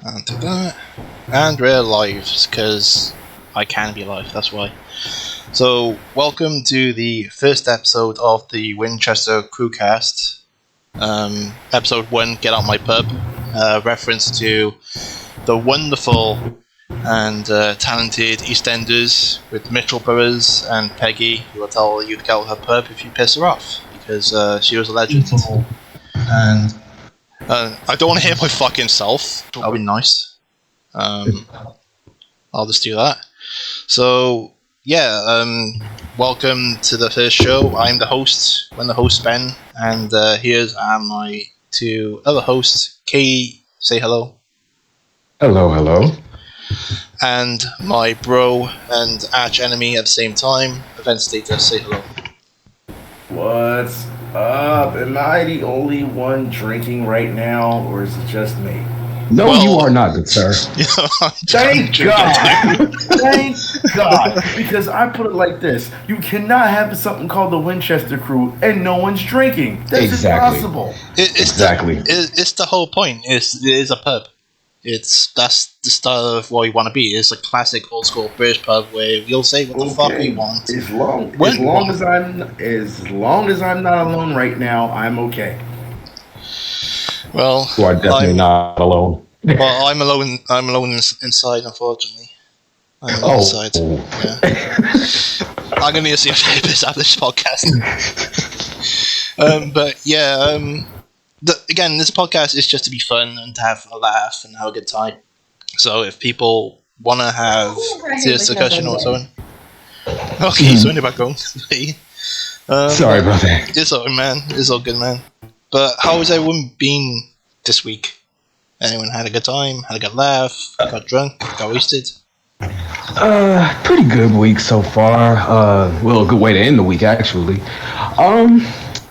And do that. And we're live, because I can be live, that's why. So, welcome to the first episode of the Winchester Crewcast. Episode 1, Get Out My Pub. Reference to the wonderful and talented EastEnders with Mitchell Burrows and Peggy, who will tell you to get out of her pub if you piss her off, because she was a legend. And I don't want to hear my fucking self. That'll be nice. I'll just do that. So, yeah, welcome to the first show. I'm the host, the host Ben, and here's my two other hosts. Kay, say hello. Hello, hello. And my bro and arch enemy at the same time, Event Status, say hello. What's up? Am I the only one drinking right now, or is it just me? No, well, you are not, good sir. Thank God! Thank God! Because I put it like this: you cannot have something called the Winchester Crew and no one's drinking. That's impossible. It's the whole point. It is a pub. That's the style of what you want to be. It's a classic old school British pub where we'll say what the fuck we want. As long as I'm not alone right now, I'm okay. Well, you are definitely not alone. Well, I'm alone. I'm alone inside, unfortunately. I'm alone inside. Yeah. I'm gonna need to see a therapist after this podcast. But yeah. Again, this podcast is just to be fun and to have a laugh and have a good time. So if people want to have serious discussion or so on. Okay, so in the background. Sorry about that. It's all man. It's all good, man. But how has everyone been this week? Anyone had a good time? Had a good laugh? Got drunk? Got wasted? Pretty good week so far. Well, a good way to end the week, actually.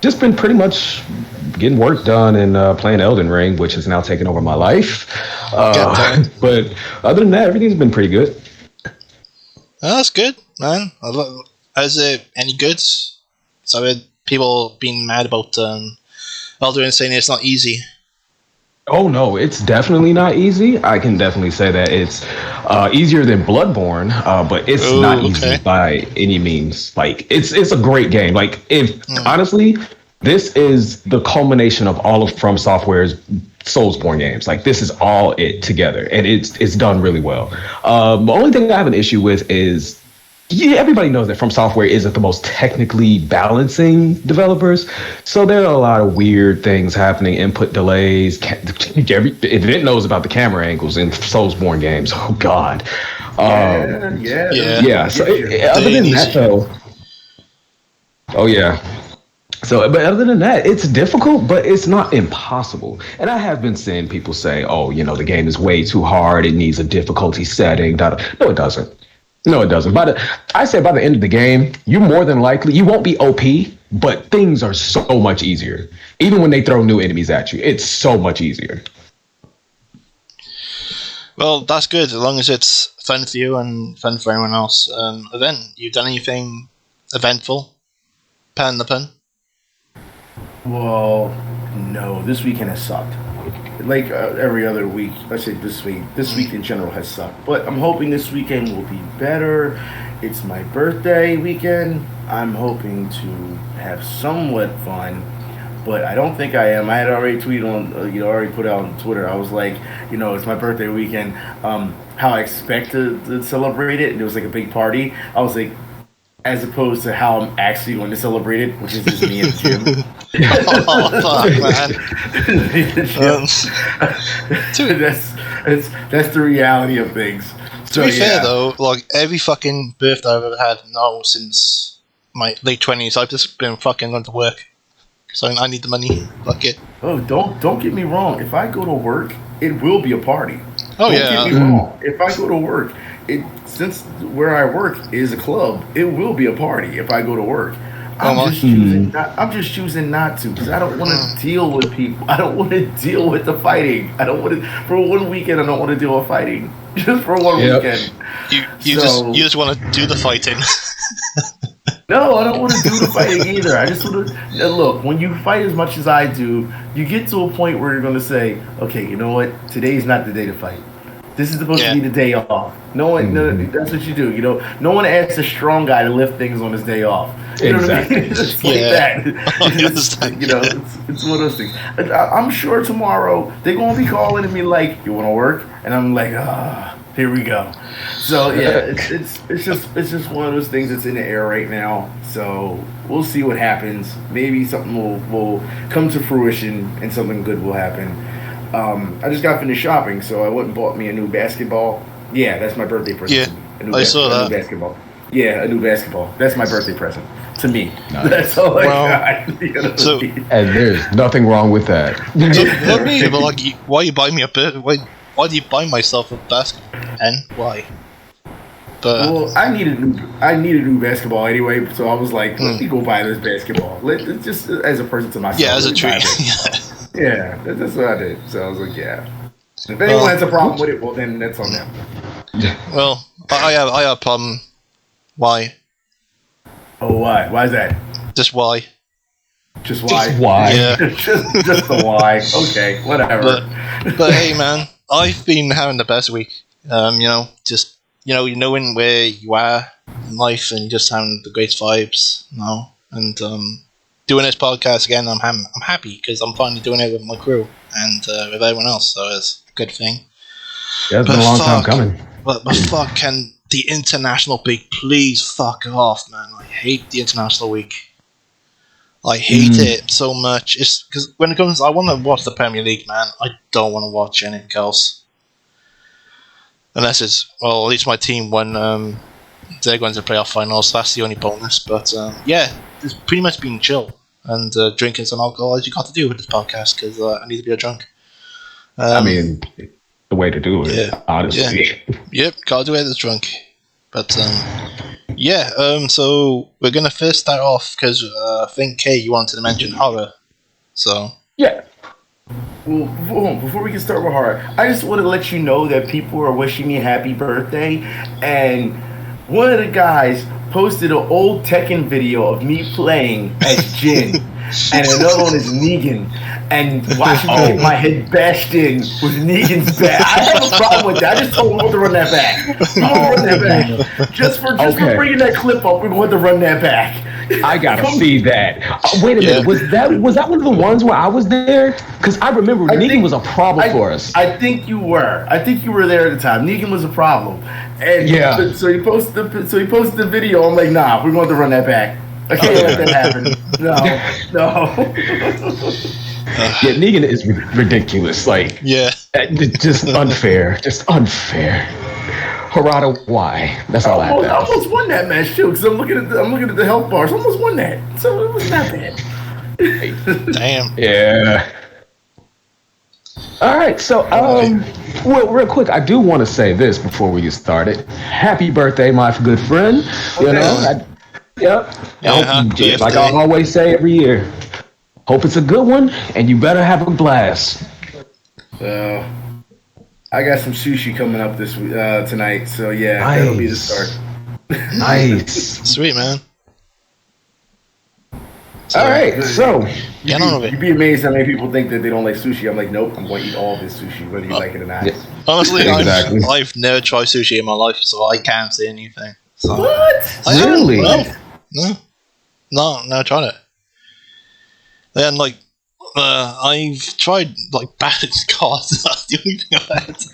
Just been pretty much getting work done and playing Elden Ring, which has now taken over my life. But other than that, everything's been pretty good. That's good, man. Is it any good? So people being mad about Elden Ring, saying it's not easy. Oh no, it's definitely not easy. I can definitely say that it's easier than Bloodborne, but it's not easy by any means. Like it's a great game. Like honestly, this is the culmination of all of From Software's Soulsborne games. Like this is all it together, and it's done really well. The only thing I have an issue with is, everybody knows that From Software isn't the most technically balancing developers, so there are a lot of weird things happening, input delays. It knows about the camera angles in Soulsborne games. Oh God. Yeah. So other than that, though. Oh yeah. So, but other than that, it's difficult, but it's not impossible. And I have been seeing people say, "Oh, the game is way too hard. It needs a difficulty setting." No, it doesn't. No, it doesn't. I say by the end of the game, you won't be OP, but things are so much easier. Even when they throw new enemies at you, it's so much easier. Well, that's good, as long as it's fun for you and fun for everyone else. Event, you done anything eventful? Pardon the pun? Well, no, this weekend has sucked. Like every other week, let's say this week in general has sucked. But I'm hoping this weekend will be better. It's my birthday weekend. I'm hoping to have somewhat fun, but I don't think I am. I had already tweeted on, already put out on Twitter. I was like, it's my birthday weekend. How I expect to celebrate it, and it was like a big party. I was like, as opposed to how I'm actually going to celebrate it, which is just me and Jim. Oh, fuck, man. That's the reality of things. To be fair, though, like, every fucking birthday I've ever had now since my late 20s, I've just been fucking going to work. So I need the money. Fuck it. Oh, don't get me wrong. If I go to work, it will be a party. Oh, don't get me wrong. If I go to work, since where I work is a club, it will be a party if I go to work. I'm just choosing not to, because I don't want to deal with people. I don't want to deal with the fighting. I don't want to. For one weekend, I don't want to deal with fighting. Just for one weekend. You just want to do the fighting. No, I don't want to do the fighting either. I just want to look. When you fight as much as I do, you get to a point where you're going to say, "Okay, you know what? Today's not the day to fight. This is supposed to be the day off." No one, no, that's what you do. You know, no one asks a strong guy to lift things on his day off. You know what I mean? It's like that. You know, it's one of those things. I'm sure tomorrow they're going to be calling me like, "You want to work?" And I'm like, here we go. So yeah, it's just one of those things that's in the air right now. So we'll see what happens. Maybe something will come to fruition and something good will happen. I just got finished shopping, so I went and bought me a new basketball. Yeah, that's my birthday present. Yeah, I saw that. A new basketball. Yeah, a new basketball. That's my birthday present to me. Nice. That's all I got. You know, so, and there's nothing wrong with that. So, let me, but like, why you buy me a bit? Why do you buy myself a basketball? And why? But well, I needed a new basketball anyway, so I was like, let me go buy this basketball. Just as a present to myself. Yeah, as a treat. Yeah, that's what I did. So I was like, yeah. If anyone has a problem with it, well, then that's on them. Well, I have a problem. Why? Oh, why? Why is that? Just why? Just why? Just why? Yeah. just the why. Okay, whatever. But hey, man, I've been having the best week. Just knowing where you are in life and just having the great vibes. And doing this podcast again, I'm happy because I'm finally doing it with my crew and with everyone else. So it's a good thing. Yeah, it's been a long time coming. But fuck, can the international week please fuck off, man? I hate the international week. I hate it so much. It's because when it comes, I want to watch the Premier League, man. I don't want to watch anything else. Unless it's, well, at least my team won. They're going to playoff finals. So that's the only bonus. But yeah, it's pretty much been chill and drinking some alcohol as you got to do with this podcast because I need to be a drunk. I mean, the way to do it, honestly. Yeah. Yep, gotta do it as drunk. But so we're gonna first start off because I think Kay, you wanted to mention horror. So yeah. Well, before we can start with horror, I just want to let you know that people are wishing me happy birthday, and one of the guys posted an old Tekken video of me playing as Jin, and another one is Negan, and watching me get my head bashed in with Negan's back. I have a problem with that. I just told him to run that back. We're going to run that back. Just for bringing that clip up, we're going to run that back. I gotta see that. Wait a minute, was that one of the ones where I was there? Because I remember Negan was a problem for us. I think you were. I think you were there at the time. Negan was a problem, and so he posted the video. I'm like, nah, we're going to run that back. I can't let that happen. No. Yeah, Negan is ridiculous. Like, just unfair. Just unfair. Harada, why? That's all I have. I almost won that match too, because I'm looking at the health bars. I almost won that, so it was not bad. Damn. Yeah. All right, so well, real quick, I do want to say this before we get started. Happy birthday, my good friend. You know, like I always say every year. Hope it's a good one, and you better have a blast. I got some sushi coming up this tonight, so yeah, that'll be the start. Nice. Sweet, man. So, all right, so you'd be amazed how many people think that they don't like sushi. I'm like, nope, I'm going to eat all of this sushi, whether you like it or not. Yeah. Honestly, I've never tried sushi in my life, so I can't say anything. So. What? Really? No, never tried it. And like, I've tried like battered cod. That's the only thing I've had.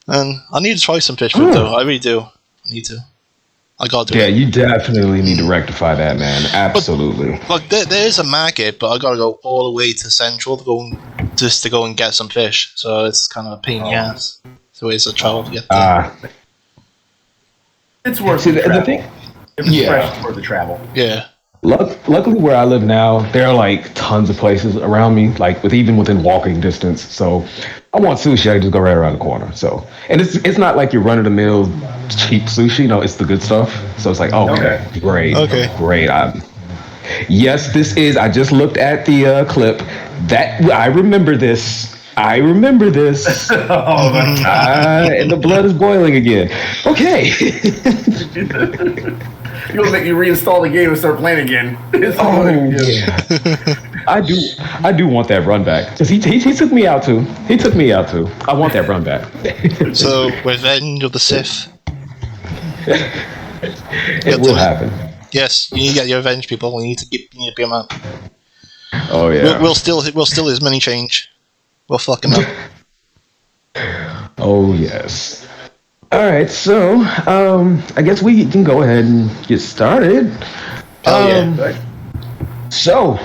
And I need to try some fish food though. I really do. I need to. I gotta do it. Yeah, you definitely need to rectify that, man. Absolutely. But there is a market, but I gotta go all the way to Central to go and get some fish. So it's kind of a pain in the ass. So it's a travel to get there. It's worth the travel. If it's fresh, it's worth the travel. Yeah. Luckily, where I live now, there are like tons of places around me, like even within walking distance. So, I want sushi, I just go right around the corner. So, and it's not like your run of the mill cheap sushi. You know, it's the good stuff. So it's like, great. Yes, this is. I just looked at the clip. That I remember this. Oh my God. And the blood is boiling again. Okay. You'll make you reinstall the game and start playing again. I do want that run back because he took me out too. He took me out too. I want that run back. So, Revenge of the Sith. It will happen. Yes, you need to get your revenge, people. You need to be a man. Oh yeah. We'll steal his money change. We'll fuck him up. Oh yes. All right, so I guess we can go ahead and get started. So,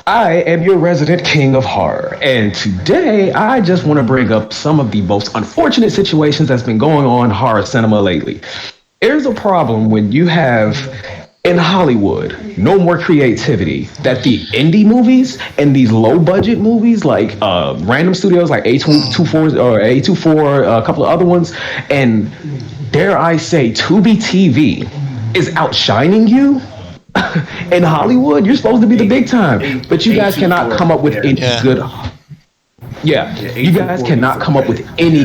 I am your resident king of horror, and today I just want to bring up some of the most unfortunate situations that's been going on in horror cinema lately. There's a problem when you have, in Hollywood, no more creativity, that the indie movies and these low-budget movies, like random studios like A24 or A24, a couple of other ones, and dare I say, Tubi TV is outshining you. In Hollywood, you're supposed to be the big time, but you guys cannot come up with any good. You guys cannot come up with any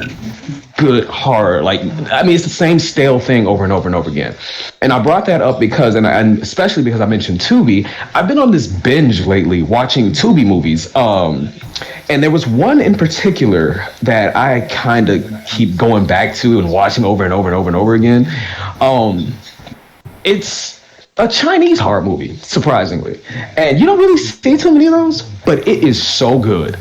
good horror. Like, I mean, it's the same stale thing over and over and over again. And I brought that up because, and especially because I mentioned Tubi, I've been on this binge lately watching Tubi movies. And there was one in particular that I kind of keep going back to and watching over and over and over and over again. It's a Chinese horror movie, surprisingly. And you don't really see too many of those, but it is so good.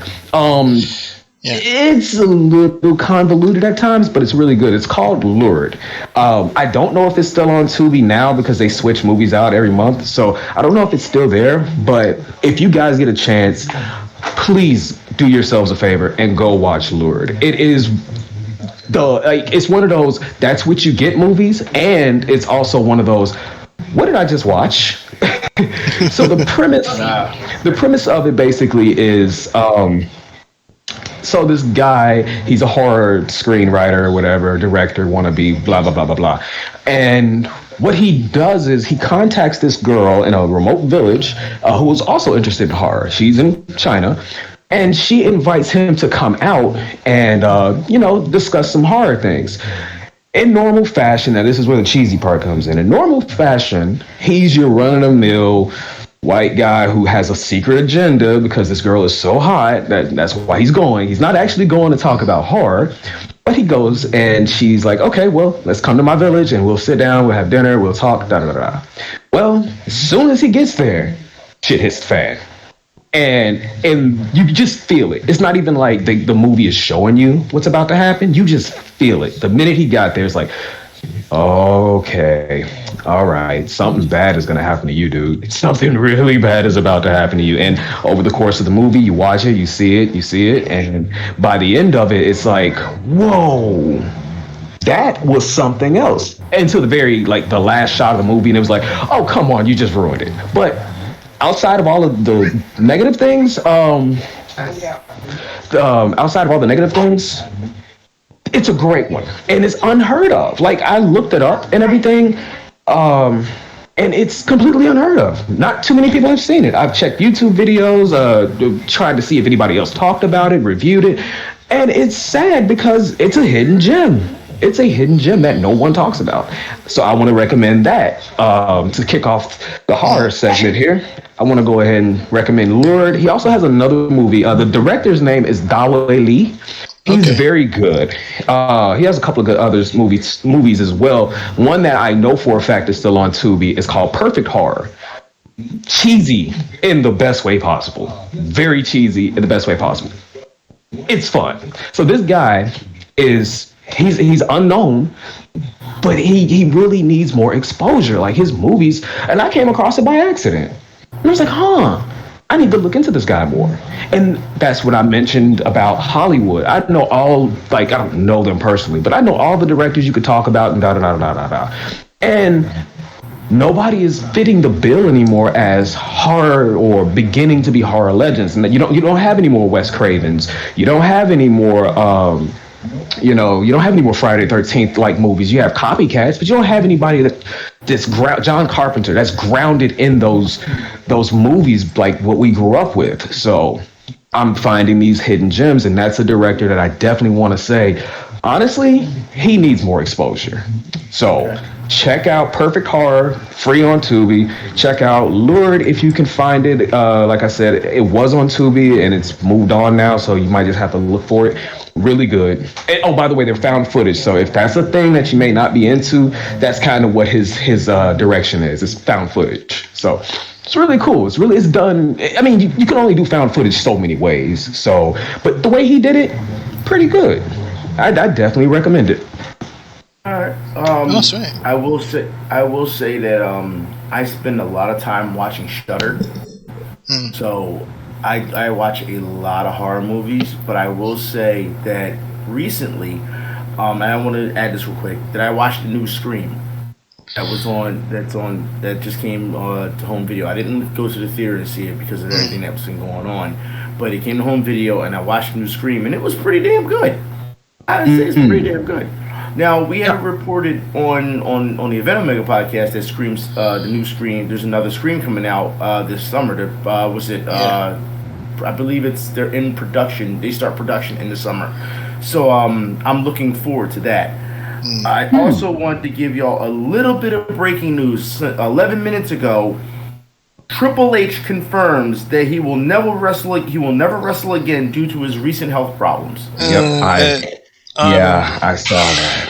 It's a little convoluted at times, but it's really good. It's called Lured. I don't know if it's still on Tubi now because they switch movies out every month. So I don't know if it's still there, but if you guys get a chance, please do yourselves a favor and go watch Lured. It is it's one of those that's what you get movies, and it's also one of those, what did I just watch? So the premise of it basically is, so this guy, he's a horror screenwriter or whatever, director, wannabe, blah, blah, blah, blah, blah. And what he does is he contacts this girl in a remote village who is also interested in horror. She's in China. And she invites him to come out and, discuss some horror things. In normal fashion, now this is where the cheesy part comes in. In normal fashion, he's your run-of-the-mill white guy who has a secret agenda because this girl is so hot that's why he's going. He's not actually going to talk about horror, but he goes and she's like, okay, well, let's come to my village and we'll sit down, we'll have dinner, we'll talk, da-da-da-da. Well, as soon as he gets there, shit hits the fan. And you just feel it. It's not even like the movie is showing you what's about to happen. You just feel it. The minute he got there, it's like, okay, all right, something bad is going to happen to you, dude. Something really bad is about to happen to you. And over the course of the movie, you watch it, you see it. And by the end of it, it's like, whoa, that was something else. Until the very, the last shot of the movie, and it was like, oh, come on, you just ruined it. But outside of all of the negative things, it's a great one, and it's unheard of. I looked it up and everything, and it's completely unheard of. Not too many people have seen it. I've checked YouTube videos, tried to see if anybody else talked about it, reviewed it, and it's sad because it's a hidden gem. It's a hidden gem that no one talks about. So I want to recommend that to kick off the horror segment here. I want to go ahead and recommend Lured. He also has another movie. The director's name is Dawei Lee. He's very good. He has a couple of good other movies as well. One that I know for a fact is still on Tubi is called Perfect Horror. Cheesy in the best way possible. Very cheesy in the best way possible. It's fun. So this guy he's unknown, but he really needs more exposure. Like his movies, and I came across it by accident. And I was like, I need to look into this guy more. And that's what I mentioned about Hollywood. I know I don't know them personally, but I know all the directors you could talk about and da-da-da-da-da-da. And nobody is fitting the bill anymore as horror or beginning to be horror legends. And you don't have any more Wes Cravens. You don't have any more you don't have any more Friday the 13th like movies. You have copycats, but you don't have anybody that's John Carpenter that's grounded in those movies like what we grew up with. So I'm finding these hidden gems, and that's a director that I definitely want to say, Honestly, he needs more exposure. So check out Perfect Horror, free on Tubi. Check out Lured if you can find it. Like I said, it was on Tubi and it's moved on now, so you might just have to look for it. Really good. And, oh, by the way, they're found footage. So if that's a thing that you may not be into, that's kind of what his direction is. It's found footage. So it's really cool. It's done. I mean, you can only do found footage so many ways. So, but the way he did it, pretty good. I definitely recommend it. All right. That's right. I will say that I spend a lot of time watching Shudder. So I watch a lot of horror movies, but I will say that recently, and I want to add this real quick, that I watched the new Scream. That just came to home video. I didn't go to the theater to see it because of everything that was been going on, but it came to home video, and I watched the new Scream, and it was pretty damn good. I'd say it's pretty damn good. Now we have reported on the Event Omega podcast that Scream's the new Scream. There's another Scream coming out this summer. I believe they're in production. They start production in the summer, so I'm looking forward to that. I also wanted to give y'all a little bit of breaking news. 11 minutes ago, Triple H confirms that he will never wrestle again due to his recent health problems. I saw that.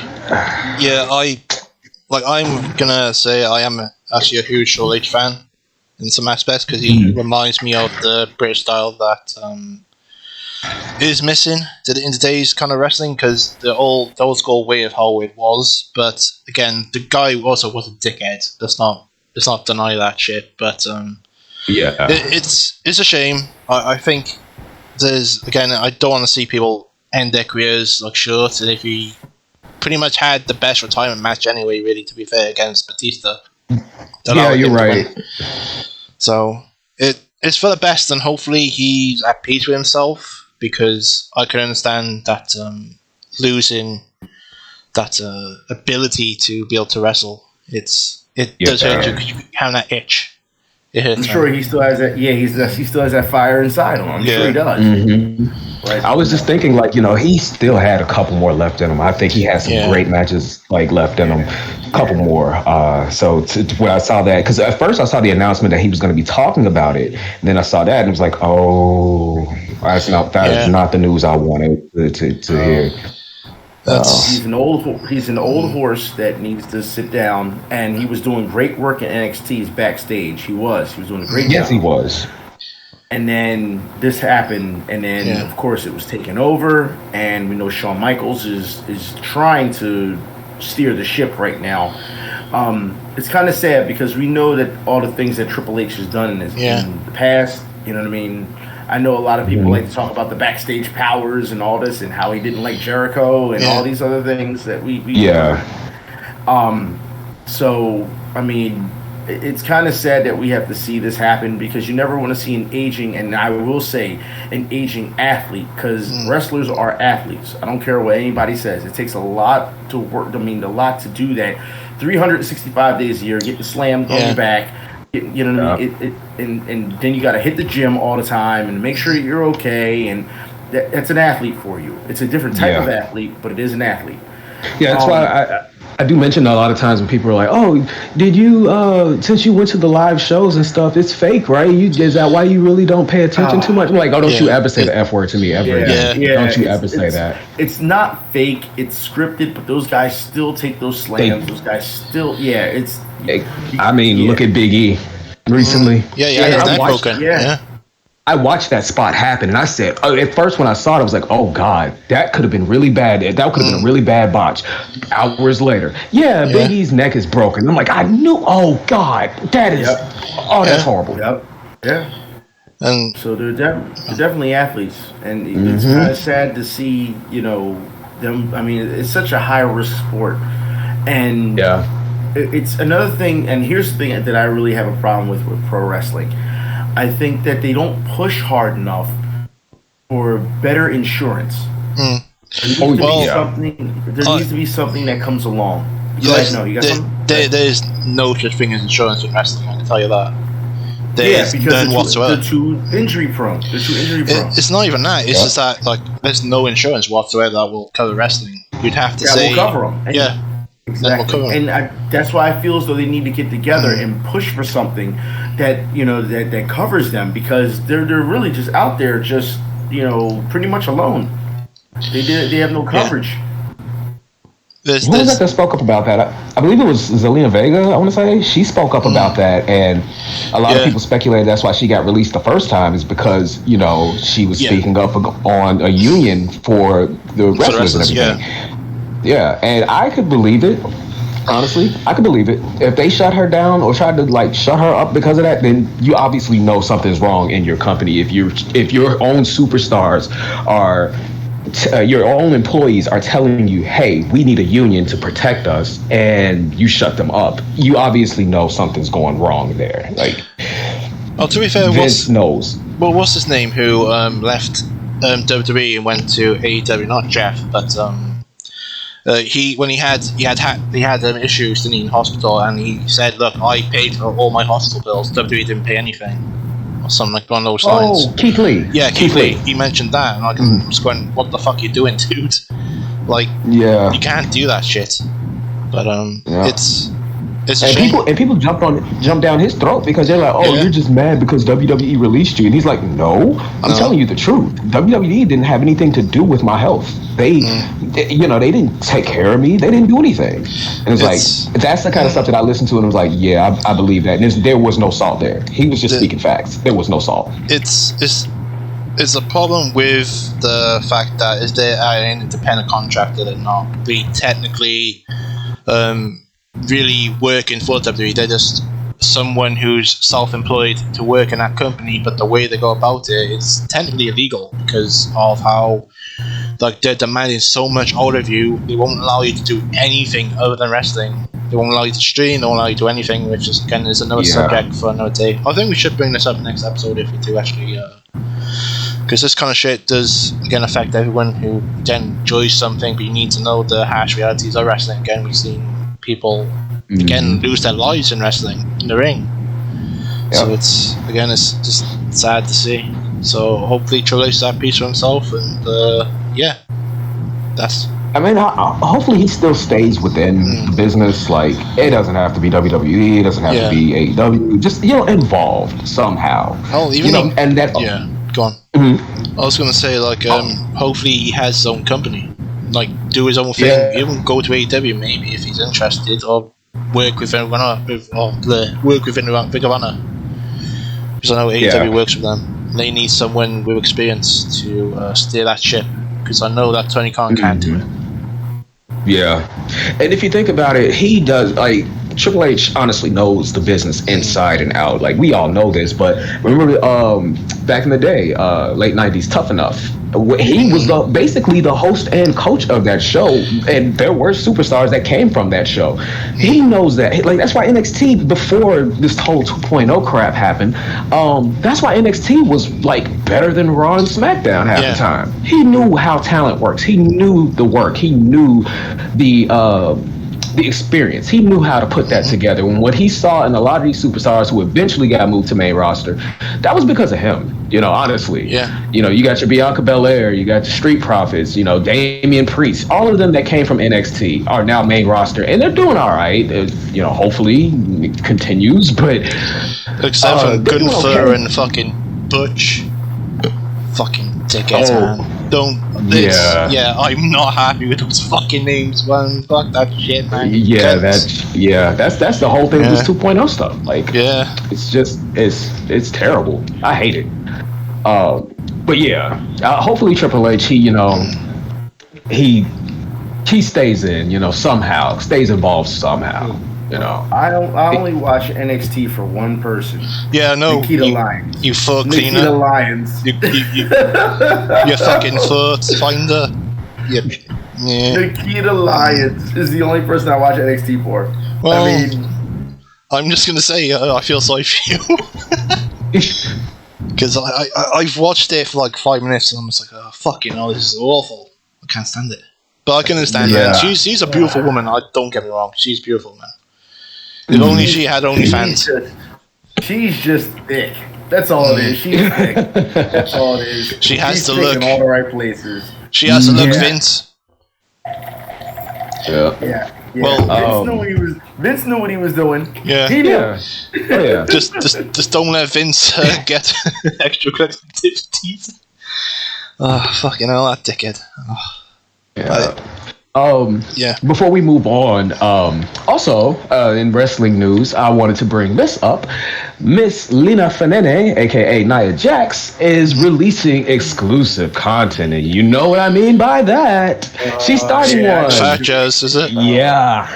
I'm gonna say I am actually a huge Triple H fan in some aspects because he reminds me of the British style that is missing in today's kind of wrestling, because the old school way of how it was. But again, the guy also was a dickhead. Let's not deny that shit. But it's a shame. I think I don't want to see people end their careers like short. And if he pretty much had the best retirement match anyway, really, to be fair, against Batista. You're right. So it's for the best, and hopefully he's at peace with himself. Because I can understand that losing that ability to be able to wrestle, it does hurt you because you have that itch. It hurts. I'm sure he still has that. Yeah, he still has that fire inside him. I'm sure he does. Mm-hmm. Right. I was just thinking, he still had a couple more left in him. I think he had some great matches left in him. A couple more. So when I saw that, because at first I saw the announcement that he was going to be talking about it, and then I saw that and it was like, oh, that's not the news I wanted to hear. He's an old horse that needs to sit down, and he was doing great work in NXT's backstage. He was doing a great job. Yes, he was. And then this happened, and then of course it was taken over, and we know Shawn Michaels is trying to steer the ship right now. It's kind of sad because we know that all the things that Triple H has done in the past, you know what I mean? I know a lot of people like to talk about the backstage powers and all this, and how he didn't like Jericho and all these other things that we So I mean, it's kind of sad that we have to see this happen, because you never want to see an aging, and I will say an aging athlete, because wrestlers are athletes. I don't care what anybody says. It takes a lot to work. I mean, a lot to do that. 365 days a year, getting slammed on your back. You know what I mean? And then you got to hit the gym all the time and make sure you're okay. And that's an athlete for you. It's a different type of athlete, but it is an athlete. Yeah, that's why I do mention a lot of times when people are like, "Oh, did you since you went to the live shows and stuff, it's fake, right? Is that why you really don't pay attention too much?" I'm like, "Oh, don't you ever say the F word to me ever again? Don't you ever say that?" It's not fake. It's scripted, but those guys still take those slams. Those guys still, it's. I mean, look at Big E recently. I watched that spot happen, and I said, at first when I saw it, I was like, oh, God, that could have been really bad. That could have been a really bad botch. Hours later, Big E's neck is broken. I'm like, I knew, oh, God, that is, that's horrible. Yeah. And so they're definitely athletes, and it's kind of sad to see, them. I mean, it's such a high-risk sport, and it's another thing, and here's the thing that I really have a problem with pro wrestling. I think that they don't push hard enough for better insurance. There needs to be something that comes along. You guys know, you got something? There's no such thing as insurance in wrestling, I can tell you that. Because they're too injury prone. It's not even that. It's just that there's no insurance whatsoever that will cover wrestling. you'd have to that say, will cover them. And yeah, exactly. We'll And that's why I feel as though they need to get together and push for something that that covers them, because they're really just out there, just pretty much alone. They have no coverage. Who was that spoke up about that? I believe it was Zelina Vega, I want to say. She spoke up about that, and a lot of people speculated that's why she got released the first time, is because, she was speaking up on a union for the wrestlers and everything. Yeah, and I could believe it. Honestly, I could believe it. If they shut her down or tried to shut her up because of that, then you obviously know something's wrong in your company. If your own superstars are your own employees are telling you, hey, we need a union to protect us, and you shut them up, you obviously know something's going wrong there. To be fair, Vince knows. Well, what's his name who left WWE and went to AEW? Not Jeff, but he had issues in hospital, and he said, look, I paid for all my hospital bills, WWE didn't pay anything, or something like one of those lines. Oh, Keith Lee. Yeah, Keith Lee. He mentioned that, and I was going, what the fuck are you doing, dude? You can't do that shit. But it's a shame. People jump down his throat because they're like, you're just mad because WWE released you, and he's like, no, I'm telling you the truth. WWE didn't have anything to do with my health. They didn't take care of me. They didn't do anything. And it's that's the kind of stuff that I listened to, and I was like, yeah, I believe that. And there was no salt there. He was just speaking facts. There was no salt. It's a problem with the fact that is they are an independent contractor and not be technically really working for WWE. They're just someone who's self-employed to work in that company, but the way they go about it is technically illegal because of how they're demanding so much out of you. They won't allow you to do anything other than wrestling. They won't allow you to stream. They won't allow you to do anything, which is again is another subject for another day. I think we should bring this up next episode if we do actually, because this kind of shit does again affect everyone who then enjoys something, but you need to know the harsh realities of wrestling. Again, we've seen people again lose their lives in wrestling in the ring. So it's just sad to see. So hopefully Triple H is at peace for himself, and that's. I mean, hopefully he still stays within the business. It doesn't have to be WWE. It doesn't have to be AEW. Just involved somehow. Oh, even and that. Yeah, go on. I was gonna say hopefully he has his own company. Do his own thing. Yeah. Even go to AEW maybe if he's interested, or work with Ring of Honor, work with Ring of Honor. Because I know AEW works with them. They need someone with experience to steer that ship. Because I know that Tony Khan can't do it. Yeah, and if you think about it, he does. Triple H honestly knows the business inside and out. We all know this, but remember, back in the day, late '90s, Tough Enough. He was basically the host and coach of that show, and there were superstars that came from that show. He knows that. That's why NXT, before this whole 2.0 crap happened, that's why NXT was better than Raw and SmackDown half the time. He knew how talent works. He knew the work. He knew the experience. He knew how to put that together. And what he saw in a lot of these superstars who eventually got moved to main roster, that was because of him. Honestly. Yeah. You got your Bianca Belair, you got your Street Profits, Damian Priest. All of them that came from NXT are now main roster, and they're doing all right. Hopefully it continues, but except for Gunther and fucking Butch, fucking dickheads, man. I'm not happy with those fucking names, man. Fuck that shit, man. That's the whole thing with this 2.0 stuff. It's just it's terrible. I hate it. But hopefully Triple H, he stays in, somehow, stays involved somehow. I only watch NXT for one person. Yeah, no. Nikita Lyons. You fuck cleaner. Nikita Lyons. You fucking foot finder. Yep. Yeah. Nikita Lyons is the only person I watch NXT for. Well, I'm just gonna say I feel sorry for you. Because I've watched it for 5 minutes and I'm just like, oh, fucking hell, this is awful. I can't stand it. But I can understand that. She's a beautiful woman. Don't get me wrong. She's beautiful, man. If only she had OnlyFans. She's just thick. That's all it is. She's thick. That's all it is. She has She's to look in all the right places. She has to look Vince. Yeah. Well, Vince knew what he was doing. Yeah. He knew. Yeah. Oh, yeah. Just don't let Vince get extracurricular activities. Oh, fucking hell, that dickhead. Oh. Yeah. Yeah. Before we move on, also in wrestling news, I wanted to bring this up. Miss Lina Fanene, aka Nia Jax, is releasing exclusive content, and you know what I mean by that. She's starting one. Fat Jazz, is it? Yeah.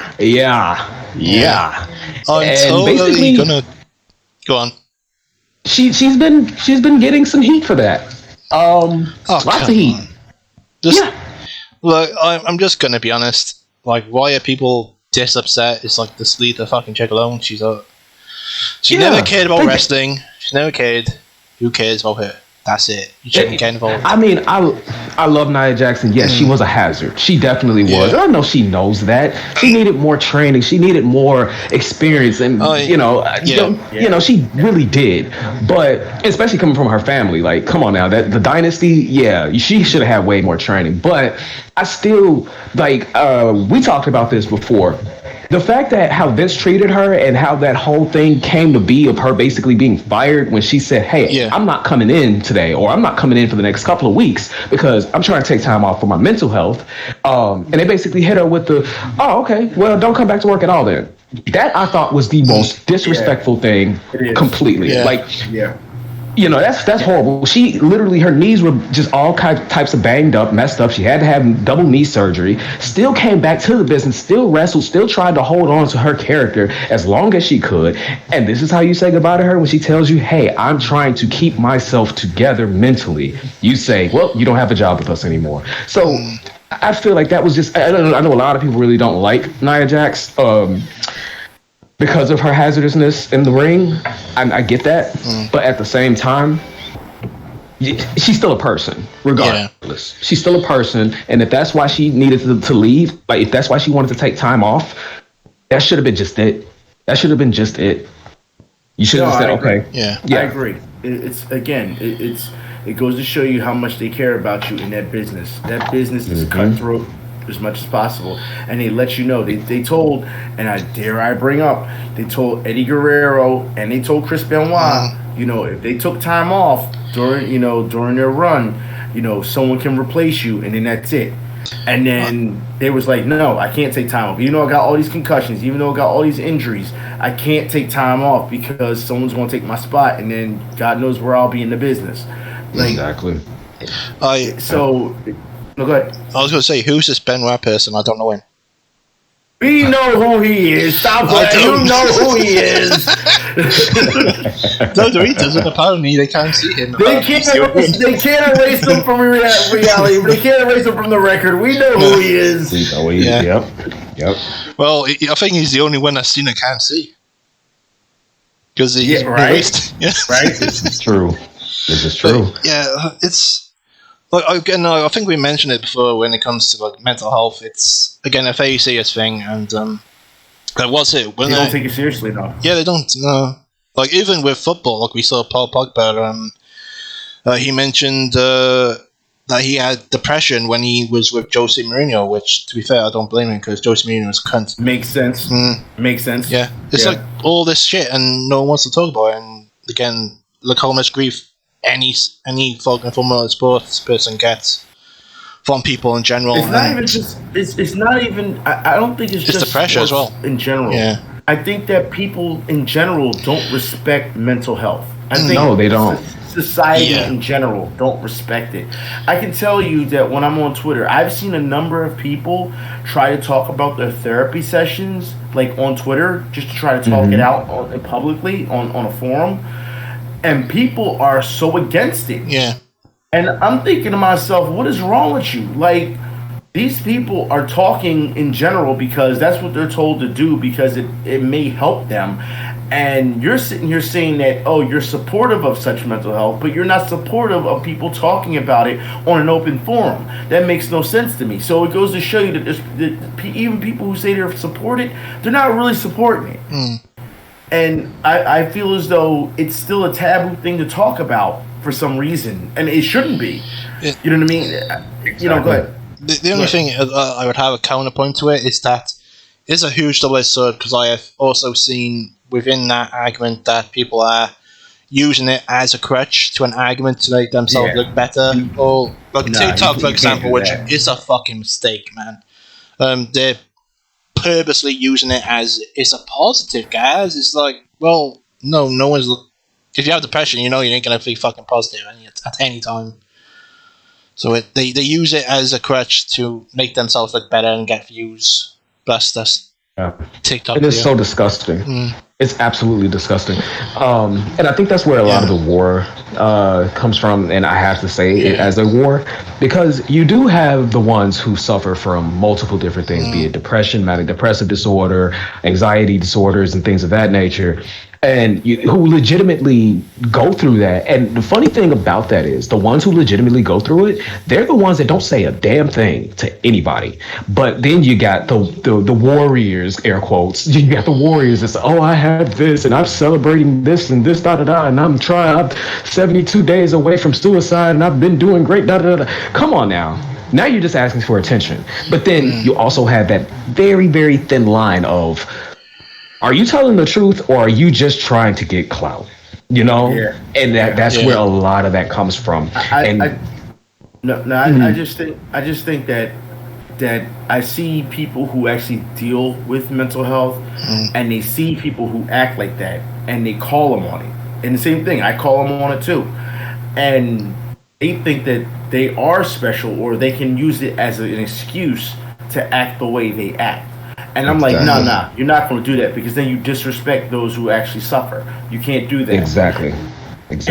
I'm And totally basically, gonna go on. she's been getting some heat for that. Lots of heat. Look, I'm just gonna be honest. Like, why are people this upset? It's like, just leave the fucking chick alone. She never cared about wrestling. She never cared. Who cares about her? That's it. You shouldn't get involved. I mean, I love Nia Jackson. Yes, she was a hazard. She definitely was. Yeah. I know she knows that. She needed more training. She needed more experience, and you know, she really did. But especially coming from her family, like, come on now, that the dynasty, she should have had way more training. But I still like. We talked about this before. The fact that how Vince treated her and how that whole thing came to be of her basically being fired when she said, hey, I'm not coming in today, or I'm not coming in for the next couple of weeks because I'm trying to take time off for my mental health. And they basically hit her with the, oh, okay, well, don't come back to work at all then. That I thought was the most disrespectful thing completely. You know, that's horrible. She literally, her knees were just all types of banged up, messed up. She had to have double knee surgery. Still came back to the business, still wrestled, still tried to hold on to her character as long as she could. And this is how you say goodbye to her when she tells you, hey, I'm trying to keep myself together mentally. You say, well, you don't have a job with us anymore. So I feel like that was just, I know a lot of people really don't like Nia Jax. Because of her hazardousness in the ring, I get that. But at the same time, she's still a person, regardless. Yeah. She's still a person, and if that's why she needed to leave, like if that's why she wanted to take time off, that should have been just it. That should have been just it. You should have said, okay. Yeah, I agree. It goes to show you how much they care about you in that business. That business is cutthroat as much as possible, and they let you know. They told, and I bring up, they told Eddie Guerrero and they told Chris Benoit, you know, if they took time off during their run, you know, someone can replace you, and then that's it. And then they was like, no, I can't take time off. Even though I got all these concussions, even though I got all these injuries, I can't take time off because someone's going to take my spot, and then God knows where I'll be in the business. Like, exactly. No, go ahead. I was going to say, who's this Benoit person? I don't know him. We know who he is. Stop playing. You know who he is. No, he doesn't. Apparently, they can't see him. They can't erase him from reality. They can't erase him from the record. We know who he is. We know he is. Yep. Well, I think he's the only one that's seen and can't see. Because he's erased. Yeah, right. This is true. But, it's... Like, again, I think we mentioned it before when it comes to like mental health. It's, again, a very serious thing, and that was it. They don't take it seriously, though. Yeah, they don't. No. Like, even with football, like we saw Paul Pogba, he mentioned that he had depression when he was with Jose Mourinho, which, to be fair, I don't blame him because Jose Mourinho was a cunt. Makes sense. Makes sense. Yeah. It's like all this shit and no one wants to talk about it. And again, look how much grief any fucking Formula sports person gets from people in general. It's not even just. It's not even. I don't think it's just the pressure as well. In general, I think that people in general don't respect mental health. I think no, they don't. Society in general don't respect it. I can tell you that when I'm on Twitter, I've seen a number of people try to talk about their therapy sessions, like on Twitter, just to try to talk it out publicly on a forum. And people are so against it. Yeah. And I'm thinking to myself, what is wrong with you? Like, these people are talking in general because that's what they're told to do because it may help them. And you're sitting here saying that, oh, you're supportive of such mental health, but you're not supportive of people talking about it on an open forum. That makes no sense to me. So it goes to show you that even people who say they're supported, they're not really supporting it. And I feel as though it's still a taboo thing to talk about for some reason. And it shouldn't be. You know what I mean? Exactly. You know, go ahead. the only thing I would have a counterpoint to it is that it's a huge double-edged sword, because I have also seen within that argument that people are using it as a crutch to an argument to make themselves look better. Or like TikTok, for example, which is a fucking mistake, man. They're purposely using it as it's a positive, guys. It's like, well, no one's. If you have depression, you know you ain't gonna be fucking positive at any time. So they use it as a crutch to make themselves look better and get views. That's TikTok. It is so disgusting. It's absolutely disgusting. And I think that's where a lot of the war comes from, and I have to say it as a war, because you do have the ones who suffer from multiple different things, be it depression, manic depressive disorder, anxiety disorders, and things of that nature, and who legitimately go through that. And the funny thing about that is the ones who legitimately go through it, they're the ones that don't say a damn thing to anybody. But then you got the warriors, air quotes. You got the warriors that say, oh, I had this and I'm celebrating this and this, da da da, and I'm 72 days away from suicide and I've been doing great, da da da. Come on now. Now you're just asking for attention. But then you also have that very, very thin line of, are you telling the truth or are you just trying to get clout? You know? Yeah. And that's where a lot of that comes from. I just think that I see people who actually deal with mental health and they see people who act like that and they call them on it. And the same thing, I call them on it too. And they think that they are special or they can use it as an excuse to act the way they act. And I'm like, no, you're not going to do that, because then you disrespect those who actually suffer. You can't do that. Exactly. And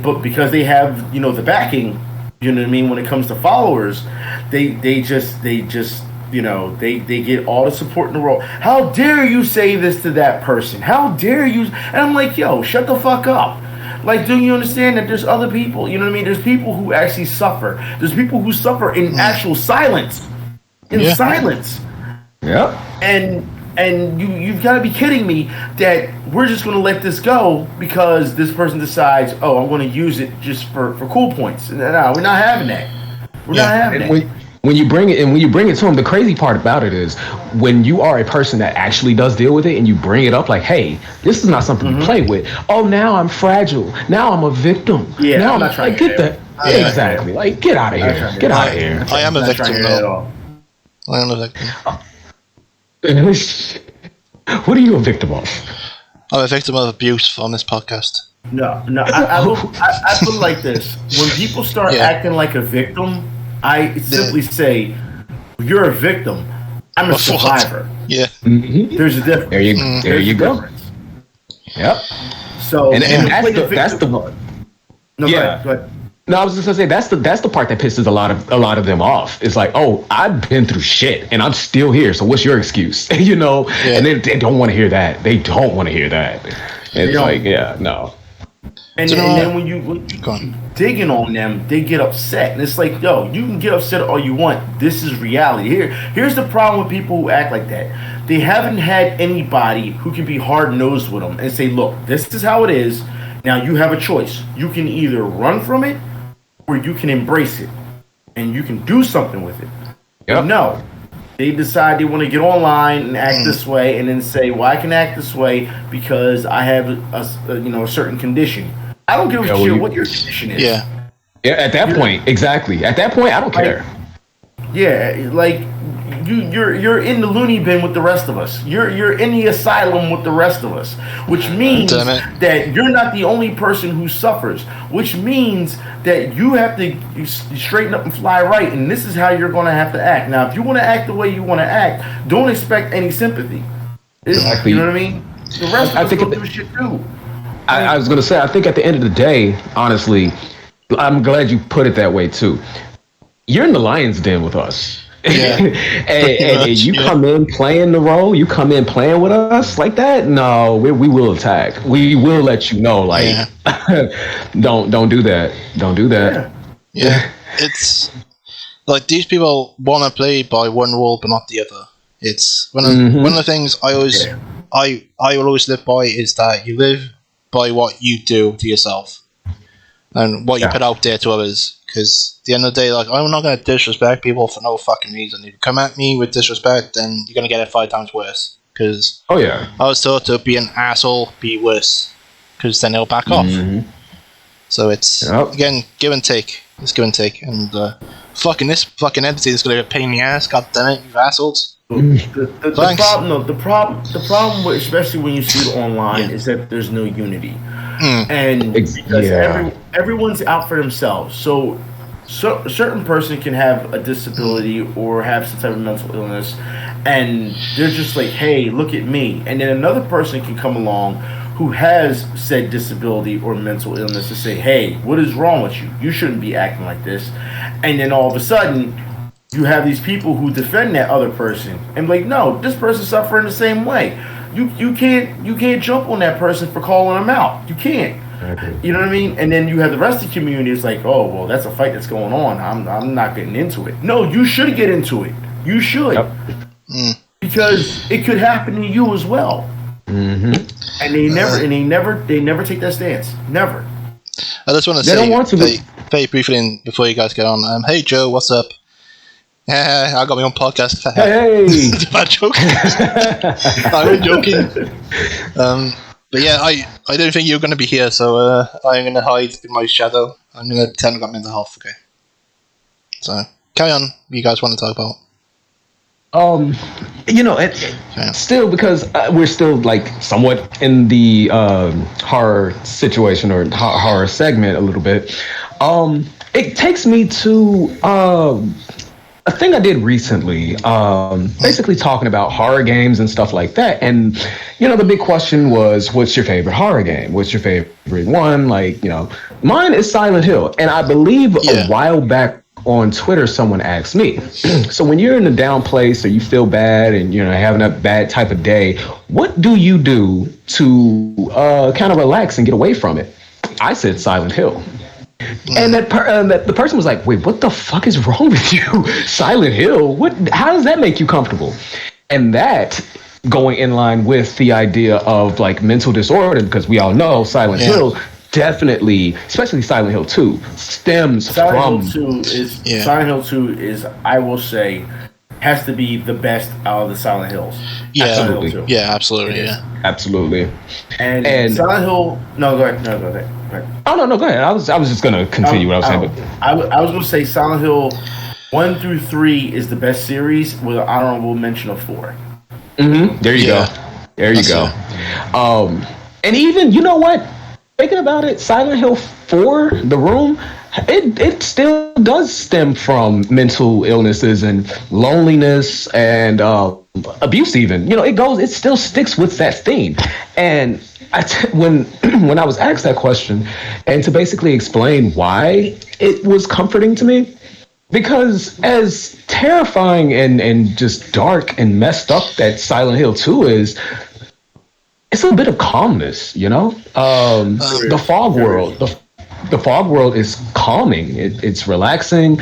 but because they have, the backing, you know what I mean, when it comes to followers, they just get all the support in the world. How dare you say this to that person? How dare you? And I'm like, yo, shut the fuck up. Like, do you understand that there's other people? You know what I mean? There's people who actually suffer. There's people who suffer in actual silence. Silence. Yeah. And you've got to be kidding me that we're just going to let this go because this person decides, oh, I'm going to use it just for cool points. No, we're not having that. We're not having that. When you bring it to them, the crazy part about it is when you are a person that actually does deal with it and you bring it up like, hey, this is not something to play with. Oh, now I'm fragile. Now I'm a victim. Yeah, now I'm not trying to get that. Exactly. Like, get out of here. Get out of here. I am a victim, though. I am a victim. What are you a victim of? I'm a victim of abuse on this podcast. No. I feel like this. When people start acting like a victim, I simply say, you're a victim. I'm a survivor. Yeah. Mm-hmm. There's a difference. There you go. Yep. So, and that's the No, yeah. Go ahead. No, I was just gonna say that's the part that pisses a lot of them off. It's like, oh, I've been through shit and I'm still here. So what's your excuse? And they don't want to hear that. They don't want to hear that. It's like, no. And then when you digging on them, they get upset. And it's like, yo, you can get upset all you want. This is reality. Here's the problem with people who act like that. They haven't had anybody who can be hard-nosed with them and say, look, this is how it is. Now you have a choice. You can either run from it or you can embrace it. And you can do something with it. Yep. No. They decide they want to get online and act this way and then say, well, I can act this way because I have a certain condition. I don't give a shit what your condition is. Yeah. At that point, exactly. At that point, I don't care. Yeah, like you're in the loony bin with the rest of us. You're in the asylum with the rest of us, which means that you're not the only person who suffers. Which means that you have to straighten up and fly right, and this is how you're going to have to act. Now, if you want to act the way you want to act, don't expect any sympathy. Exactly. You know what I mean? The rest of us go through shit too. I was going to say, I think at the end of the day, honestly, I'm glad you put it that way too. You're in the lion's den with us. Yeah. and you come in playing the role, you come in playing with us like that, no, we will attack. We will let you know, like, don't do that. Don't do that. Yeah. It's like these people want to play by one rule but not the other. It's one of the things I will always live by is that you live by what you do to yourself and what you put out there to others. Because at the end of the day, like, I'm not going to disrespect people for no fucking reason. If you come at me with disrespect, then you're going to get it 5 times worse. Because oh yeah, I was taught to be an asshole, be worse. Because then they'll back off. So it's, again, give and take. It's give and take. And this fucking entity is going to be a pain in the ass. God damn it, you assholes. The problem with, especially when you see it online, is that there's no unity, and because everyone's out for themselves. So a certain person can have a disability or have some type of mental illness, and they're just like, "Hey, look at me," and then another person can come along who has said disability or mental illness to say, "Hey, what is wrong with you? You shouldn't be acting like this," and then all of a sudden, you have these people who defend that other person and like, no, this person's suffering the same way. You can't jump on that person for calling them out. You can't. You know what I mean? And then you have the rest of the community. It's like, oh well, that's a fight that's going on. I'm not getting into it. No, you should get into it. You should, because it could happen to you as well. And they never take that stance. Never. I just want to say very briefly before you guys get on. Hey Joe, what's up? Yeah, I got my own podcast. Hey! It's a bad joke. I'm joking. But yeah, I don't think you're going to be here, so I'm going to hide in my shadow. I'm going to pretend I've got mental health, okay? So, carry on. What you guys want to talk about? Still, because we're still like somewhat in the horror situation or horror segment a little bit. It takes me to a thing I did recently, basically talking about horror games and stuff like that. And, the big question was, what's your favorite horror game? What's your favorite one? Like, mine is Silent Hill. And I believe a while back on Twitter, someone asked me, so when you're in a down place or you feel bad and, having a bad type of day, what do you do to kind of relax and get away from it? I said Silent Hill. And the person was like, wait, what the fuck is wrong with you? Silent Hill? How does that make you comfortable? And that going in line with the idea of like mental disorder, because we all know Silent Hill definitely, especially Silent Hill 2, stems from... Silent Hill 2 is, I will say, has to be the best out of the Silent Hills. Yeah, absolutely. Yeah, absolutely. Yeah, absolutely. And Silent Hill... No, go ahead. Go ahead. Oh, no, go ahead. I was just going to continue what I was saying. But I was going to say Silent Hill 1 through 3 is the best series with an honorable mention of 4. There you go. There you go. And even, you know what? Thinking about it, Silent Hill 4, The Room, it still does stem from mental illnesses and loneliness and abuse even. It still sticks with that theme. And when I was asked that question, and to basically explain why it was comforting to me, because as terrifying and just dark and messed up that Silent Hill 2 is, it's a bit of calmness, the fog world. The fog world is calming. It's relaxing.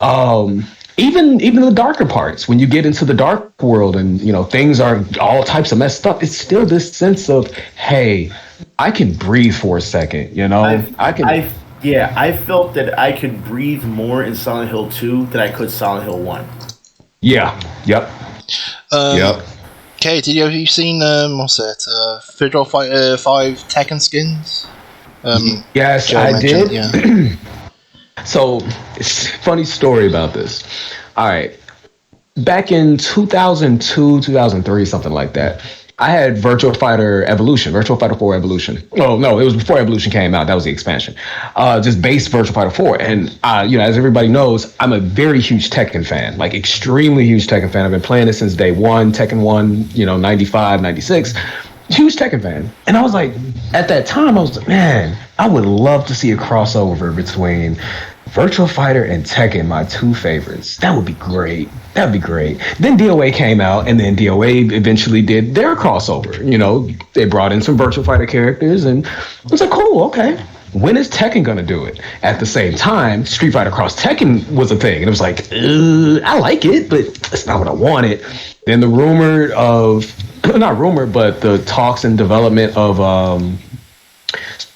Even the darker parts, when you get into the dark world and things are all types of messed up, it's still this sense of, hey, I can breathe for a second. I felt that I could breathe more in Silent Hill 2 than I could Silent Hill 1. Yeah. Yep. Yep. Kate, have you seen Street Fighter 5 Tekken skins? Yes, Joe I did. Yeah. So, it's a funny story about this. All right. Back in 2002, 2003, something like that, I had Virtua Fighter 4 Evolution. Oh, no, it was before Evolution came out. That was the expansion. Just base Virtua Fighter 4. And, as everybody knows, I'm a very huge Tekken fan, like extremely huge Tekken fan. I've been playing it since day one, Tekken 1, 95, 96. Huge Tekken fan. And I was like, at that time, I was like, man, I would love to see a crossover between Virtua Fighter and Tekken, my two favorites. That would be great. That'd be great. Then DOA came out, and then DOA eventually did their crossover. They brought in some Virtua Fighter characters, and I was like, cool, okay. When is Tekken going to do it? At the same time, Street Fighter Cross Tekken was a thing. And it was like, I like it, but it's not what I wanted. Then the talks and development of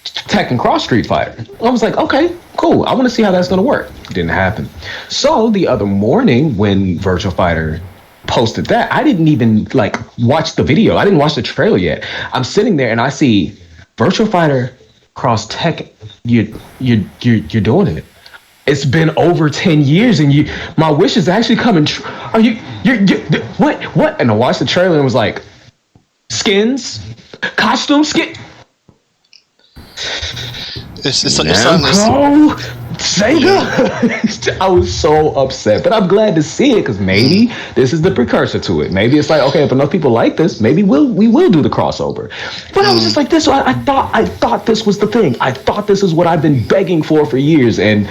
Tekken Cross Street Fighter. I was like, okay, cool. I want to see how that's going to work. Didn't happen. So the other morning when Virtual Fighter posted that, I didn't even like watch the video. I didn't watch the trailer yet. I'm sitting there and I see Virtual Fighter Cross Tekken. You're doing it. It's been over 10 years and my wish is actually coming true. Are you what? And I watched the trailer and was like, skins, costume skin. It's Sega. I was so upset, but I'm glad to see it because maybe this is the precursor to it. Maybe it's like, okay, if enough people like this, maybe we will do the crossover. But I was just like this. I thought this was the thing. I thought this is what I've been begging for years, and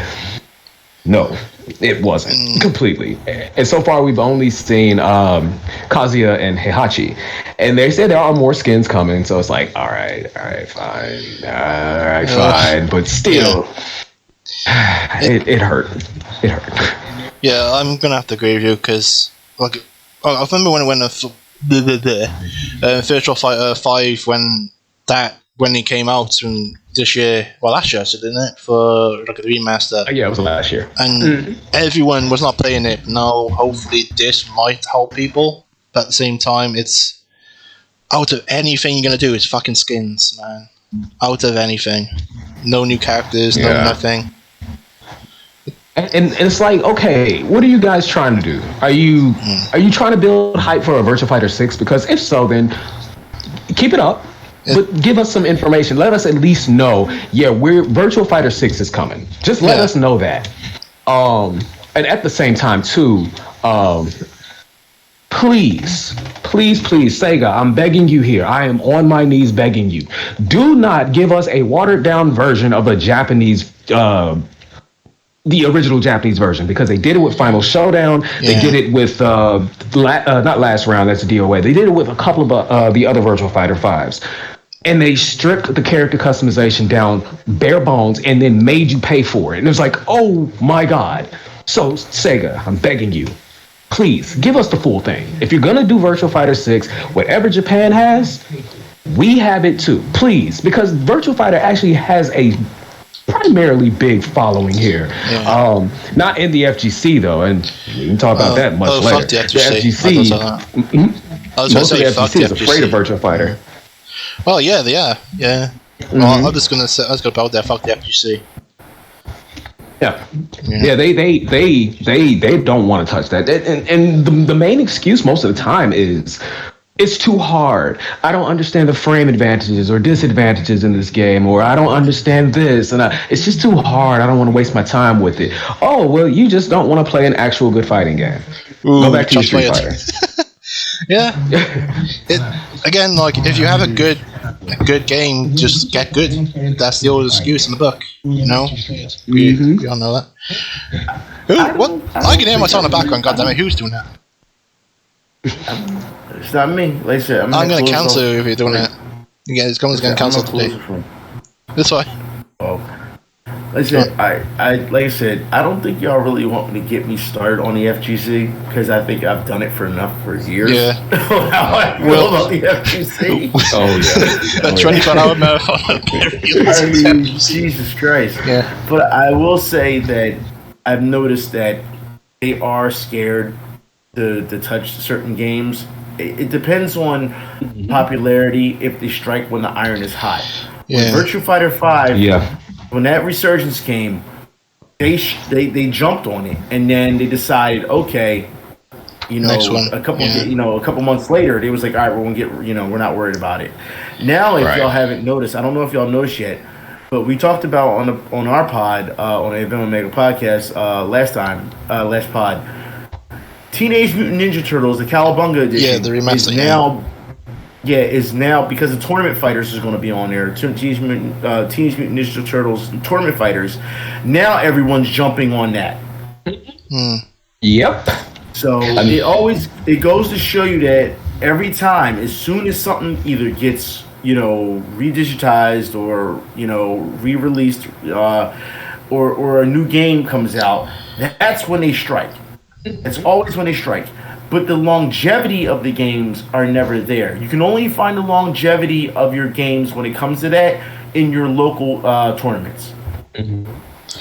no, it wasn't completely. And so far, we've only seen Kazuya and Heihachi, and they said there are more skins coming. So it's like, all right, fine, but still. It hurt. It hurt. Yeah, I'm gonna have to agree with you because, like, I remember when Virtual Fighter 5 when it came out this year, well, last year, didn't it, for like a remaster? Yeah, it was last year, and everyone was not playing it. Now, hopefully, this might help people. But at the same time, it's out of anything you're gonna do, it's fucking skins, man. Out of anything, no new characters, no nothing. And it's like, okay, what are you guys trying to do? Are you trying to build hype for a Virtua Fighter 6? Because if so, then keep it up, but give us some information. Let us at least know, Virtua Fighter 6 is coming. Just let us know that. And at the same time, too, please, Sega, I'm begging you here. I am on my knees begging you. Do not give us a watered down version of a Japanese the original Japanese version, because they did it with Final Showdown. They did it with not Last Round, that's a DOA. They did it with a couple of the other Virtual Fighter 5s. And they stripped the character customization down bare bones and then made you pay for it. And it was like, oh my God. So Sega, I'm begging you, please give us the full thing. If you're gonna do Virtual Fighter 6, whatever Japan has, we have it too. Please, because Virtual Fighter actually has a primarily big following here. Not in the FGC though, and we can talk about that much later. Fuck the FGC. Most of the FGC is afraid of Virtual Fighter. Well, yeah, they are. Yeah. Well, I'm just gonna say, I was gonna put there. Fuck the FGC. Yeah, they don't want to touch that, and the main excuse most of the time is, it's too hard. I don't understand the frame advantages or disadvantages in this game, or I don't understand this, and it's just too hard. I don't want to waste my time with it. Oh, well, you just don't want to play an actual good fighting game. Go back to your Street Fighter. Yeah. Again, like, if you have a good game, just get good. That's the old excuse in the book, you know? We all know that. What? I can hear myself in the background, goddammit. Who's doing that? It's not me. Like I said, I'm going to cancel if you're doing it. Yeah, it's going to cancel today. That's why. Oh. Like I said, like I said, I don't think y'all really want me to get me started on the FGC, because I think I've done it for years. Yeah. How I feel about the FGC. A 24-hour marathon. I mean, Jesus Christ. Yeah. But I will say that I've noticed that they are scared to touch certain games. It depends on popularity, if they strike when the iron is hot. When Virtua Fighter 5, when that resurgence came, they jumped on it, and then they decided, okay, a couple months later, they was like, all right, we're gonna get, we're not worried about it. Now, if y'all haven't noticed, I don't know if y'all noticed yet, but we talked about on our pod, on the Event Omega podcast last pod, Teenage Mutant Ninja Turtles, the Cowabunga edition, the remaster is now, because the Tournament Fighters is going to be on there. Teenage Mutant Ninja Turtles Tournament Fighters. Now everyone's jumping on that. Yep. So it goes to show you that every time, as soon as something either gets redigitized or re-released, or a new game comes out, that's when they strike. It's always when they strike. But the longevity of the games are never there. You can only find the longevity of your games when it comes to that in your local tournaments. In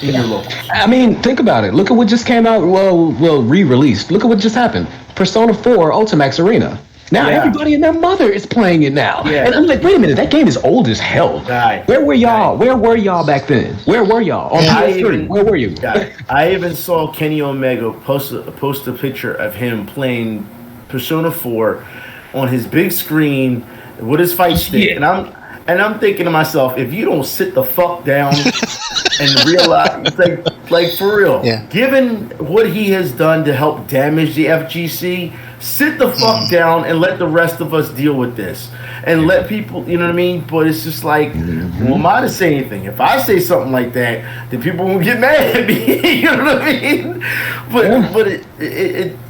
your locals. I mean, think about it. Look at what just came out. Well, re-released. Look at what just happened. Persona 4 Ultimax Arena. Now everybody and their mother is playing it now. Yeah. And I'm like, wait a minute, that game is old as hell. Right. Where were y'all? Where were y'all back then? Where were y'all? On PS3, where were you? I even saw Kenny Omega post a picture of him playing Persona 4 on his big screen with his fight stick. Yeah. And I'm thinking to myself, if you don't sit the fuck down and realize, like for real, given what he has done to help damage the FGC, sit the fuck down and let the rest of us deal with this. And let people, you know what I mean? But it's just like, who am I to say anything? If I say something like that, then people won't get mad at me. You know what I mean? But it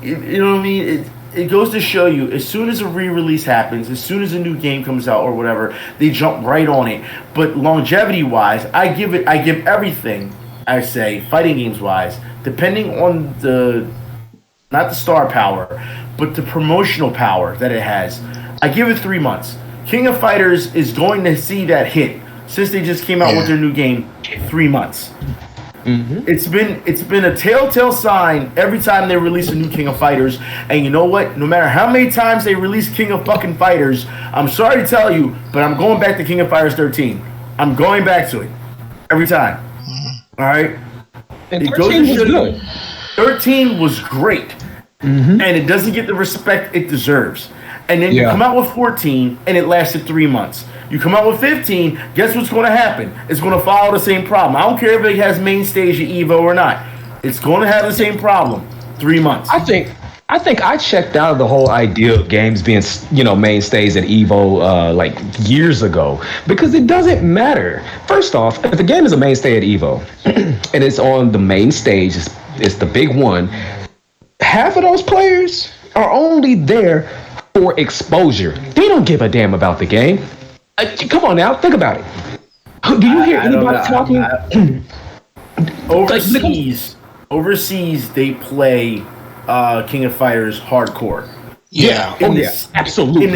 you know what I mean? It goes to show you, as soon as a re-release happens, as soon as a new game comes out or whatever, they jump right on it. But longevity-wise, I give everything, I say, fighting games-wise, depending on not the star power, but the promotional power that it has, I give it 3 months. King of Fighters is going to see that hit, since they just came out with their new game, 3 months. It's been a telltale sign every time they release a new King of Fighters, and you know what? No matter how many times they release King of fucking Fighters, I'm sorry to tell you, but I'm going back to King of Fighters 13. I'm going back to it every time. All right. And it goes to show you, 13 was great, and it doesn't get the respect it deserves. And then you come out with 14, and it lasted 3 months. You come out with 15, guess what's going to happen? It's going to follow the same problem. I don't care if it has main stage at EVO or not. It's going to have the same problem. 3 months. I think I checked out of the whole idea of games being, mainstays at EVO like years ago, because it doesn't matter. First off, if the game is a mainstay at EVO and it's on the main stage, it's the big one, half of those players are only there for exposure. They don't give a damn about the game. Come on now, think about it. Do you hear anybody talking? Overseas, they play King of Fighters hardcore. Yeah. Absolutely.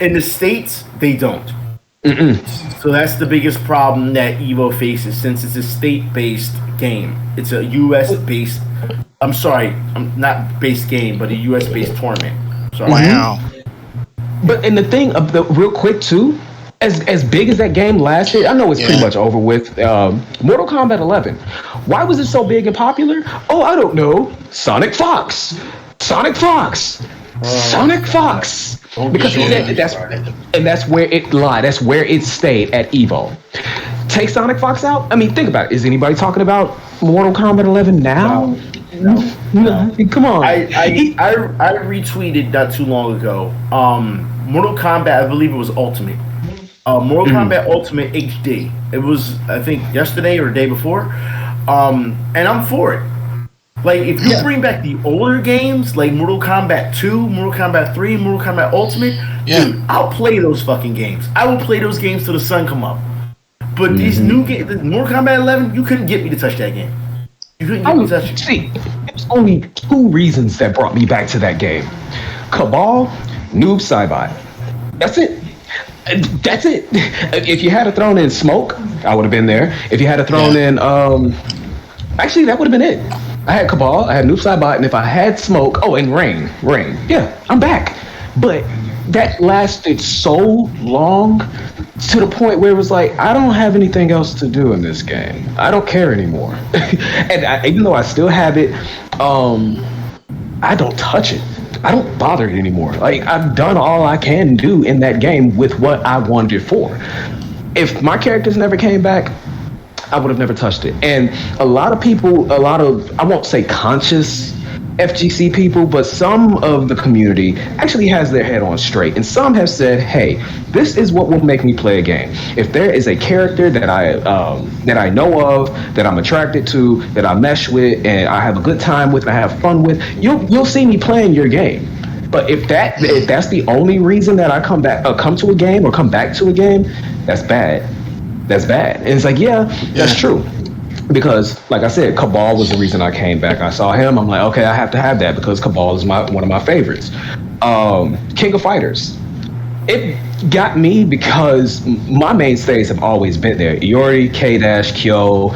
In the States, they don't. So that's the biggest problem that EVO faces, since it's a state-based game. It's a U.S.-based. I'm sorry, not based game, but a U.S.-based tournament. Sorry. Wow. And the thing, real quick too, as big as that game lasted, I know it's pretty much over with. Mortal Kombat 11. Why was it so big and popular? Oh, I don't know. Sonic Fox. Because that's where it lied. That's where it stayed at EVO. Take Sonic Fox out. I mean, think about it. Is anybody talking about Mortal Kombat 11 now? No. Come on. I retweeted not too long ago. Mortal Kombat, I believe it was Ultimate. Mortal Kombat Ultimate HD. It was, I think, yesterday or the day before. And I'm for it. Like, if you bring back the older games, like Mortal Kombat 2, Mortal Kombat 3, Mortal Kombat Ultimate, dude, I'll play those fucking games. I will play those games till the sun come up. But these new games, Mortal Kombat 11, you couldn't get me to touch that game. You couldn't get me to touch it. See, there's only 2 reasons that brought me back to that game. Cabal, Noob Saibot. That's it. If you had to thrown in Smoke, I would have been there. If you had to thrown in, actually, that would have been it. I had Cabal, I had Noob Saibot, and if I had Smoke, and Rain. Yeah, I'm back. But that lasted so long to the point where it was like, I don't have anything else to do in this game. I don't care anymore. And even though I still have it, I don't touch it. I don't bother it anymore. Like, I've done all I can do in that game with what I wanted it for. If my characters never came back, I would have never touched it. And a lot of people, I won't say conscious FGC people, but some of the community actually has their head on straight. And some have said, hey, this is what will make me play a game. If there is a character that I know of, that I'm attracted to, that I mesh with, and I have a good time with, I have fun with, you'll see me playing your game. But if that's the only reason that I come to a game or come back to a game, that's bad. That's bad. And it's like, that's true. Because, like I said, Cabal was the reason I came back. I saw him. I'm like, okay, I have to have that because Cabal is one of my favorites. King of Fighters. It got me because my mainstays have always been there. Iori, K-Dash, Kyo,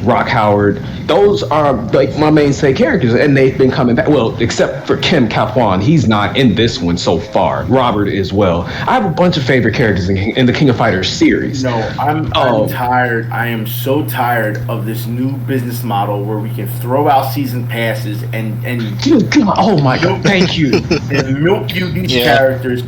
Rock Howard. Those are like my mainstay characters, and they've been coming back. Well, except for Kim Kaphwan, he's not in this one so far. Robert as well. I have a bunch of favorite characters in the King of Fighters series. No, I'm tired. I am so tired of this new business model where we can throw out season passes and oh my god, thank you. And milk you these characters.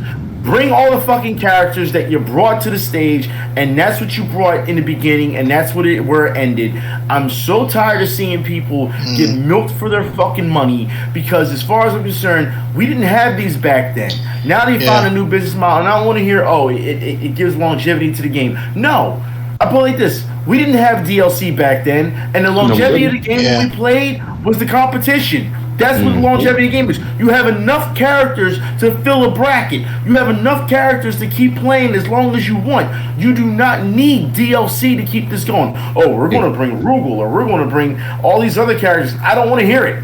Bring all the fucking characters that you brought to the stage, and that's what you brought in the beginning, and that's where it ended. I'm so tired of seeing people get milked for their fucking money, because as far as I'm concerned, we didn't have these back then. Now they found a new business model, and I don't want to hear, it gives longevity to the game. No. I put it like this. We didn't have DLC back then, and the longevity of the game that we played was the competition. That's what the longevity of the game is. You have enough characters to fill a bracket. You have enough characters to keep playing as long as you want. You do not need DLC to keep this going. Oh, we're going to bring Rugal, or we're going to bring all these other characters. I don't want to hear it.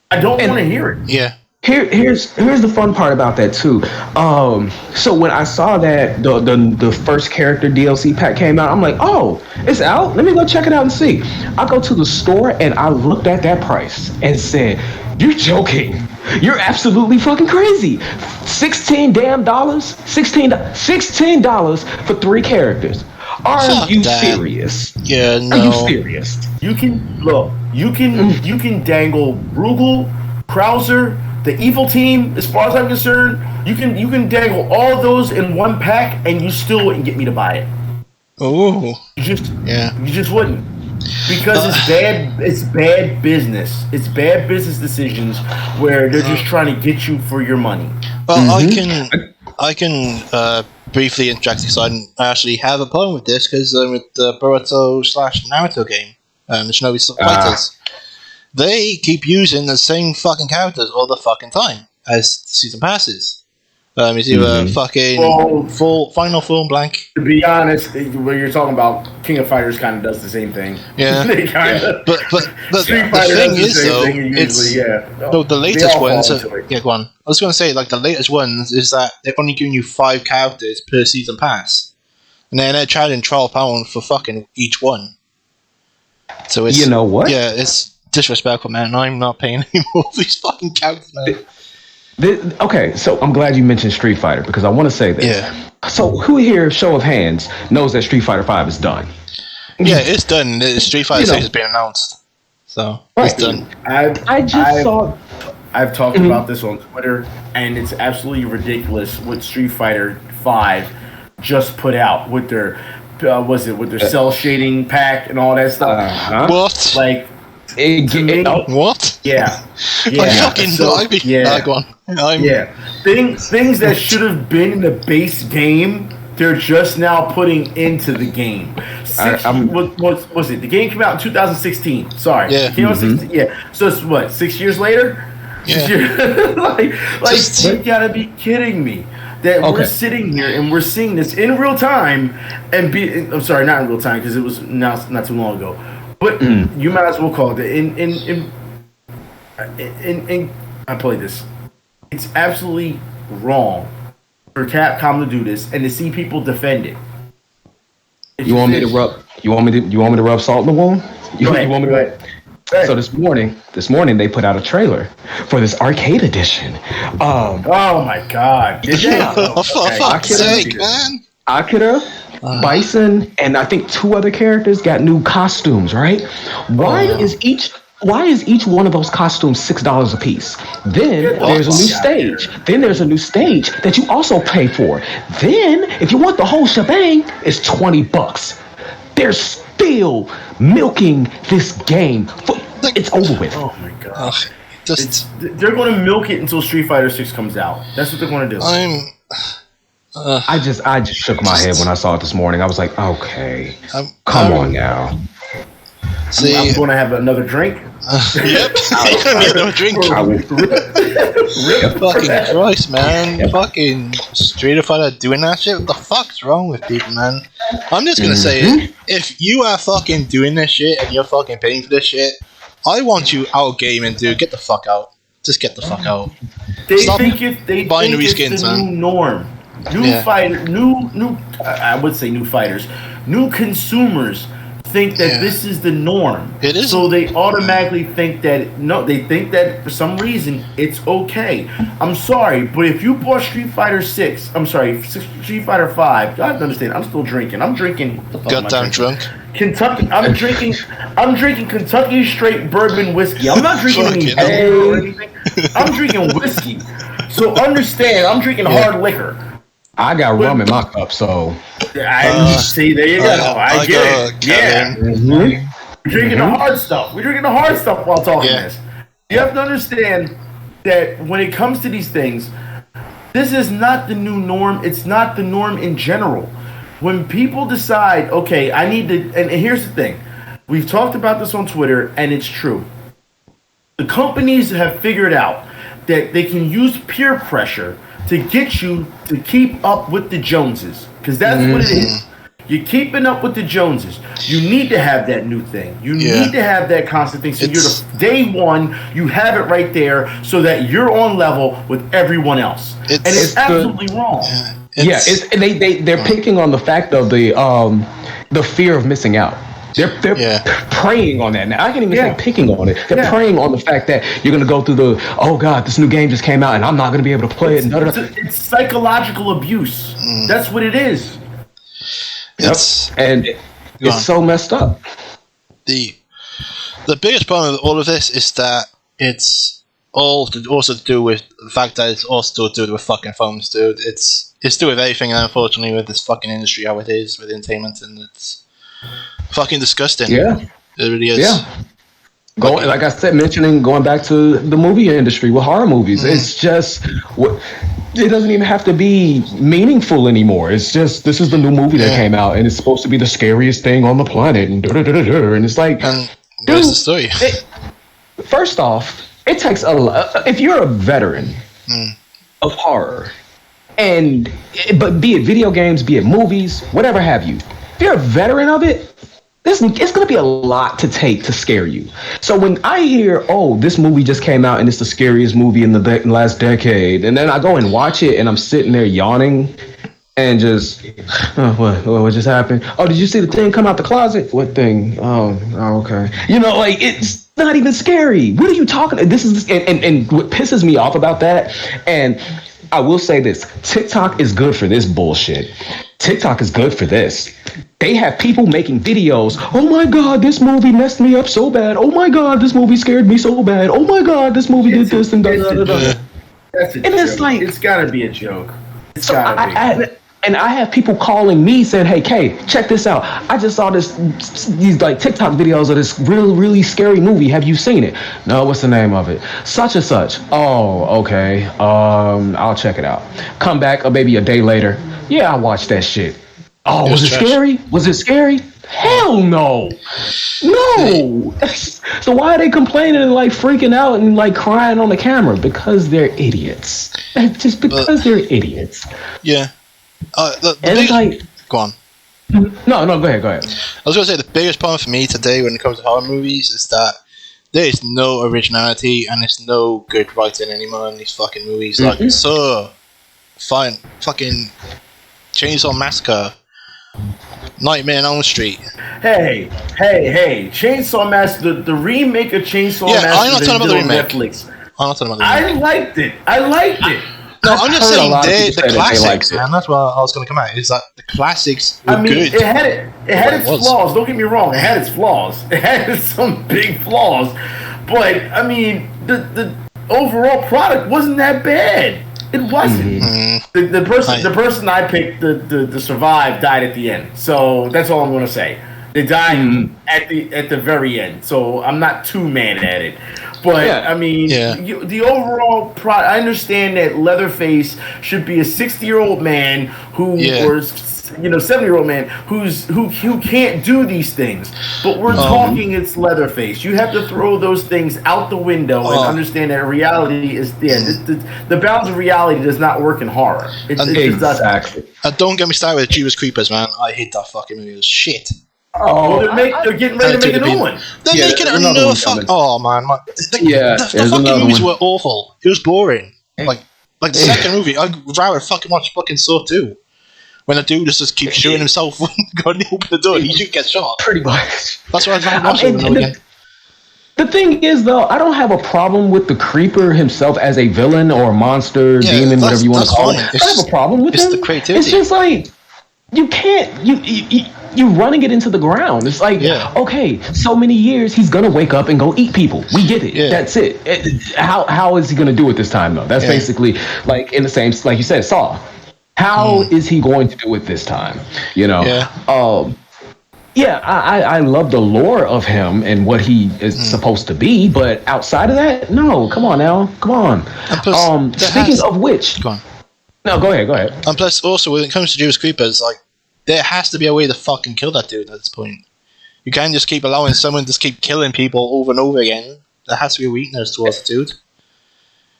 I don't want to hear it. Yeah. Here's the fun part about that too. So when I saw that the first character DLC pack came out, I'm like, oh, it's out. Let me go check it out and see. I go to the store and I looked at that price and said, "You're joking. You're absolutely fucking crazy. $16 for 3 characters. Are you serious? Yeah, no. Are you serious? You can dangle Rugal, Krauser, the evil team. As far as I'm concerned, you can dangle all of those in one pack, and you still wouldn't get me to buy it. Oh, you just wouldn't, because it's bad. It's bad business. It's bad business decisions where they're just trying to get you for your money. Well, I can briefly interject because I actually have a problem with this, because with the Boruto/Naruto game, the Shinobi Fighters. They keep using the same fucking characters all the fucking time as season passes. It's either fucking final form blank. To be honest, when you're talking about King of Fighters, kind of does the same thing. Yeah, they kind of. But the thing is though, the latest ones. Go on. I was going to say, like, the latest ones is that they're only giving you 5 characters per season pass, and then they're charging £12 for fucking each one. So it's, you know what? Yeah, it's disrespectful, man. I'm not paying any more for these fucking characters, man. Okay, so I'm glad you mentioned Street Fighter, because I want to say this. Yeah. So who here, show of hands, knows that Street Fighter 5 is done? Yeah, it's done. Street Fighter 6 has been announced, so it's done. I've talked about this on Twitter, and it's absolutely ridiculous what Street Fighter 5 just put out with their with their cell shading pack and all that stuff. What? Like, what? Yeah. Go on. Things that should have been in the base game, they're just now putting into the game. What was it? The game came out in 2016. Sorry. Yeah. It came out 16, yeah. So it's what, 6 years later? Yeah. You gotta be kidding me. That we're sitting here and we're seeing this in real time, and I'm sorry, not in real time, because it was not too long ago. But you might as well call it in I played this. It's absolutely wrong for Capcom to do this and to see people defend it. You want me to rub salt in the wound? Go ahead. So this morning they put out a trailer for this arcade edition. Oh my god! Did they? Akira, Bison, and I think 2 other characters got new costumes. Right? Why is each one of those costumes $6 a piece? Then there's a new stage. Then there's a new stage that you also pay for. Then, if you want the whole shebang, it's $20. They're still milking this game. It's over with. Oh my god! They're going to milk it until Street Fighter 6 comes out. That's what they're going to do. I just shook my head when I saw it this morning. I was like, okay, come on now. See, I'm going to have another drink. Yep, you're going to need another drink. Fucking Christ, man. Fucking Street Fighter doing that shit? What the fuck's wrong with people, man? I'm just going to say it. If you are fucking doing this shit and you're fucking paying for this shit, I want you out gaming, dude. Get the fuck out. Just get the fuck out. They Stop think it's skins, the new norm. I would say new fighters, new consumers think that this is the norm. It is. So they automatically think that for some reason it's okay. I'm sorry, but if you bought Street Fighter 6, Street Fighter 5, you have to understand, I'm still drinking. I'm drinking. Goddamn drunk. Kentucky. I'm drinking Kentucky straight bourbon whiskey. I'm not drinking any beer or anything. I'm drinking whiskey. So understand, I'm drinking hard liquor. I got rum in my cup, so. See, there you go. I get it. Yeah. Mm-hmm. We're drinking the hard stuff. We're drinking the hard stuff while talking this. You have to understand that when it comes to these things, this is not the new norm. It's not the norm in general. When people decide, okay, I need to, and here's the thing. We've talked about this on Twitter, and it's true. The companies have figured out that they can use peer pressure to get you to keep up with the Joneses. Because that's what it is. You're keeping up with the Joneses. You need to have that new thing. You need to have that constant thing. So you're the day one, you have it right there so that you're on level with everyone else. And it's absolutely wrong. They're picking on the fact of the fear of missing out. They're preying on that. Now, I can't even say picking on it. They're preying on the fact that you're going to go through oh God, this new game just came out and I'm not going to be able to play it. It's psychological abuse. That's what it is. It's so messed up. The biggest problem with all of this is that it's also to do with the fact that it's also to do with fucking phones, dude. It's to do with everything, and unfortunately with this fucking industry how it is with entertainment, and it's fucking disgusting. Yeah. It really is. Yeah. Like I said, going back to the movie industry with horror movies, it's just it doesn't even have to be meaningful anymore. It's just this is the new movie that came out, and it's supposed to be the scariest thing on the planet, and and it's like, and where's the story? First off, it takes a lot. If you're a veteran of horror, but be it video games, be it movies, whatever have you, if you're a veteran of it, it's going to be a lot to take to scare you. So when I hear, this movie just came out and it's the scariest movie in the last decade, and then I go and watch it and I'm sitting there yawning and just, what just happened? Oh, did you see the thing come out the closet? What thing? Oh, okay. It's not even scary. What are you talking? This is and what pisses me off about that, and I will say this, TikTok is good for this bullshit. TikTok is good for this. They have people making videos. Oh my God, this movie messed me up so bad. Oh my God, this movie scared me so bad. Oh my God, this movie did this and that. That's a joke. It's like, it's gotta be a joke. I have people calling me saying, "Hey, Kay, check this out. I just saw these like TikTok videos of this really, really scary movie. Have you seen it?" "No, what's the name of it?" "Such and such." "Oh, okay. I'll check it out." Come back maybe a day later. "Yeah, I watched that shit." "Oh, was it scary? Was it scary?" Hell no. No. So why are they complaining and like freaking out and like crying on the camera? Because they're idiots. Just because they're idiots. Yeah. Go on. No, go ahead. I was going to say the biggest problem for me today when it comes to horror movies is that there is no originality and there's no good writing anymore in these fucking movies. Like, fucking Chainsaw Massacre, Nightmare on Elm Street. Hey! Chainsaw Massacre, the remake of Chainsaw Massacre. I'm not talking about the remake. Netflix. I'm not talking about the remake. I liked it. No, I'm just saying the classics, man. That's what I was going to come at. Is that the classics were good. It had its flaws. Don't get me wrong. It had its flaws. It had some big flaws. But, I mean, the overall product wasn't that bad. It wasn't. Mm-hmm. The person I picked to survive died at the end. So that's all I'm going to say. They died at the very end. So I'm not too mad at it. But I mean, the overall product. I understand that Leatherface should be a 60-year-old man or 70-year-old man who can't do these things. But we're talking it's Leatherface. You have to throw those things out the window and understand that reality is the bounds of reality does not work in horror. It just doesn't. Don't get me started with Jeepers Creepers, man. I hate that fucking movie. It was shit. They're getting ready to make a new one. They're making another fuck. Oh man, the fucking movies were awful. It was boring. Like the second movie, I'd rather fucking watch fucking Saw 2. When a dude just keeps shooting himself when going to open the door and he just gets shot. Pretty much. That's what I'd rather watch again. The thing is, though, I don't have a problem with the creeper himself as a villain or monster, demon, whatever you want to call it. I don't have a problem with him. It's the creativity. It's just like, you can't, you're running it into the ground. It's like, okay, so many years, he's going to wake up and go eat people. We get it. Yeah. That's it. How is he going to do it this time, though? That's basically, like, in the same, like you said, Saw. How is he going to do it this time? You know? I love the lore of him and what he is supposed to be, but outside of that, no. Come on now. Come on. Plus, speaking of which... Go on. No, go ahead. And plus, also, when it comes to Jewish creepers, like, there has to be a way to fucking kill that dude at this point. You can't just keep allowing someone to just keep killing people over and over again. There has to be a weakness towards the dude.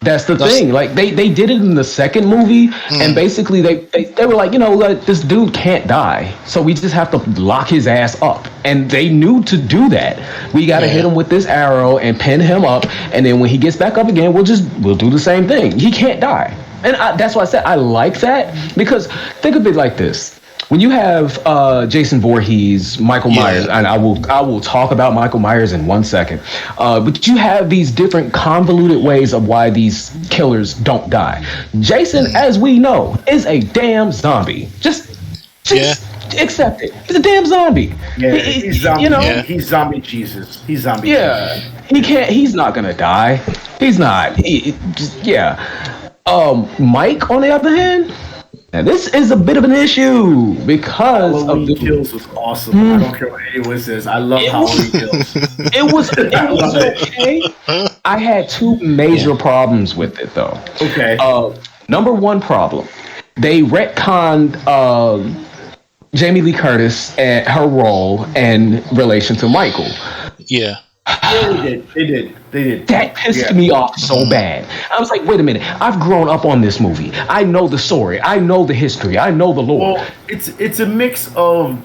That's the thing. Like they did it in the second movie, and basically they were like, like, this dude can't die, so we just have to lock his ass up. And they knew to do that. We got to hit him with this arrow and pin him up, and then when he gets back up again, we'll do the same thing. He can't die, and that's why I said I like that, because think of it like this. When you have Jason Voorhees, Michael Myers, and I will talk about Michael Myers in 1 second, but you have these different convoluted ways of why these killers don't die. Jason, as we know, is a damn zombie. Just accept it. He's a damn zombie. Yeah, he's zombie. He's zombie Jesus. He's zombie. Yeah, he can't. He's not gonna die. He's not. Mike, on the other hand. Now this is a bit of an issue because Halloween Kills was awesome. I don't care what anyone says. I love Halloween Kills. It was okay. I had two major problems with it though. Okay. Number one problem, they retconned Jamie Lee Curtis and her role in relation to Michael. Yeah. Yeah, they did. That pissed me off so bad. I was like, wait a minute. I've grown up on this movie. I know the story. I know the history. I know the lore. Well, it's a mix of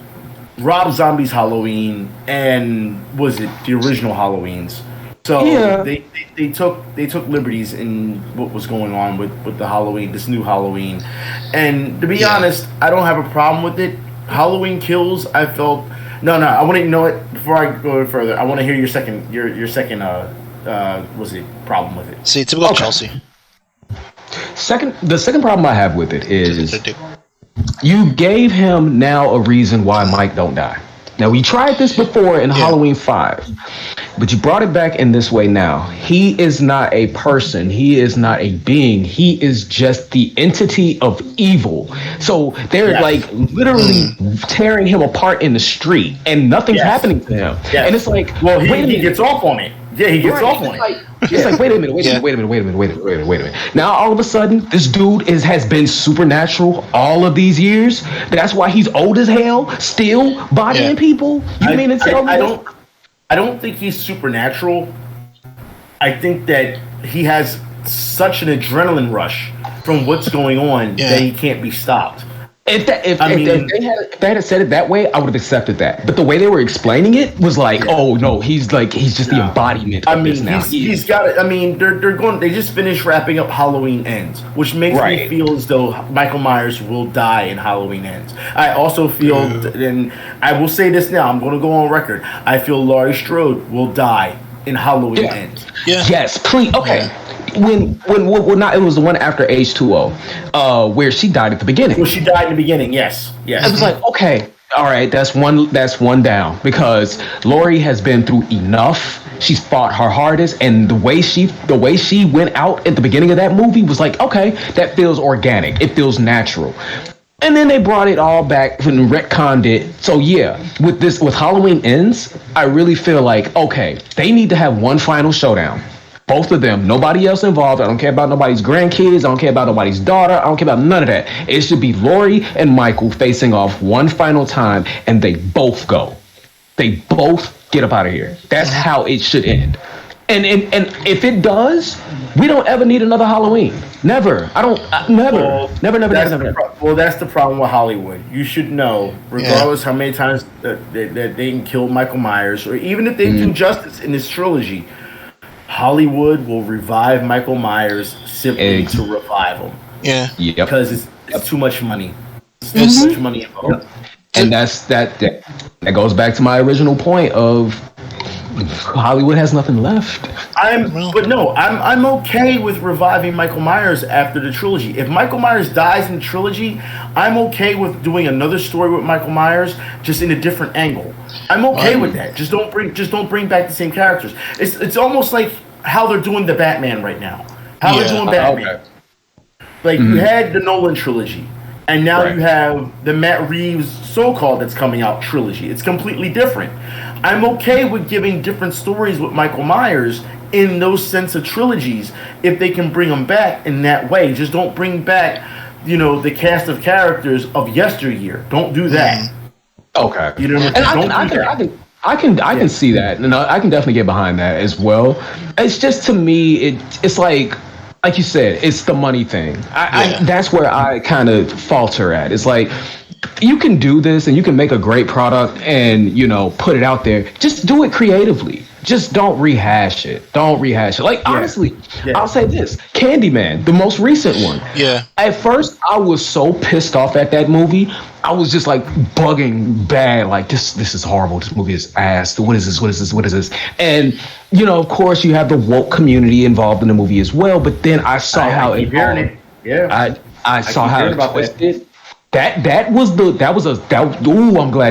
Rob Zombie's Halloween and was it the original Halloweens? So they took liberties in what was going on with the Halloween, this new Halloween. And to be honest, I don't have a problem with it. Halloween Kills, I felt No, I want to know it before I go further. I want to hear your second problem with it. See, typical Chelsea. The second problem I have with it is you gave him now a reason why Mike don't die. Now, we tried this before in Halloween 5, but you brought it back in this way now. He is not a person. He is not a being. He is just the entity of evil. So they're like literally tearing him apart in the street and nothing's happening to him. Yes. And it's like, well, he gets off on it. Yeah, he gets off on it. It's like, wait a minute. Now all of a sudden, this dude has been supernatural all of these years. That's why he's old as hell, still bodying people. You mean to tell me? I don't think he's supernatural. I think that he has such an adrenaline rush from what's going on that he can't be stopped. If they had said it that way, I would have accepted that. But the way they were explaining it was like, oh no, he's just the embodiment of this now. He's got it. I mean, they just finished wrapping up Halloween Ends, which makes me feel as though Michael Myers will die in Halloween Ends. I also feel, and I will say this now, I'm going to go on record. I feel Laurie Strode will die in Halloween Ends. Yeah. Yes, please. Okay. When not, it was the one after H2O, where she died at the beginning. Well, she died in the beginning. Yes. I was like, okay, all right, that's one down, because Laurie has been through enough. She's fought her hardest, and the way she went out at the beginning of that movie was like, okay, that feels organic. It feels natural. And then they brought it all back when retconned it. So with Halloween Ends, I really feel like, okay, they need to have one final showdown. Both of them, nobody else involved. I don't care about nobody's grandkids. I don't care about nobody's daughter. I don't care about none of that. It should be Laurie and Michael facing off one final time, and they both go. They both get up out of here. That's how it should end. And if it does, we don't ever need another Halloween. Never. Never. Well, that's the problem with Hollywood. You should know, regardless how many times that they can kill Michael Myers, or even if they do justice in this trilogy, Hollywood will revive Michael Myers simply to revive him. Yeah. Yep. Because it's too much money. It's too much money involved. Yep. And that goes back to my original point of Hollywood has nothing left. I'm okay with reviving Michael Myers after the trilogy. If Michael Myers dies in the trilogy, I'm okay with doing another story with Michael Myers, just in a different angle. I'm okay with that. Just don't bring back the same characters. It's almost like how they're doing the Batman right now. How they're doing Batman. Okay. Like you had the Nolan trilogy, and now you have the Matt Reeves so-called that's coming out trilogy. It's completely different. I'm okay with giving different stories with Michael Myers in those sense of trilogies if they can bring them back in that way. Just don't bring back, the cast of characters of yesteryear. Don't do that. Okay. You know what I mean? I can see that, and I can definitely get behind that as well. It's just, to me, it's like you said, it's the money thing. That's where I kind of falter at. It's like, you can do this and you can make a great product and, put it out there. Just do it creatively. Just don't rehash it. Like, honestly, I'll say this. Candyman, the most recent one. Yeah. At first, I was so pissed off at that movie. I was just like bugging bad. Like, this is horrible. This movie is ass. What is this? And, of course, you have the woke community involved in the movie as well. But then I saw how it. Yeah. I saw how it twisted. I'm glad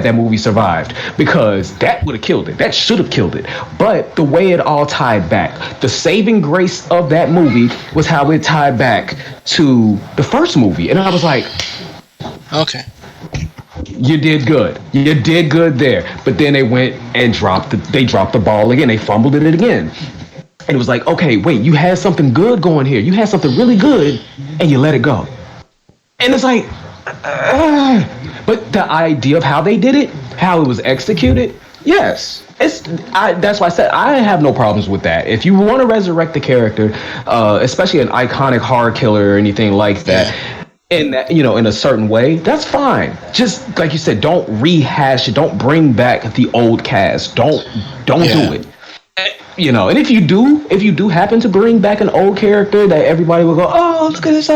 that movie survived, because that would have killed it. That should have killed it. But the way it all tied back, the saving grace of that movie was how it tied back to the first movie. And I was like, okay, you did good. You did good there. But then they went and dropped the ball again. They fumbled it again. And it was like, okay, wait, you had something good going here. You had something really good and you let it go. And it's like, but the idea of how they did it, how it was executed, yes, that's why I said I have no problems with that. If you want to resurrect the character, especially an iconic horror killer or anything like that, in that, in a certain way, that's fine. Just like you said, don't rehash it. Don't bring back the old cast. Don't do it. And if you do happen to bring back an old character that everybody will go, oh, look at this,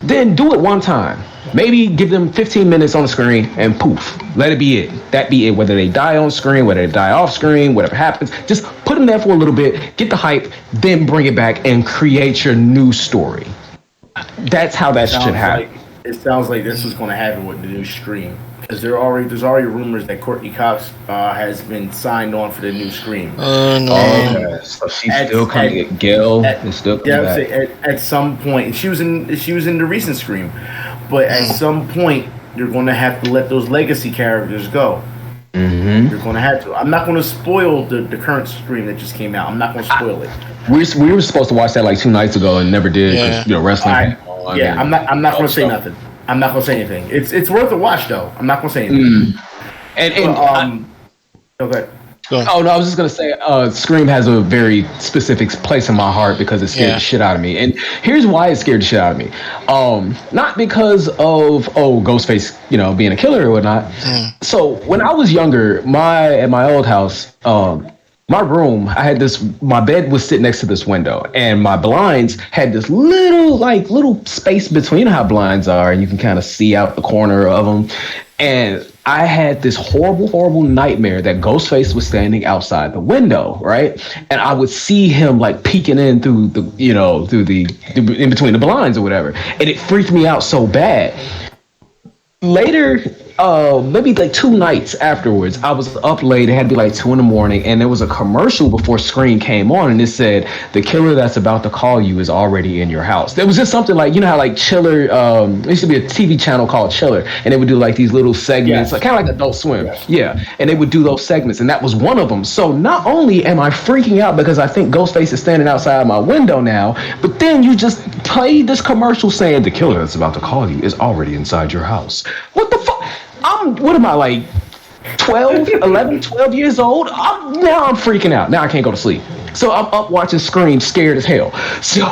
then do it one time. Maybe give them 15 minutes on the screen and poof, let it be it. That be it. Whether they die on screen, whether they die off screen, whatever happens, just put them there for a little bit, get the hype, then bring it back and create your new story. That's how that should happen. It sounds like this is going to happen with the new Scream. Because there's already rumors that Courtney Cox has been signed on for the new Scream. Oh no! So she's still coming. Gil is still coming back. At some point, she was in the recent Scream, but at some point you're going to have to let those legacy characters go. Mm-hmm. You're going to have to. I'm not going to spoil the current Scream that just came out. I'm not going to spoil it. We were supposed to watch that like 2 nights ago and never did. Yeah. Wrestling. I'm not going to say nothing. I'm not gonna say anything. It's worth a watch though. I'm not gonna say anything. Okay. Oh no, I was just gonna say, Scream has a very specific place in my heart because it scared the shit out of me. And here's why it scared the shit out of me. Not because of Ghostface, being a killer or whatnot. So when I was younger, at my old house, my room, my bed was sitting next to this window, and my blinds had this little space between. You know how blinds are, and you can kind of see out the corner of them. And I had this horrible, horrible nightmare that Ghostface was standing outside the window, right? And I would see him like peeking in through in between the blinds or whatever. And it freaked me out so bad. Later, maybe like 2 nights afterwards, I was up late. It had to be like 2 in the morning, and there was a commercial before Scream came on, and it said, "The killer that's about to call you is already in your house." There was just something like, how like Chiller, there used to be a TV channel called Chiller, and they would do like these little segments, like kind of like Adult Swim. Yeah, and they would do those segments, and that was one of them. So not only am I freaking out because I think Ghostface is standing outside my window now, but then you just played this commercial saying, "The killer that's about to call you is already inside your house." What the fuck? What am I, like 12 years old? Now I'm freaking out. Now I can't go to sleep. So I'm up watching Scream, scared as hell. So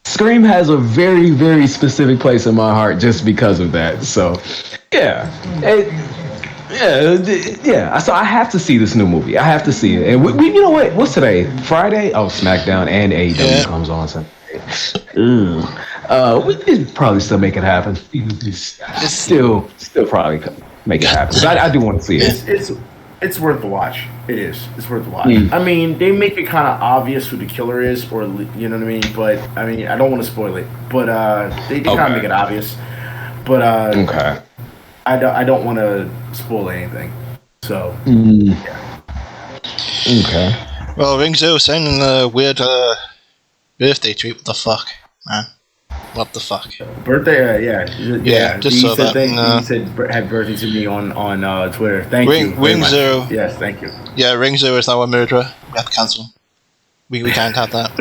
Scream has a very, very specific place in my heart just because of that. So yeah, Yeah. So I have to see this new movie. I have to see it. And you know what? What's today? Friday? Oh, SmackDown and AEW comes on Sunday. We could probably still make it happen. Still probably make it happen. I do want to see it. It's worth the watch. It is. It's worth the watch. I mean, they make it kind of obvious who the killer is, or you know what I mean. But I mean, I don't want to spoil it. But they kind of make it obvious. But okay. I don't want to spoil anything. So yeah. Okay. Well, Ringzo sending a weird birthday treat. What the fuck, man? What the fuck? Birthday? Yeah. Just so that. He said happy birthday to me on Twitter. Thank you. Ringzo. Yes, thank you. Yeah, Ringzo is now a murderer. We have to cancel. We can't have that.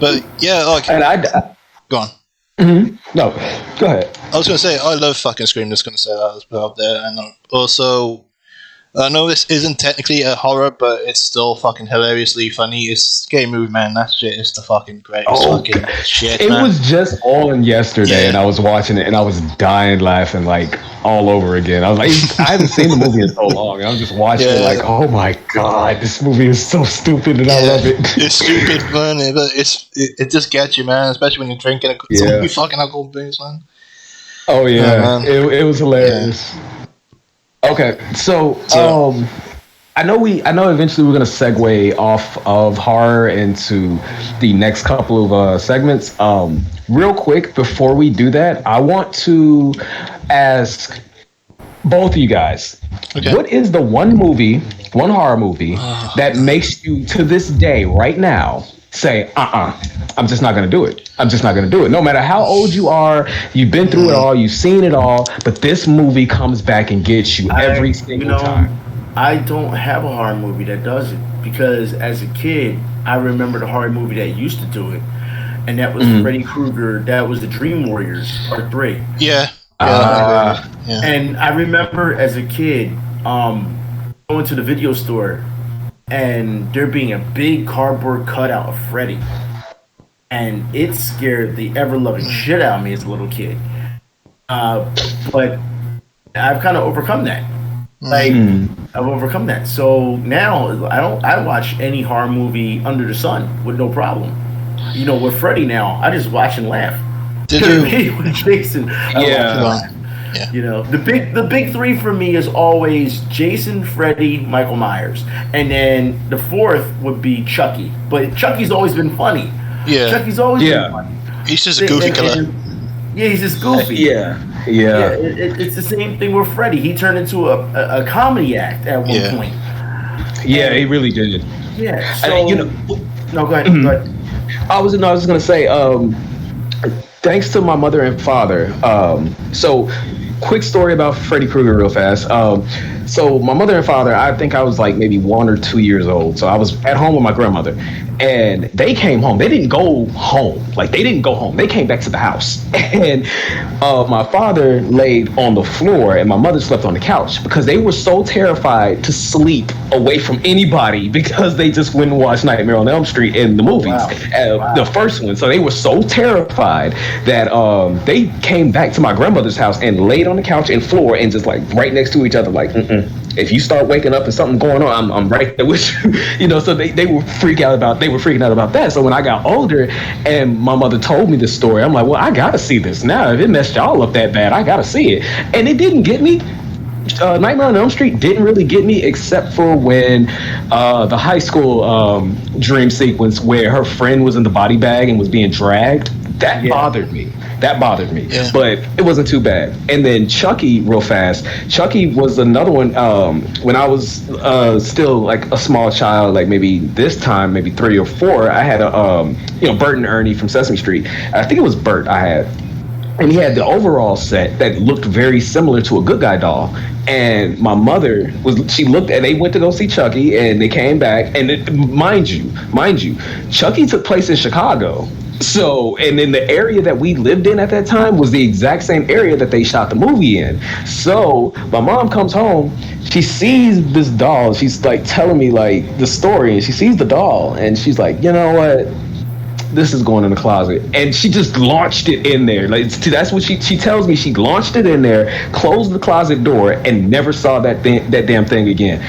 But yeah, like. And go on. Mm-hmm. No, go ahead. I was gonna say I love fucking Scream. Just gonna say that as well out there, and also I know this isn't technically a horror, but it's still fucking hilariously funny. It's Scary Movie, man. That shit is the fucking greatest fucking shit. It man. was just on yesterday, and I was watching it, and I was dying laughing like all over again. I was like, I haven't seen the movie in so long, and I was just watching it like, oh my god, this movie is so stupid, and I love it. It's stupid funny, but it just gets you, man. Especially when you're drinking some fucking alcohol drinks, man. Oh yeah, it was hilarious. Yeah. Okay, so I know eventually we're gonna segue off of horror into the next couple of segments. Real quick before we do that, I want to ask both of you guys, what is the one horror movie that makes you to this day right now say, I'm just not going to do it. I'm just not going to do it. No matter how old you are, you've been through it all, you've seen it all, but this movie comes back and gets you every single time. I don't have a horror movie that does it because as a kid, I remember the horror movie that used to do it, and that was Freddy Krueger. That was the Dream Warriors Part 3. Yeah. And I remember as a kid going to the video store and there being a big cardboard cutout of Freddy. And it scared the ever-loving shit out of me as a little kid. But I've kind of overcome that. I've overcome that. So now I watch any horror movie under the sun with no problem. You know, with Freddy now, I just watch and laugh. Did you? With Jason, Yeah. You know, the big three for me is always Jason, Freddy, Michael Myers, and then the fourth would be Chucky. But Chucky's always been funny. Yeah, Chucky's always been funny. He's just a goofy killer. Yeah, he's just goofy. It's the same thing with Freddy. He turned into a comedy act at one point. Yeah, he really did. Yeah. So, no, go ahead. Go ahead. I was gonna say, thanks to my mother and father. So, quick story about Freddy Krueger real fast. So my mother and father, I think I was like maybe 1 or 2 years old. So I was at home with my grandmother, and they came home. They didn't go home. Like, they didn't go home. They came back to the house. And my father laid on the floor, and my mother slept on the couch because they were so terrified to sleep away from anybody because they just went and watched Nightmare on Elm Street in the movies, the first one. So they were so terrified that they came back to my grandmother's house and laid on the couch and floor and just like right next to each other, like, if you start waking up and something going on, I'm right there with you. You know, so they were freaking out about that. So when I got older and my mother told me this story, I'm like, well, I gotta see this now. If it messed y'all up that bad, I gotta see it. And it didn't get me. Nightmare on Elm Street didn't really get me, except for when the high school dream sequence where her friend was in the body bag and was being dragged. That bothered me. Yeah. But it wasn't too bad. And then Chucky, real fast. Chucky was another one. When I was still like a small child, like maybe 3 or 4, I had Bert and Ernie from Sesame Street. I think it was Bert I had. And he had the overall set that looked very similar to a Good Guy doll. And my mother they went to go see Chucky, and they came back. And mind you, Chucky took place in Chicago. So, and in the area that we lived in at that time was the exact same area that they shot the movie in. So my mom comes home, she sees this doll, she's like telling me like the story, and she sees the doll, and she's like, you know what? this is going in the closet, and she just launched it in there. Like that's what she tells me. She launched it in there, closed the closet door, and never saw that damn thing again.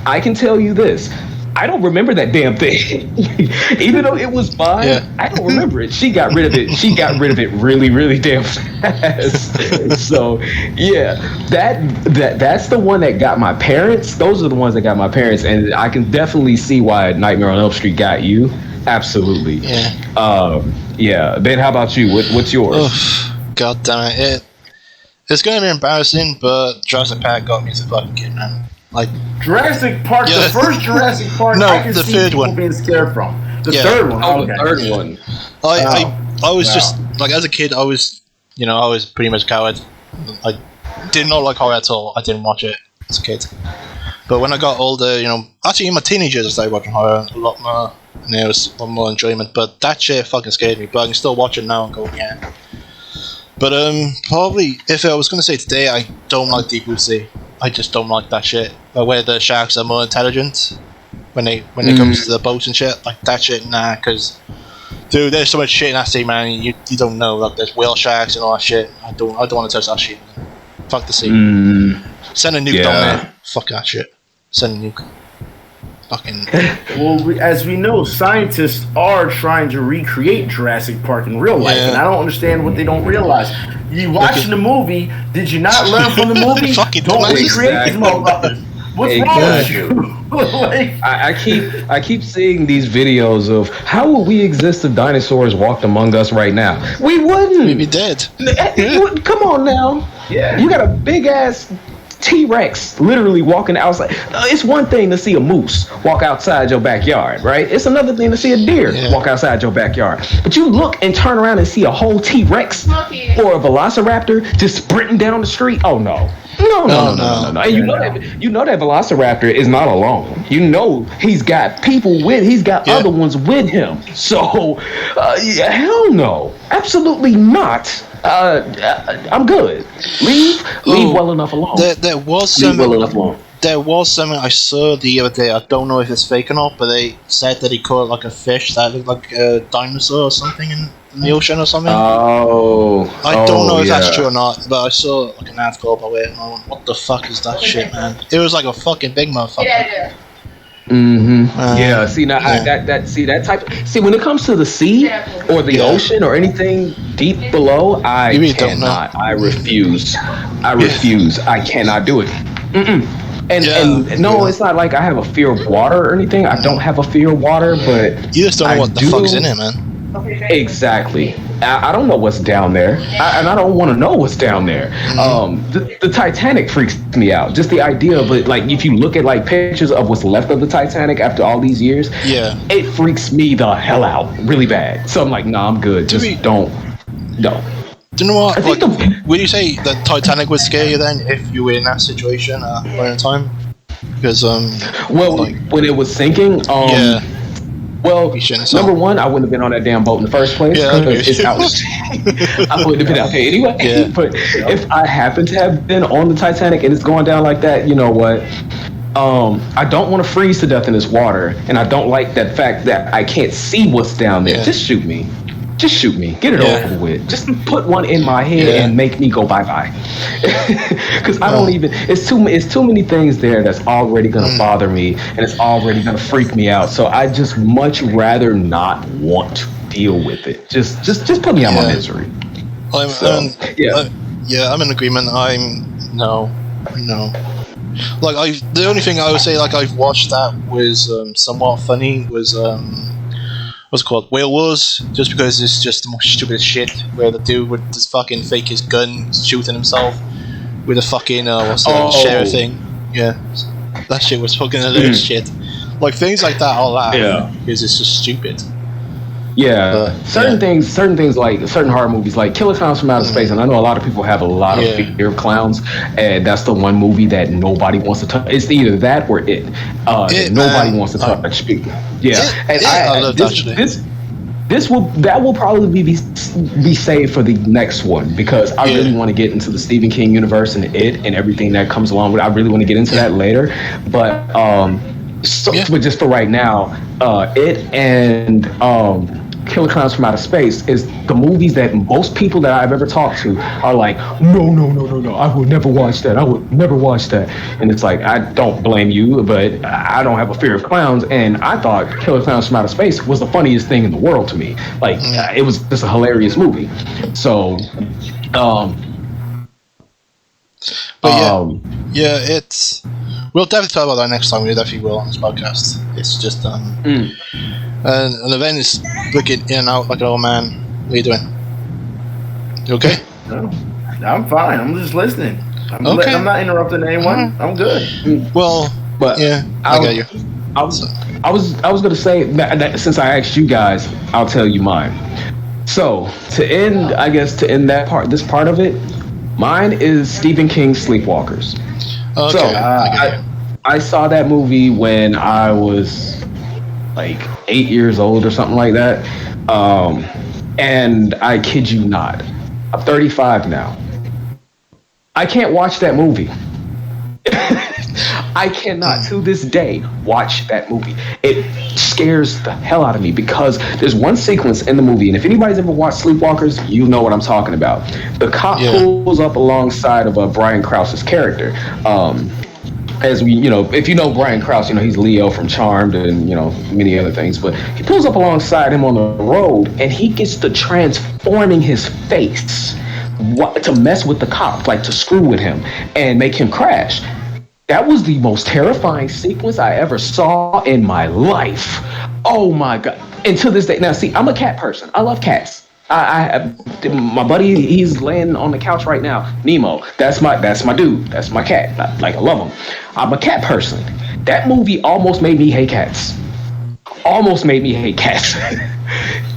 I can tell you this. I don't remember that damn thing. Even though it was mine, I don't remember it. She got rid of it. She got rid of it really, really damn fast. So yeah, that's the one that got my parents. Those are the ones that got my parents, and I can definitely see why Nightmare on Elm Street got you. Absolutely. Yeah. Yeah. Ben, how about you? What's yours? Oh, God damn it! It's gonna be embarrassing, but Jurassic Park got me as a fucking kid, man. Like Jurassic Park, the first Jurassic Park, no, I can the see third people one. being scared from. The third one. Oh, okay. the third one. I was just like, as a kid, I was pretty much coward. I did not like horror at all. I didn't watch it as a kid. But when I got older, actually in my teenage years, I started watching horror a lot more. And there was a lot more enjoyment. But that shit fucking scared me. But I can still watch it now and go, yeah. But probably if I was gonna say today, I don't like Deep Blue Sea. I just don't like that shit. Where the sharks are more intelligent when it comes to the boats and shit. Like that shit, nah. Because dude, there's so much shit in that sea, man. You don't know. Like there's whale sharks and all that shit. I don't want to touch that shit. Man. Fuck the sea. Send a nuke down there. Fuck that shit. Send a nuke. Fucking. Well, as we know, scientists are trying to recreate Jurassic Park in real life, and I don't understand what they don't realize. You watching the movie? Did you not learn from the movie? Don't recreate these motherfuckers. What's wrong with you? Like, I keep seeing these videos of how would we exist if dinosaurs walked among us right now? We wouldn't. We'd be dead. Come on now. Yeah. You got a big ass T-Rex literally walking outside. It's one thing to see a moose walk outside your backyard, right? It's another thing to see a deer walk outside your backyard. But you look and turn around and see a whole T-Rex or a velociraptor just sprinting down the street. Oh no. No. And you know that velociraptor is not alone. You know he's got people he's got other ones with him. So hell no. Absolutely not. I'm good. Leave well enough alone. There was something I saw the other day. I don't know if it's fake or not, but they said that he caught like a fish that looked like a dinosaur or something in the ocean or something. I don't know if that's true or not, but I saw like an article about it and I went, what the fuck is that shit, man? It was like a fucking big motherfucker. See now that type. See, when it comes to the sea or the ocean or anything deep below, I really cannot. Don't know. I refuse. I cannot do it. And no, it's not like I have a fear of water or anything. I don't have a fear of water, but you just don't know what the fuck's in it, man. Exactly. I don't know what's down there, and I don't want to know what's down there. The Titanic freaks me out. Just the idea of it, like if you look at like pictures of what's left of the Titanic after all these years, it freaks me the hell out really bad. So I'm like, nah, I'm good. Just don't. No. Do you know what? Like, would you say that Titanic would scare you then if you were in that situation at one point in time? Because when it was sinking, well, number one, I wouldn't have been on that damn boat in the first place because it's out. I wouldn't have been out there anyway. Yeah. But if I happen to have been on the Titanic and it's going down like that, you know what? I don't want to freeze to death in this water, and I don't like that fact that I can't see what's down there. Just shoot me. Just shoot me. Get it over with. Just put one in my head and make me go bye-bye. Because I don't even... It's too many things there that's already going to bother me, and it's already going to freak me out. So I just much rather not want to deal with it. Just put me out my misery. I'm in agreement. No. Like, the only thing I would say, like, I've watched that was somewhat funny was... what's it called? Whale Wars, just because it's just the most stupid shit where the dude would just fucking fake his gun shooting himself with a fucking share thing. Yeah, that shit was fucking hilarious shit. Like things like that, I'll laugh because it's just stupid. Certain things like certain horror movies like Killer Clowns from Outer Space, and I know a lot of people have a lot of fear of clowns, and that's the one movie that nobody wants to touch. It's either that or it. Nobody wants to touch. I love that will probably be saved for the next one because I really want to get into the Stephen King universe and it and everything that comes along with it. I really want to get into that later, but just for right now, it and Killer Clowns from Outer Space is the movies that most people that I've ever talked to are like, no, no, no, no, no, I will never watch that. I would never watch that. And it's like, I don't blame you, but I don't have a fear of clowns. And I thought Killer Clowns from Outer Space was the funniest thing in the world to me. Like, it was just a hilarious movie. So, it's. We'll definitely talk about that next time. We definitely will on this podcast. It's just an event is looking in and out like an old man. What are you doing? You okay? No, I'm fine. I'm just listening. I'm not interrupting anyone. I'm good. Well, but yeah, I get you. I was gonna say that since I asked you guys, I'll tell you mine. So to end this part of it, mine is Stephen King's Sleepwalkers. Okay. So I saw that movie when I was like 8 years old or something like that. And I kid you not, I'm 35 now. I can't watch that movie. I cannot, to this day, watch that movie. It scares the hell out of me because there's one sequence in the movie, and if anybody's ever watched Sleepwalkers, you know what I'm talking about. The cop pulls up alongside of Brian Krause's character. As we, if you know Brian Krause, he's Leo from Charmed and, many other things. But he pulls up alongside him on the road and he gets to transforming his face to mess with the cop, like to screw with him and make him crash. That was the most terrifying sequence I ever saw in my life. Oh my God. And to this day, now see, I'm a cat person. I love cats. My buddy, he's laying on the couch right now. Nemo, that's my dude. That's my cat. I love him. I'm a cat person. That movie almost made me hate cats.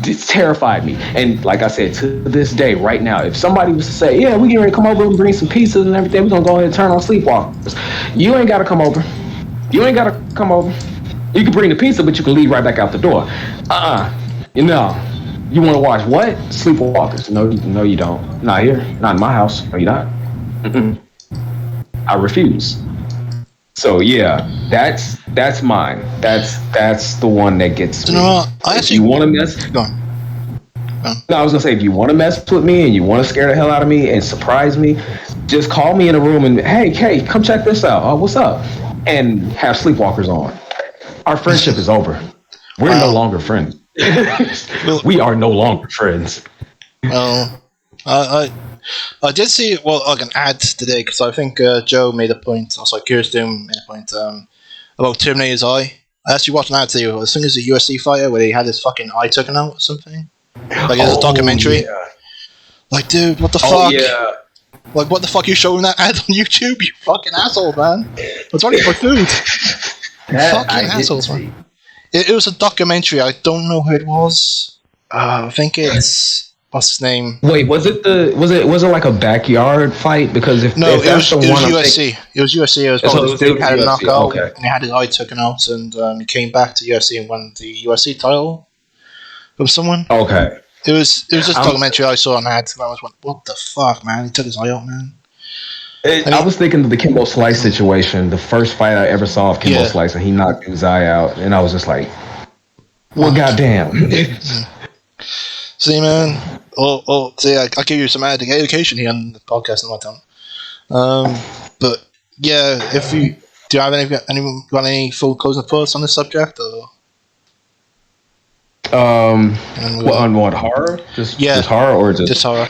It terrified me. And like I said, to this day, right now, if somebody was to say, yeah, we getting ready to come over and bring some pizzas and everything, we're gonna go ahead and turn on Sleepwalkers. You ain't gotta come over. You can bring the pizza, but you can leave right back out the door. You want to watch what? Sleepwalkers. No, you don't. Not here. Not in my house. No, you not. Mm-mm. I refuse. So yeah, that's mine. That's the one that gets me. If you want to mess, go on. No, I was gonna say, if you want to mess with me and you want to scare the hell out of me and surprise me, just call me in a room and hey, come check this out. Oh, what's up? And have Sleepwalkers on. Our friendship is over. We're no longer friends. We are no longer friends. I did see an ad today because I think Joe made a point. Also, Kirsten made a point about Terminator's eye. I actually watched an ad today. I think it's a UFC fighter where he had his fucking eye taken out or something. Like it's a documentary. Yeah. Like, dude, what the fuck? Yeah. Like, what the fuck are you showing that ad on YouTube? You fucking asshole, man. It's only for food. Fucking assholes, man. It was a documentary. I don't know who it was. I think it's what's his name? Wait, was it like a backyard fight? Because if it was UFC. It was UFC. It was probably this dude had a knockout and he had his eye taken out, and he came back to UFC and won the UFC title from someone. Okay. It was just a documentary I saw on ad. And I was like, what the fuck, man? He took his eye out, man. I was thinking of the Kimbo Slice situation, the first fight I ever saw of Kimbo Slice, and he knocked his eye out, and I was just like, well, goddamn. See, man. See, I'll give you some education here on the podcast and whatnot. But yeah, if you do, you have anyone got any full closing thoughts on this subject, or? On what, horror? Just horror, or just horror?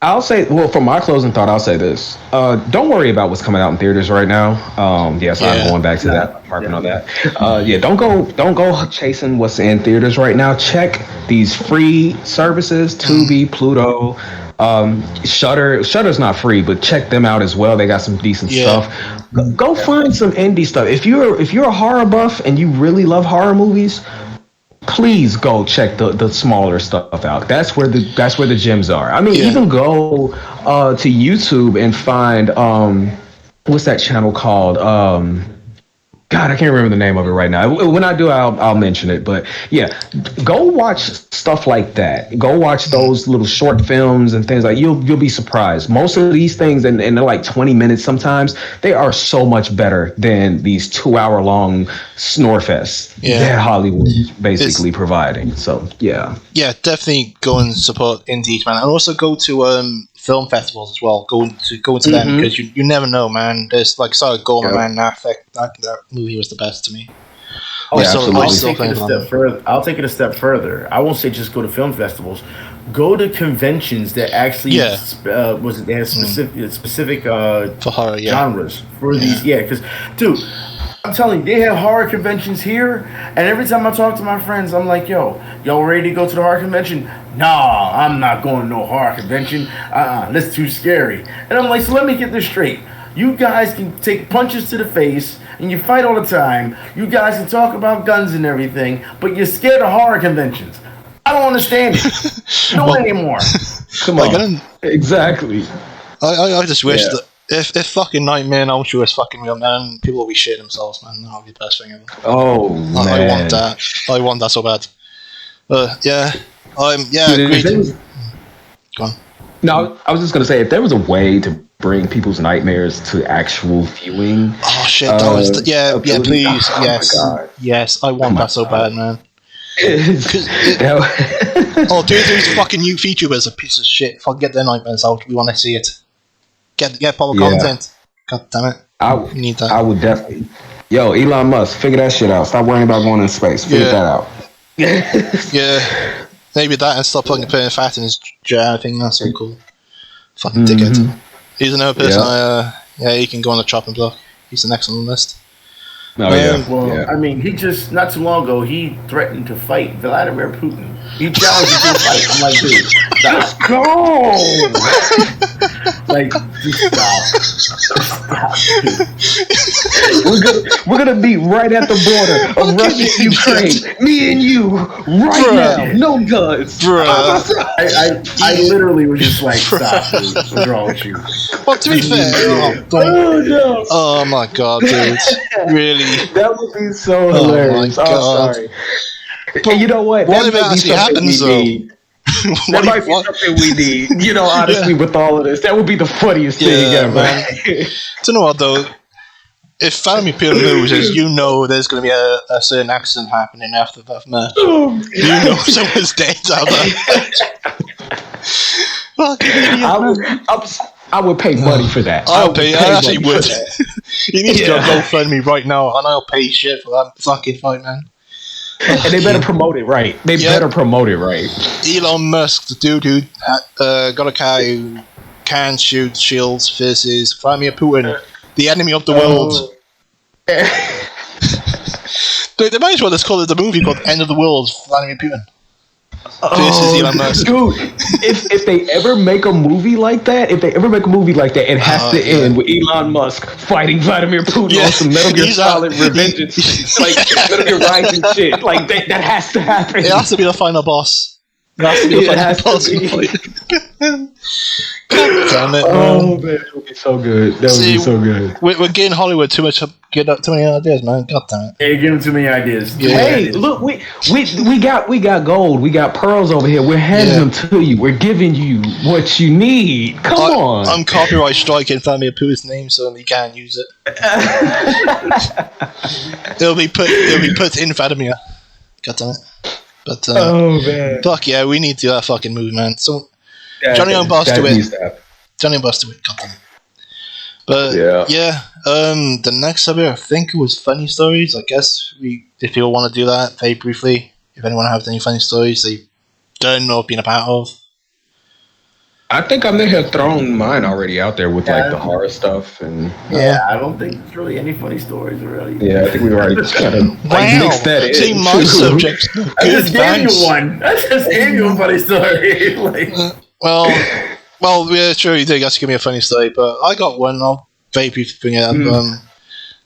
I'll say, for my closing thought, I'll say this. Don't worry about what's coming out in theaters right now. I'm going back to that, harping on that. Don't go chasing what's in theaters right now. Check these free services, Tubi, Pluto, Shudder. Shudder's not free, but check them out as well. They got some decent stuff. Go find some indie stuff. If you're a horror buff and you really love horror movies, please go check the smaller stuff out. That's where the gems are. I mean, even go to YouTube and find what's that channel called? God, I can't remember the name of it right now. When I do, I'll mention it. But yeah, go watch stuff like that. Go watch those little short films and things like you'll be surprised. Most of these things, and they're like 20 minutes sometimes. They are so much better than these 2 hour long snore fests that Hollywood is basically providing. So yeah, definitely go and support indies, man, and also go to film festivals as well. Go to them because you never know, man. There's like Gorman, man. That movie was the best to me. Oh, yeah, I'll take it a step further. I won't say just go to film festivals. Go to conventions that actually they have specific for horror genres for these. Yeah, because dude, I'm telling you, they have horror conventions here, and every time I talk to my friends, I'm like, yo, y'all ready to go to the horror convention? Nah, I'm not going to no horror convention. That's too scary. And I'm like, so let me get this straight. You guys can take punches to the face, and you fight all the time. You guys can talk about guns and everything, but you're scared of horror conventions. I don't understand it. No anymore. Come on. Exactly. I just wish that if fucking Nightmare on Elm Street was fucking real, man, people will be shitting themselves, man. That would be the best thing ever. Oh, man. I want that. I want that so bad. Agreed. Go on. No, I was just going to say, if there was a way to bring people's nightmares to actual viewing. Oh, shit. Please. Yes, I want that so bad, man. These fucking new YouTubers are piece of shit. Get their nightmares out. We want to see it. Get proper content. God damn it. I need that. I would definitely. Yo, Elon Musk, figure that shit out. Stop worrying about going in space. Figure that out. Yeah. Maybe that and stop putting fat in his jar. I think that's so cool. Fucking dickhead. He's another person. He can go on the chopping block. He's the next on the list. I mean, he just not too long ago he threatened to fight Vladimir Putin. He challenged him to fight. I'm like, dude, let's go! Like, stop. We're gonna be right at the border of Russia and Ukraine. Me and you, now. No guns. I literally was just like, stop, dude. What's wrong with you? Well, to be fair, oh my god, dude. Really? That would be so hilarious. Oh my god. Sorry. But you know what? What if it actually happens, though? That might be something we need. You know, honestly, with all of this, that would be the funniest thing ever. Man. Do you know what, though? If Vladimir Putin loses, you know there's going to be a certain accident happening after that match. You know someone's dead out there. I would pay money for that. I actually would. You need to go GoFundMe right now, and I'll pay shit for that fucking fight, man. And they better promote it right. Elon Musk, the dude who got a car who can shoot shields versus Vladimir Putin, the enemy of the world. They might as well just call it the movie called End of the World, Vladimir Putin. Versus Elon Musk. Dude, if they ever make a movie like that, it has to end with Elon Musk fighting Vladimir Putin on some Metal Gear Solid revengeance, like Metal Gear Rising shit. Like that has to happen. It has to be the final boss. It has to be the final boss. God damn it! Oh man, it would be so good. That would be so good. We're getting Hollywood too many ideas, man. God damn it! Yeah, you're giving too many ideas. Hey, look, we got gold. We got pearls over here. We're handing them to you. We're giving you what you need. Come on. I'm copyright striking Vladimir Putin's name, so he can't use it. It'll be put in Vladimir. God damn it! But man, fuck yeah, we need to do that fucking movie, man. So Johnny and Boss to it. Johnny and Boss to it. God damn it. But the next subject I think it was funny stories. I guess if people want to do that very briefly, if anyone has any funny stories they've done or been a part of. I think I may have thrown mine already out there with like the horror stuff and. I don't think there's really any funny stories really. Yeah, I think we already kind of mixed that in. See, my subject. I just gave you one. I just gave you a funny story. Well, yeah, sure you did. Have to give me a funny story, but I got one. I'll very briefly bring it up.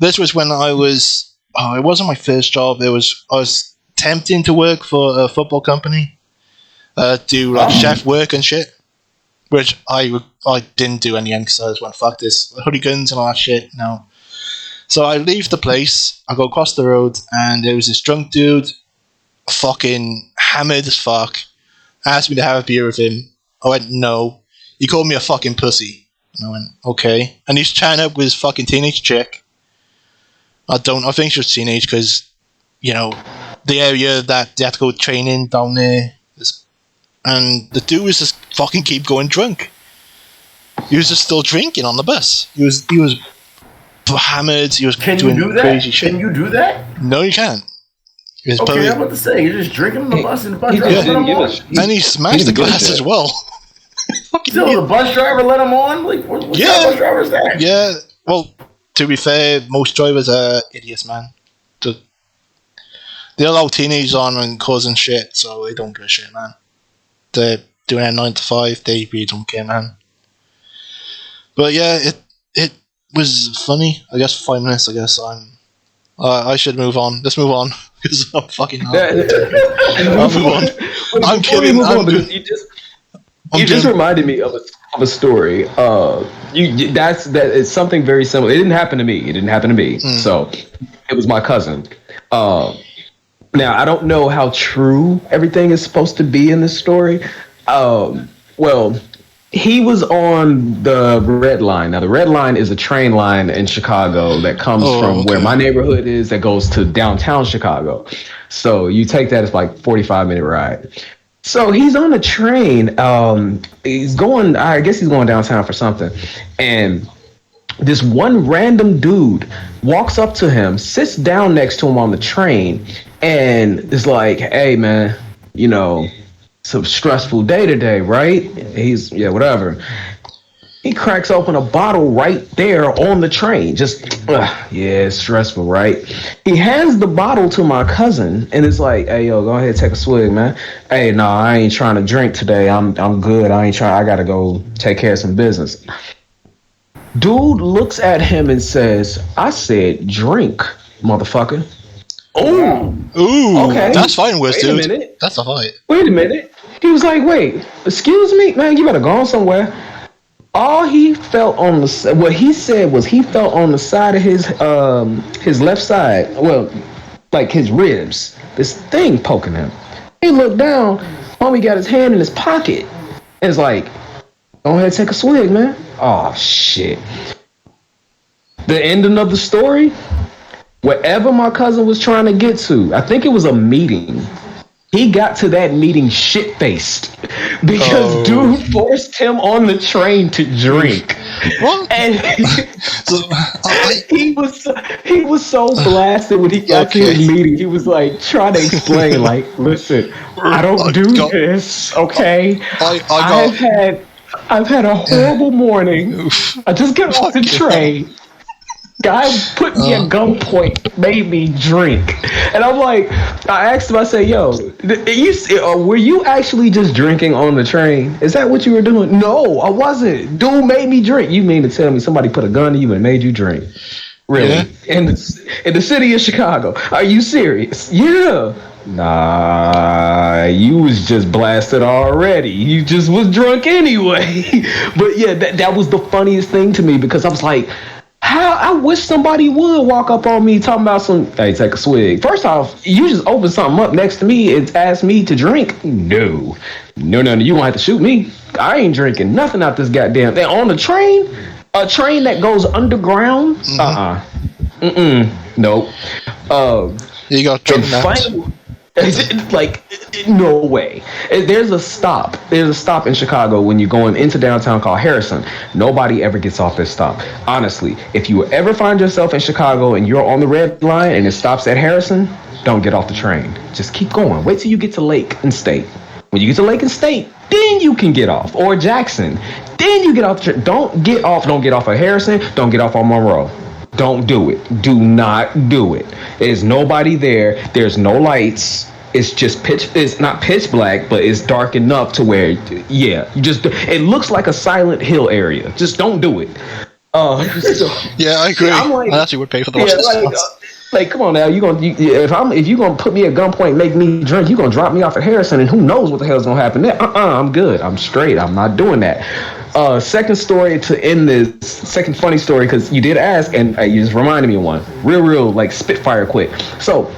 This was when I was. It wasn't my first job. I was tempting to work for a football company, do like chef work and shit. Which I didn't do in the end because I just went, fuck this, hooligans and all that shit. No. So I leave the place, I go across the road, and there was this drunk dude, fucking hammered as fuck, asked me to have a beer with him. I went, no. He called me a fucking pussy. And I went, okay. And he's chatting up with his fucking teenage chick. I think she was teenage because, you know, the area that they had to go training down there. And the dude was just fucking keep going drunk. He was just still drinking on the bus. He was hammered. He was doing crazy shit. Can you do that? No, you can't. Okay, I'm about to say, you're just drinking on the bus and the bus driver let him on? And he smashed the glass as well. Still, the bus driver let him on? Like, what kind of bus driver is that? Yeah, well, to be fair, most drivers are idiots, man. They allow teenagers on and causing shit, so they don't give a shit, man. They're doing it 9 to 5, they really don't care, man. But yeah, it was funny. I guess 5 minutes, I guess. I should move on. Let's move on, because I'm fucking hard. I'll move on. I'm kidding. You just reminded me of a story. That is something very similar. It didn't happen to me. So it was my cousin. Now I don't know how true everything is supposed to be in this story. Well, he was on the Red Line. Now the Red Line is a train line in Chicago that comes from where my neighborhood is, that goes to downtown Chicago. So you take that, it's like 45-minute ride. So he's on a train. He's going, I guess he's going downtown for something. And this one random dude walks up to him, sits down next to him on the train, and is like, hey, man, you know, it's a stressful day today, right? Whatever. He cracks open a bottle right there on the train. It's stressful, right? He hands the bottle to my cousin and it's like, hey, yo, go ahead, take a swig, man. Hey, no, I ain't trying to drink today. I'm good. I gotta go take care of some business. Dude looks at him and says, I said drink, motherfucker. Ooh, okay. That's fine, Wiz, dude. Wait a minute. That's a fight. Wait a minute. He was like, wait, excuse me? Man, you better go on somewhere. All he felt on what he said was he felt on the side of his left side, well, like his ribs, this thing poking him. He looked down, homie got his hand in his pocket, and it's like, go ahead, take a swig, man. Oh, shit. The ending of the story, wherever my cousin was trying to get to, I think it was a meeting. He got to that meeting shit-faced because dude forced him on the train to drink. What? And he was so blasted when he got to his meeting. He was like trying to explain, like, listen, I don't do this, okay? I've had a horrible morning. I just got off the train. Guy put me at gunpoint, made me drink. And I'm like, I asked him, I said, yo, were you actually just drinking on the train? Is that what you were doing? No, I wasn't. Dude made me drink. You mean to tell me somebody put a gun to you and made you drink? Really? Yeah. In the city of Chicago. Are you serious? Yeah. Nah, you was just blasted already. You just was drunk anyway. But yeah, that was the funniest thing to me because I was like, I wish somebody would walk up on me talking about hey, take a swig. First off, you just open something up next to me and ask me to drink. No, you gonna have to shoot me. I ain't drinking nothing out this goddamn thing. On the train, a train that goes underground. Nope. You got drunk. Like, no way. There's a stop in Chicago when you're going into downtown called Harrison. Nobody ever gets off this stop. Honestly, if you ever find yourself in Chicago and you're on the red line and it stops at Harrison, don't get off the train. Just keep going. Wait till you get to Lake and State. When you get to Lake and State, then you can get off. Or Jackson. Then you get off the train. Don't get off of Harrison. Don't get off on Monroe. Don't do it. Do not do it. There's nobody there. There's no lights. It's just it's not pitch black, but it's dark enough to where, it looks like a Silent Hill area. Just don't do it. Yeah, I agree. I actually would pay for the like, come on now. If you gonna put me at gunpoint, and make me drink, you gonna drop me off at Harrison, and who knows what the hell's gonna happen there? I'm good. I'm straight. I'm not doing that. second story to end this. Second funny story because you did ask, and you just reminded me of one. Real, like spitfire quick. So.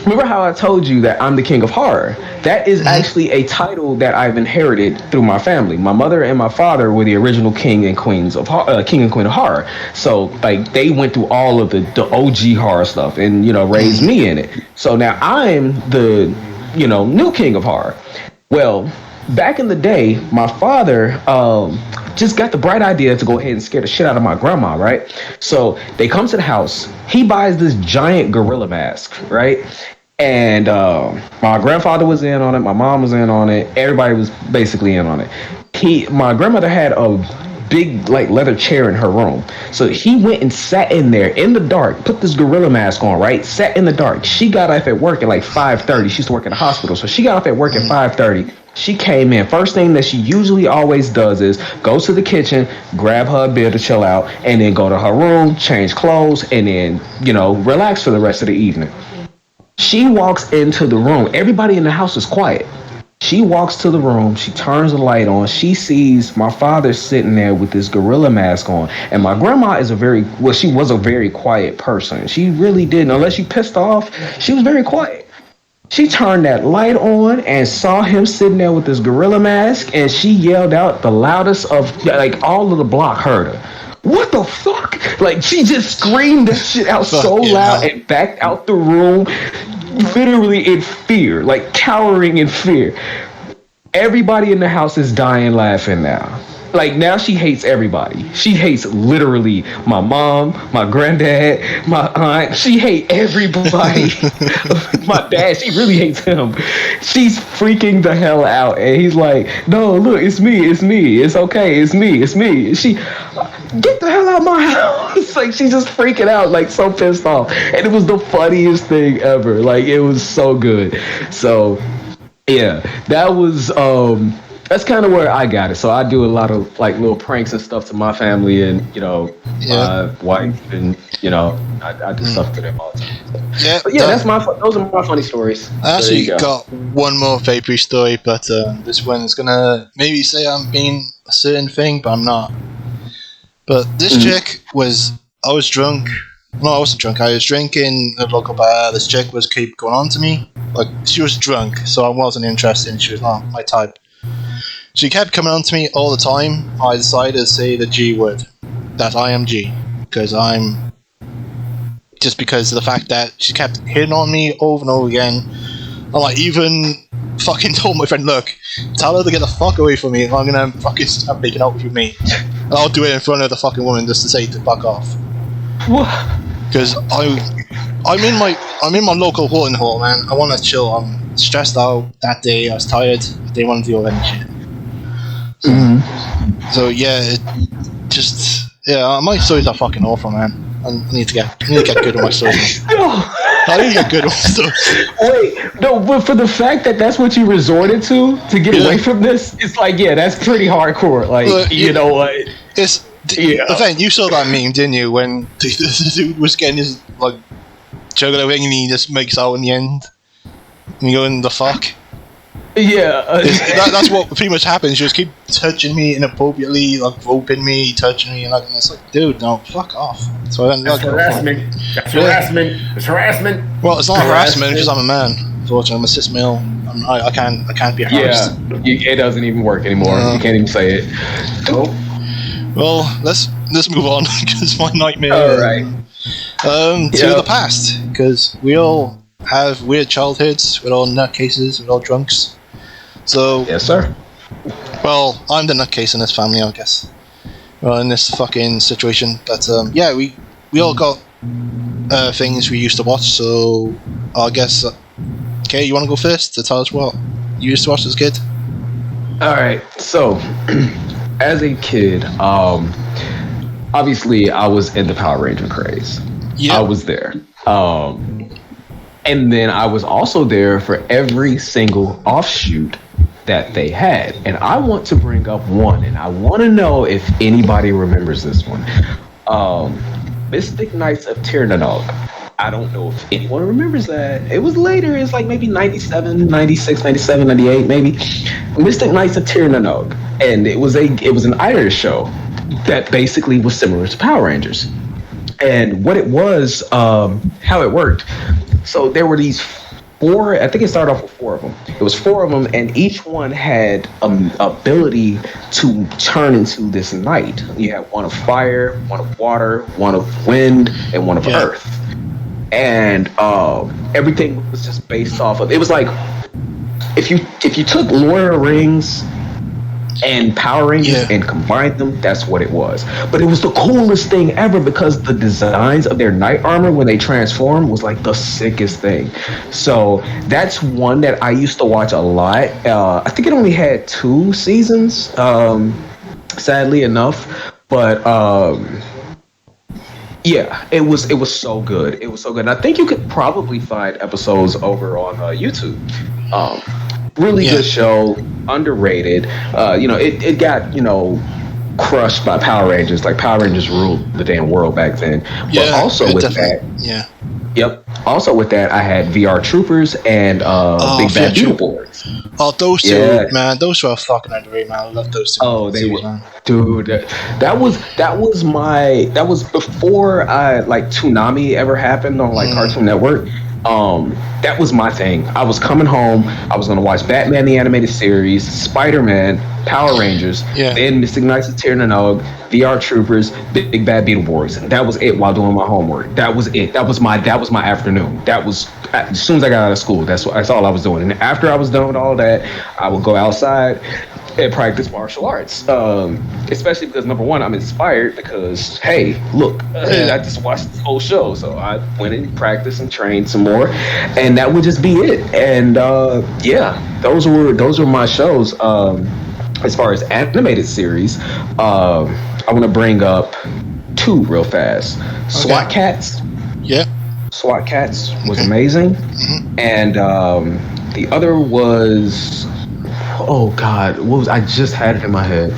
Remember how I told you that I'm the king of horror? That is actually a title that I've inherited through my family. My mother and my father were the original king and queen of horror. So like they went through all of the OG horror stuff and raised me in it. So now I'm the new king of horror. Well, back in the day, my father just got the bright idea to go ahead and scare the shit out of my grandma, right? So they come to the house. He buys this giant gorilla mask, right? And my grandfather was in on it. My mom was in on it. Everybody was basically in on it. My grandmother had a big like leather chair in her room. So he went and sat in there in the dark, put this gorilla mask on, right? Sat in the dark. She got off at work at like 5:30. She used to work at a hospital. So she got off at work at 5:30. She came in. First thing that she usually always does is go to the kitchen, grab her a beer to chill out, and then go to her room, change clothes, and then, relax for the rest of the evening. She walks into the room. Everybody in the house is quiet. She walks to the room. She turns the light on. She sees my father sitting there with this gorilla mask on. And my grandma is she was a very quiet person. She really didn't, unless you pissed off, she was very quiet. She turned that light on and saw him sitting there with this gorilla mask, and she yelled out the loudest of, like, all of the block heard her. What the fuck? Like, she just screamed that shit out so loud and backed out the room, literally in fear, like cowering in fear. Everybody in the house is dying laughing now. Like, now she hates everybody. She hates literally my mom, my granddad, my aunt. She hates everybody. My dad, she really hates him. She's freaking the hell out. And he's like, no, look, it's me. It's okay. It's me. She, get the hell out of my house. Like, she's just freaking out, like, so pissed off. And it was the funniest thing ever. Like, it was so good. So, yeah, that was... that's kind of where I got it. So I do a lot of like little pranks and stuff to my family and my wife and I do stuff to them all the time. So, yeah, but those are my funny stories. I actually got one more vapoury story, but this one is gonna maybe say I'm being a certain thing, but I'm not. But this chick I was drunk. No, I wasn't drunk. I was drinking at a local bar. This chick was keep going on to me. Like, she was drunk, so I wasn't interested, and she was not my type. She kept coming on to me all the time. I decided to say the G word. That I am G. Because of the fact that she kept hitting on me over and over again. I like even fucking told my friend, look, tell her to get the fuck away from me. I'm gonna fucking start making out with me. And I'll do it in front of the fucking woman just to say to fuck off. What? Because I'm in my local watering hole, man. I want to chill. I'm stressed out that day. I was tired. I didn't want to deal with any shit. So yeah, my stories are fucking awful, man. I need to get good with my stories. I need to get good with my stories. Wait, no, but for the fact that that's what you resorted to get away from this, it's like, yeah, that's pretty hardcore. Like, you know what? The thing, you saw that meme, didn't you? When the dude was getting his like jugular ring and he just makes out in the end. And you go in the fuck. Yeah, that's what pretty much happens. She just keep touching me inappropriately, like roping me, touching me, and it's like, dude, no, fuck off. So then, that's harassment. That's harassment. It's harassment. Well, it's not harassment because I'm a man. Unfortunately, I'm a cis male. I can't be harassed. Yeah, it doesn't even work anymore. You can't even say it. Nope. Well, let's move on because my nightmare. All right. To the past, because we all have weird childhoods. We're all nutcases. We're all drunks. So yes, sir. Well, I'm the nutcase in this family, I guess. Well, in this fucking situation, but we all got things we used to watch. So I guess, okay, you want to go first to tell us what you used to watch as a kid? All right. So, as a kid, obviously I was in the Power Ranger craze. Yeah, I was there. And then I was also there for every single offshoot that they had. And I want to bring up one, and I want to know if anybody remembers this one. Mystic Knights of Tirnanog. I don't know if anyone remembers that. It was later. It's like maybe 97, 96, 97, 98, maybe. Mystic Knights of Tirnanog. and it was an Irish show that basically was similar to Power Rangers. And what it was, how it worked. So there were these four. I think it started off with four of them. It was four of them, and each one had ability to turn into this knight. You had one of fire, one of water, one of wind, and one of earth. And everything was just based off of. It was like if you took Lord of the Rings and Power Rangers and combined them, that's what it was. But it was the coolest thing ever because the designs of their knight armor when they transformed was like the sickest thing. So that's one that I used to watch a lot. I think it only had 2 seasons, sadly enough. But yeah, it was so good. It was so good. And I think you could probably find episodes over on YouTube. Really good show, underrated. It got, crushed by Power Rangers. Like, Power Rangers ruled the damn world back then. But also with that, also with that, I had VR Troopers and Big Bad Beetleborgs. Oh, those two, man, those were fucking underrated, man. I love those two. Oh, they were, man. Dude. That was before Toonami ever happened on Cartoon Network. That was my thing. I was coming home. I was gonna watch Batman the Animated Series, Spider-Man, Power Rangers, then Mystic Knights of Tir-na-nog, VR Troopers, Big Bad Beetleborgs. That was it while doing my homework. That was it. That was my afternoon. That was as soon as I got out of school. That's all I was doing. And after I was done with all that, I would go outside and practice martial arts, especially because number one, I'm inspired because hey, look, I just watched the whole show, so I went and practiced and trained some more, and that would just be it. And those were my shows. As far as animated series, I want to bring up 2 real fast. SWAT Cats. Yeah. SWAT Cats was amazing, and the other was. Oh God, I just had it in my head.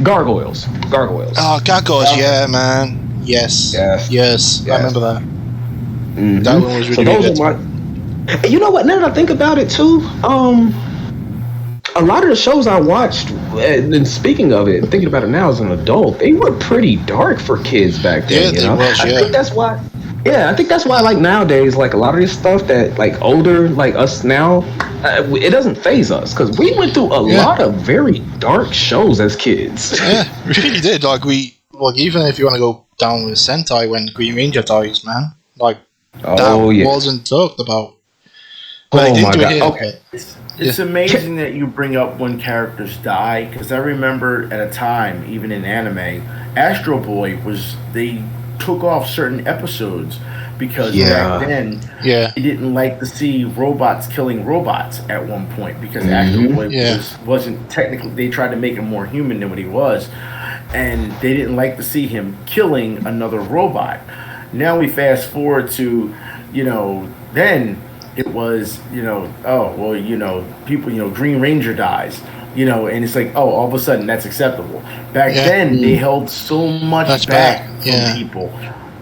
Gargoyles. Oh, Gargoyles, yeah, man. Yes. I remember that. Mm-hmm. That one was really good. You know what? Now that I think about it too, a lot of the shows I watched, and speaking of it, thinking about it now as an adult, they were pretty dark for kids back then. I think that's why. Yeah, I think that's why, nowadays, a lot of this stuff that, older, us now, it doesn't faze us. Because we went through a lot of very dark shows as kids. Yeah, really did. Even if you want to go down with Sentai when Green Ranger dies, man. Wasn't talked about. But my God. Okay. It's amazing that you bring up when characters die. Because I remember at a time, even in anime, Astro Boy they took off certain episodes because back then they didn't like to see robots killing robots at one point because Astro Boy wasn't technically, they tried to make him more human than what he was, and they didn't like to see him killing another robot. Now we fast forward to then it was people Green Ranger dies, and it's all of a sudden that's acceptable. Back then, they held so much back from people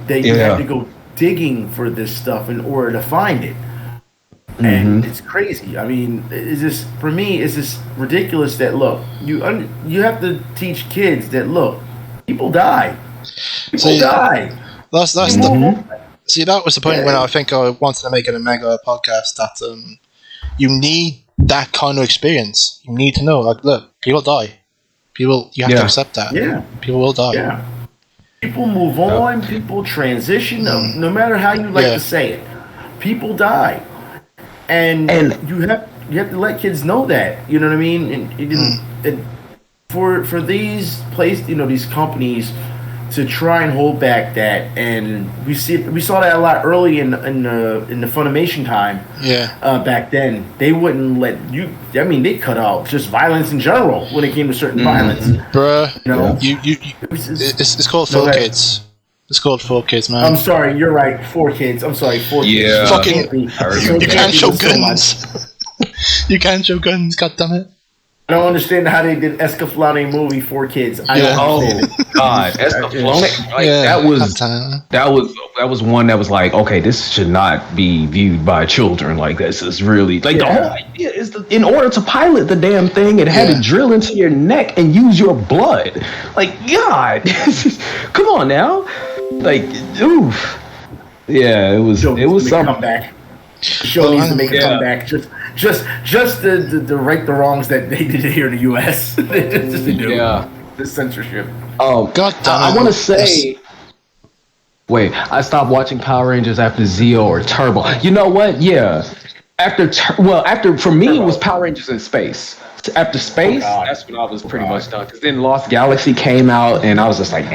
that you had to go digging for this stuff in order to find it. And it's crazy. I mean, it's just ridiculous that, look, you have to teach kids that, look, people die. People die. That's that was the point when I think I wanted to make it a mega podcast that you need that kind of experience. You need to know, look, people die. You have to accept that. Yeah. People will die. Yeah. People move on, people transition, no matter how you like to say it. People die. And you have to let kids know that. You know what I mean? And for these these companies to try and hold back that, and we saw that a lot early in the Funimation time. Back then, they wouldn't let you. I mean, they cut out just violence in general when it came to certain violence. Bruh, it's called 4 kids. It's called 4 kids, man. I'm sorry, you're right. 4 kids. I'm sorry, 4 kids. Yeah, fucking. You can't show guns. You can't show guns. God damn it. I don't understand how they did Escaflowne movie for kids. I don't understand it. God, Escaflowne, like that was one that was like, okay, this should not be viewed by children. Like this is really like the whole idea is in order to pilot the damn thing, it had to drill into your neck and use your blood. Like God, come on now, like oof. Yeah, it was something. Comeback. The show needs to make a comeback. Just to right the wrongs that they did here in the U.S. just to do the censorship. Oh God, I want to say. Wait, I stopped watching Power Rangers after Zeo or Turbo. You know what? Yeah, after for me Turbo. It was Power Rangers in space. After space, that's when I was pretty much done. Because then Lost Galaxy came out, and I was just like,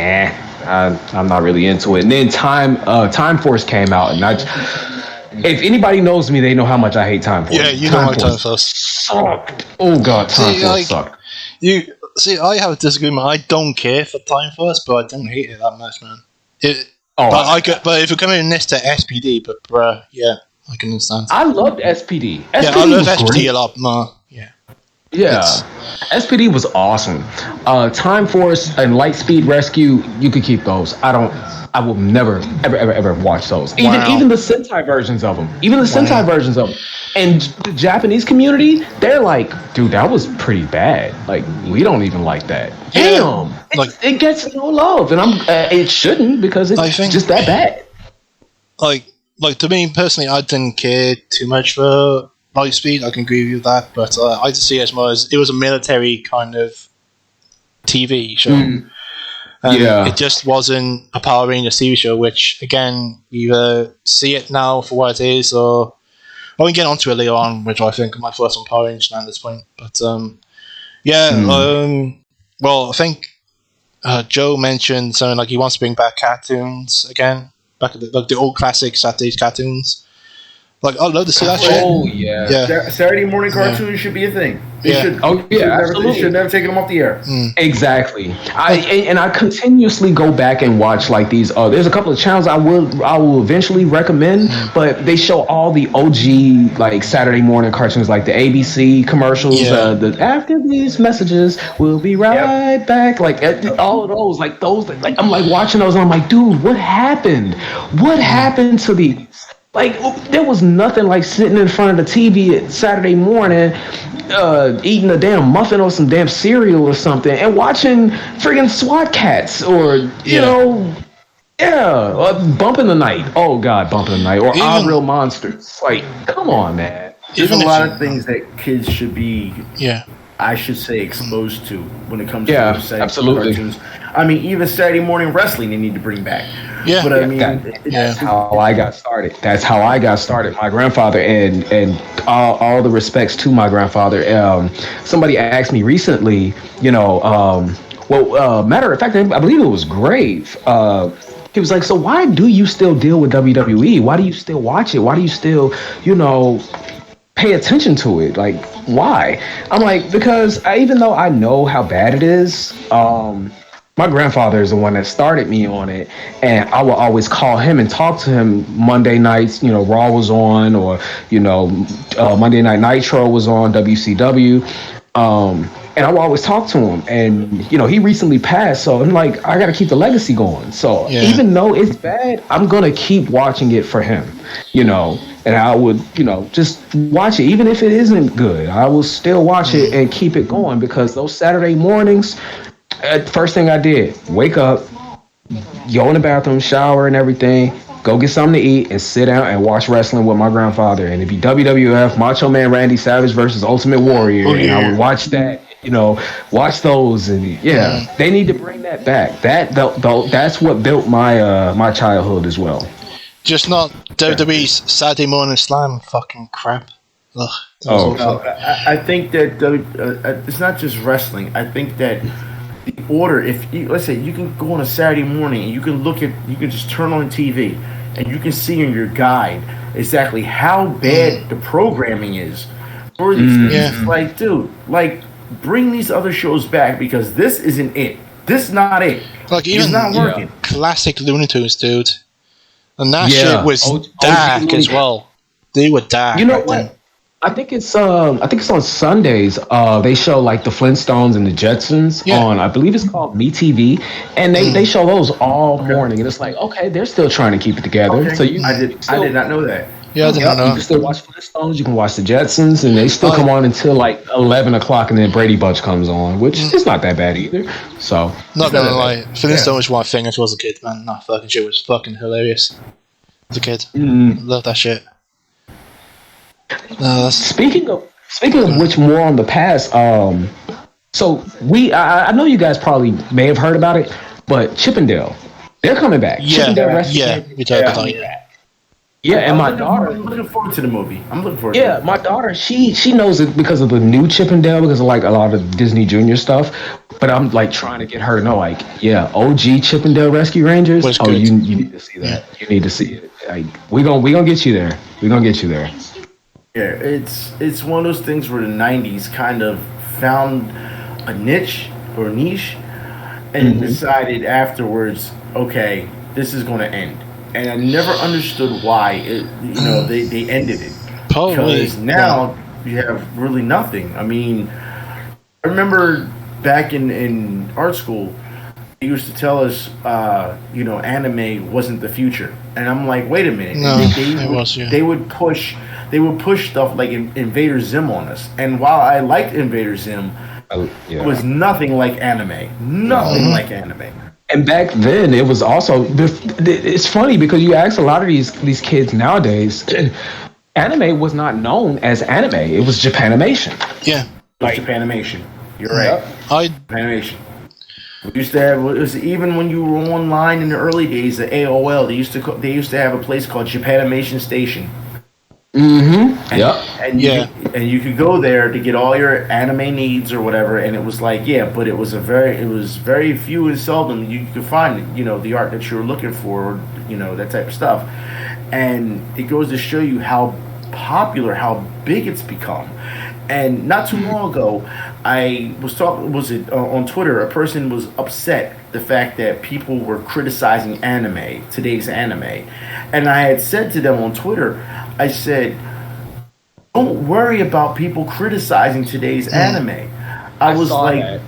I'm not really into it. And then Time Force came out, and if anybody knows me, they know how much I hate Time Force. Yeah, you know my Time Force sucked. Oh God, Time Force sucked. I have a disagreement. I don't care for Time Force, but I don't hate it that much, man. But if you're comparing this to SPD, I can understand. I loved SPD. I love SPD a lot more. Yeah, SPD was awesome. Time Force and Lightspeed Rescue, you could keep those. I will never, ever watch those. Even the Sentai versions of them. And the Japanese community, they're like, dude, that was pretty bad. Like, we don't even like that. Damn, it gets no love, and it shouldn't because it's just that bad. Like to me personally, I didn't care too much for Lightspeed. I can agree with you with that, but I just see it as more as it was a military kind of TV show. It just wasn't a Power Rangers TV show, which again, either see it now for what it is, or we can get onto it later on, which I think my first on Power Rangers now at this point. But well, I think Joe mentioned something like he wants to bring back cartoons again, back to the old classic Saturdays cartoons. Like, I'd love to see that shit. Oh, yeah. Saturday morning cartoons should be a thing. Absolutely. They should never take them off the air. Exactly. I continuously go back and watch like these. There's a couple of channels I will eventually recommend, but they show all the OG like Saturday morning cartoons, like the ABC commercials. The after these messages, we'll be right back. Like all of those, like those. Like I'm like watching those, and I'm like, dude, what happened? What happened to these? Like, there was nothing like sitting in front of the TV at Saturday morning, eating a damn muffin or some damn cereal or something, and watching friggin' SWAT Cats or, Bump in the Night. Oh, God, Bump in the Night. Or Odd Real Monsters. Like, come on, man. There's a lot of things that kids should be, I should say, exposed to when it comes to absolutely. Cartoons. I mean, even Saturday morning wrestling they need to bring back. But I mean, that's how I got started. My grandfather, and all the respects to my grandfather. Somebody asked me recently, matter of fact, I believe it was Grave. He was like, so why do you still deal with WWE? Why do you still watch it? Why do you still, pay attention to it? Like, why? I'm like, because even though I know how bad it is, my grandfather is the one that started me on it, and I will always call him and talk to him Monday nights. Raw was on, or Monday Night Nitro was on, WCW, and I will always talk to him. And he recently passed, so I'm like, I got to keep the legacy going. So even though it's bad, I'm gonna keep watching it for him. And I would, just watch it, even if it isn't good. I will still watch it and keep it going, because those Saturday mornings. First thing I did, wake up, go in the bathroom, shower and everything, go get something to eat, and sit down and watch wrestling with my grandfather. And it'd be WWF, Macho Man Randy Savage versus Ultimate Warrior. And I would watch that, watch those. And they need to bring that back. That's what built my childhood as well. Just not WWE's Saturday Morning Slam fucking crap. Ugh, I think that it's not just wrestling. I think that the order, let's say you can go on a Saturday morning and you can just turn on TV and you can see in your guide exactly how bad the programming is for these things. It's like, dude, bring these other shows back, because this isn't it. This is not it. Like, even it's not working. Classic Looney Tunes, dude. And that shit was dark as well. They were dark. You know what? I think it's on Sundays. They show like the Flintstones and the Jetsons on, I believe it's called MeTV, and they show those all morning, and it's like, okay, they're still trying to keep it together. Okay. So I did not know that. Yeah, I did not know. You can still watch Flintstones, you can watch the Jetsons, and they still come on until like 11 o'clock, and then Brady Bunch comes on, which is not that bad either. So not gonna lie, Flintstones was one thing as was a kid, man. That fucking shit was fucking hilarious. As a kid, love that shit. Speaking of which, more on the past. So I know you guys probably may have heard about it, but Chippendale, they're coming back. Yeah, Chippendale we talked about it. Yeah, and my daughter. I'm looking forward to the movie. Yeah, my daughter, she knows it because of the new Chippendale, because of like a lot of Disney Junior stuff. But I'm like trying to get her to know, like, OG Chippendale Rescue Rangers. Oh, you need to see that. You need to see it. Like, we gonna get you there. We're gonna get you there. Yeah, it's one of those things where the '90s kind of found a niche and decided afterwards, okay, this is going to end. And I never understood why they ended it. Because now you have really nothing. I mean, I remember back in art school, they used to tell us, anime wasn't the future, and I'm like, wait a minute. No, they would push stuff like Invader Zim on us, and while I liked Invader Zim, it was nothing like anime. Nothing like anime. And back then, it was also. It's funny because you ask a lot of these kids nowadays, anime was not known as anime. It was Japanimation. Yeah, like Japanimation. You're right. Japanimation. We used to have. It was even when you were online in the early days at AOL. They used to have a place called Japanimation Station. And you could go there to get all your anime needs or whatever, and it was like, but it was very few and seldom you could find, the art that you were looking for, or, that type of stuff. And it goes to show you how popular, how big it's become. And not too long ago, I was talking, on Twitter, a person was upset the fact that people were criticizing today's anime. And I had said to them on Twitter, I said, don't worry about people criticizing today's anime. I was like,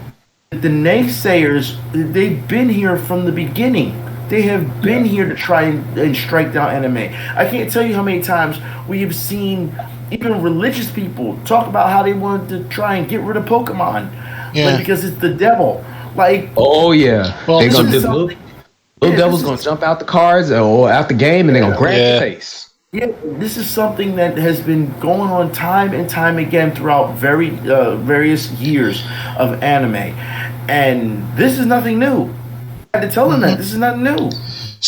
the naysayers, they've been here from the beginning. They have been here to try and strike down anime. I can't tell you how many times we have seen even religious people talk about how they wanted to try and get rid of Pokemon. Because it's the devil. Like, well, they're gonna little devil's gonna jump out the cards or out the game, and they're gonna grab your face. Yeah, this is something that has been going on time and time again throughout various years of anime, and this is nothing new. I had to tell them that this is not new.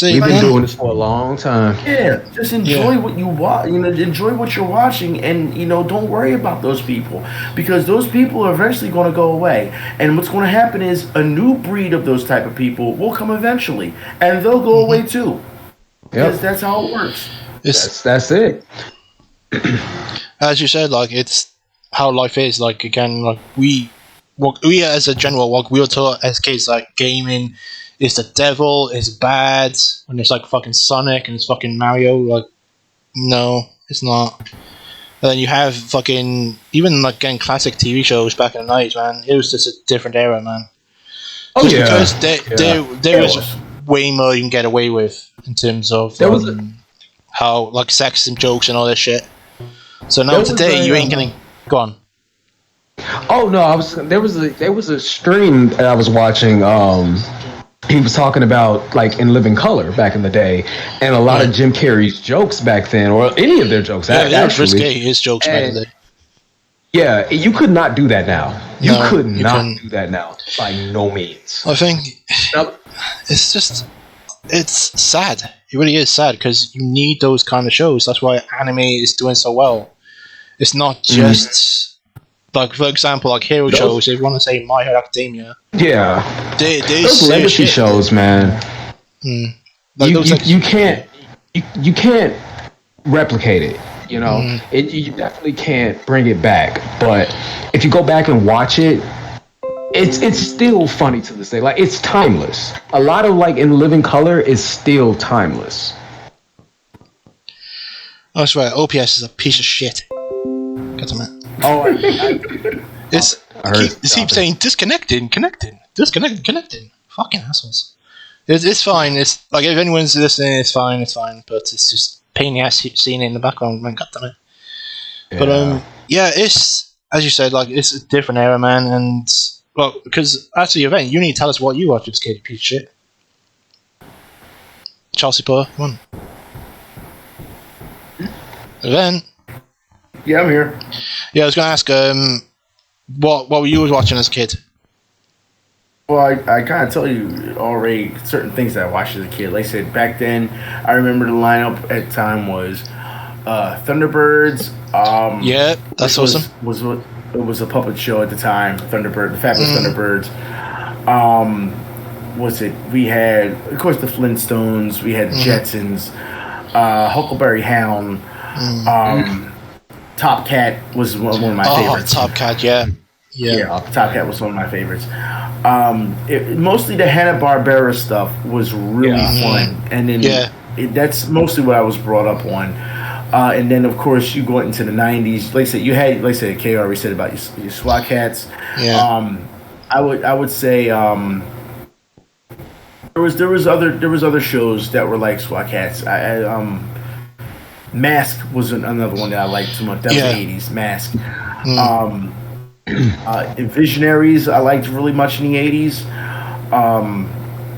We've been doing this for a long time. Yeah, just enjoy what you watch. Enjoy what you're watching, and don't worry about those people, because those people are eventually going to go away. And what's going to happen is a new breed of those type of people will come eventually, and they'll go away too. Because that's how it works. That's it. As you said, like, it's how life is. Like, again, like we as a general, we were taught as kids, like, gaming is the devil, is bad, when it's like fucking Sonic and it's fucking Mario. Like, no, it's not. And then you have fucking, even like getting classic TV shows back in the 90s, man. It was just a different era, man. Because there was way more you can get away with in terms of how, like, sexism jokes and all this shit. So now today you ain't gonna go on. Oh no, there was a stream that I was watching. He was talking about, like, In Living Color back in the day, and a lot of Jim Carrey's jokes back then, or any of their jokes. Risque, his jokes back in the day. Yeah, you could not do that now. You could not do that now, by no means. I think it's sad. It really is sad, because you need those kind of shows. That's why anime is doing so well. It's not just like, for example, like hero shows. If you want to say My Hero Academia, those legacy shows, man. Like you can't replicate it. You definitely can't bring it back. But if you go back and watch it, it's still funny to this day. Like, it's timeless. A lot of, like, In Living Color is still timeless. I swear, OPS is a piece of shit. God damn it. Oh, It keeps saying disconnected. Fucking assholes. It's fine. It's like if anyone's listening, it's fine. But it's just pain in the ass seeing it in the background. Man, God damn it. Yeah. But it's as you said, like it's a different era, man. And well, because after the event, you need to tell us what you watched, this piece of shit. Chelsea Poor, come on. Event. Yeah, I'm here. Yeah, I was going to ask, what were you watching as a kid? Well, I kind of tell you already certain things that I watched as a kid. Like I said, back then, I remember the lineup at the time was Thunderbirds. Yeah, that's awesome. It was a puppet show at the time. The Fabulous Thunderbirds. What's it? We had, of course, the Flintstones. We had the Jetsons. Huckleberry Hound. Top Cat was one of my favorites. Top Cat, yeah. Top Cat was one of my favorites. Mostly the Hanna-Barbera stuff was really fun, and then that's mostly what I was brought up on. And then of course you go into the '90s. Like I said, you had, like I said, Kay already said about your SWAT Cats. Yeah. I would say there was other shows that were like SWAT Cats. Mask was another one that I liked too much. That was the '80s. Mask. Visionaries I liked really much in the '80s.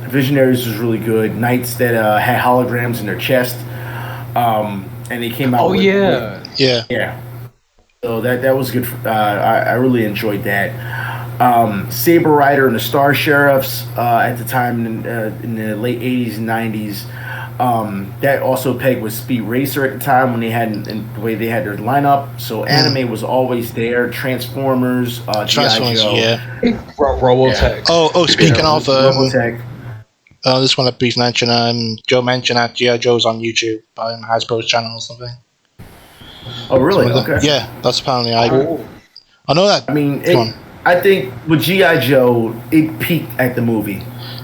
Visionaries was really good. Knights that had holograms in their chest, and they came out. Yeah. So that was good. I really enjoyed that. Saber Rider and the Star Sheriffs at the time in the late '80s and '90s. That also pegged with Speed Racer at the time when they had the way they had their lineup. So anime was always there. Transformers, Transformers, Robotech. Oh, speaking of Robotech. this one that Beef mentioned, Joe mentioned that G.I. Joe's on YouTube by Hasbro's channel or something. Oh, really? Okay. Yeah, that's apparently I know that. I mean, I think with G.I. Joe, it peaked at the movie.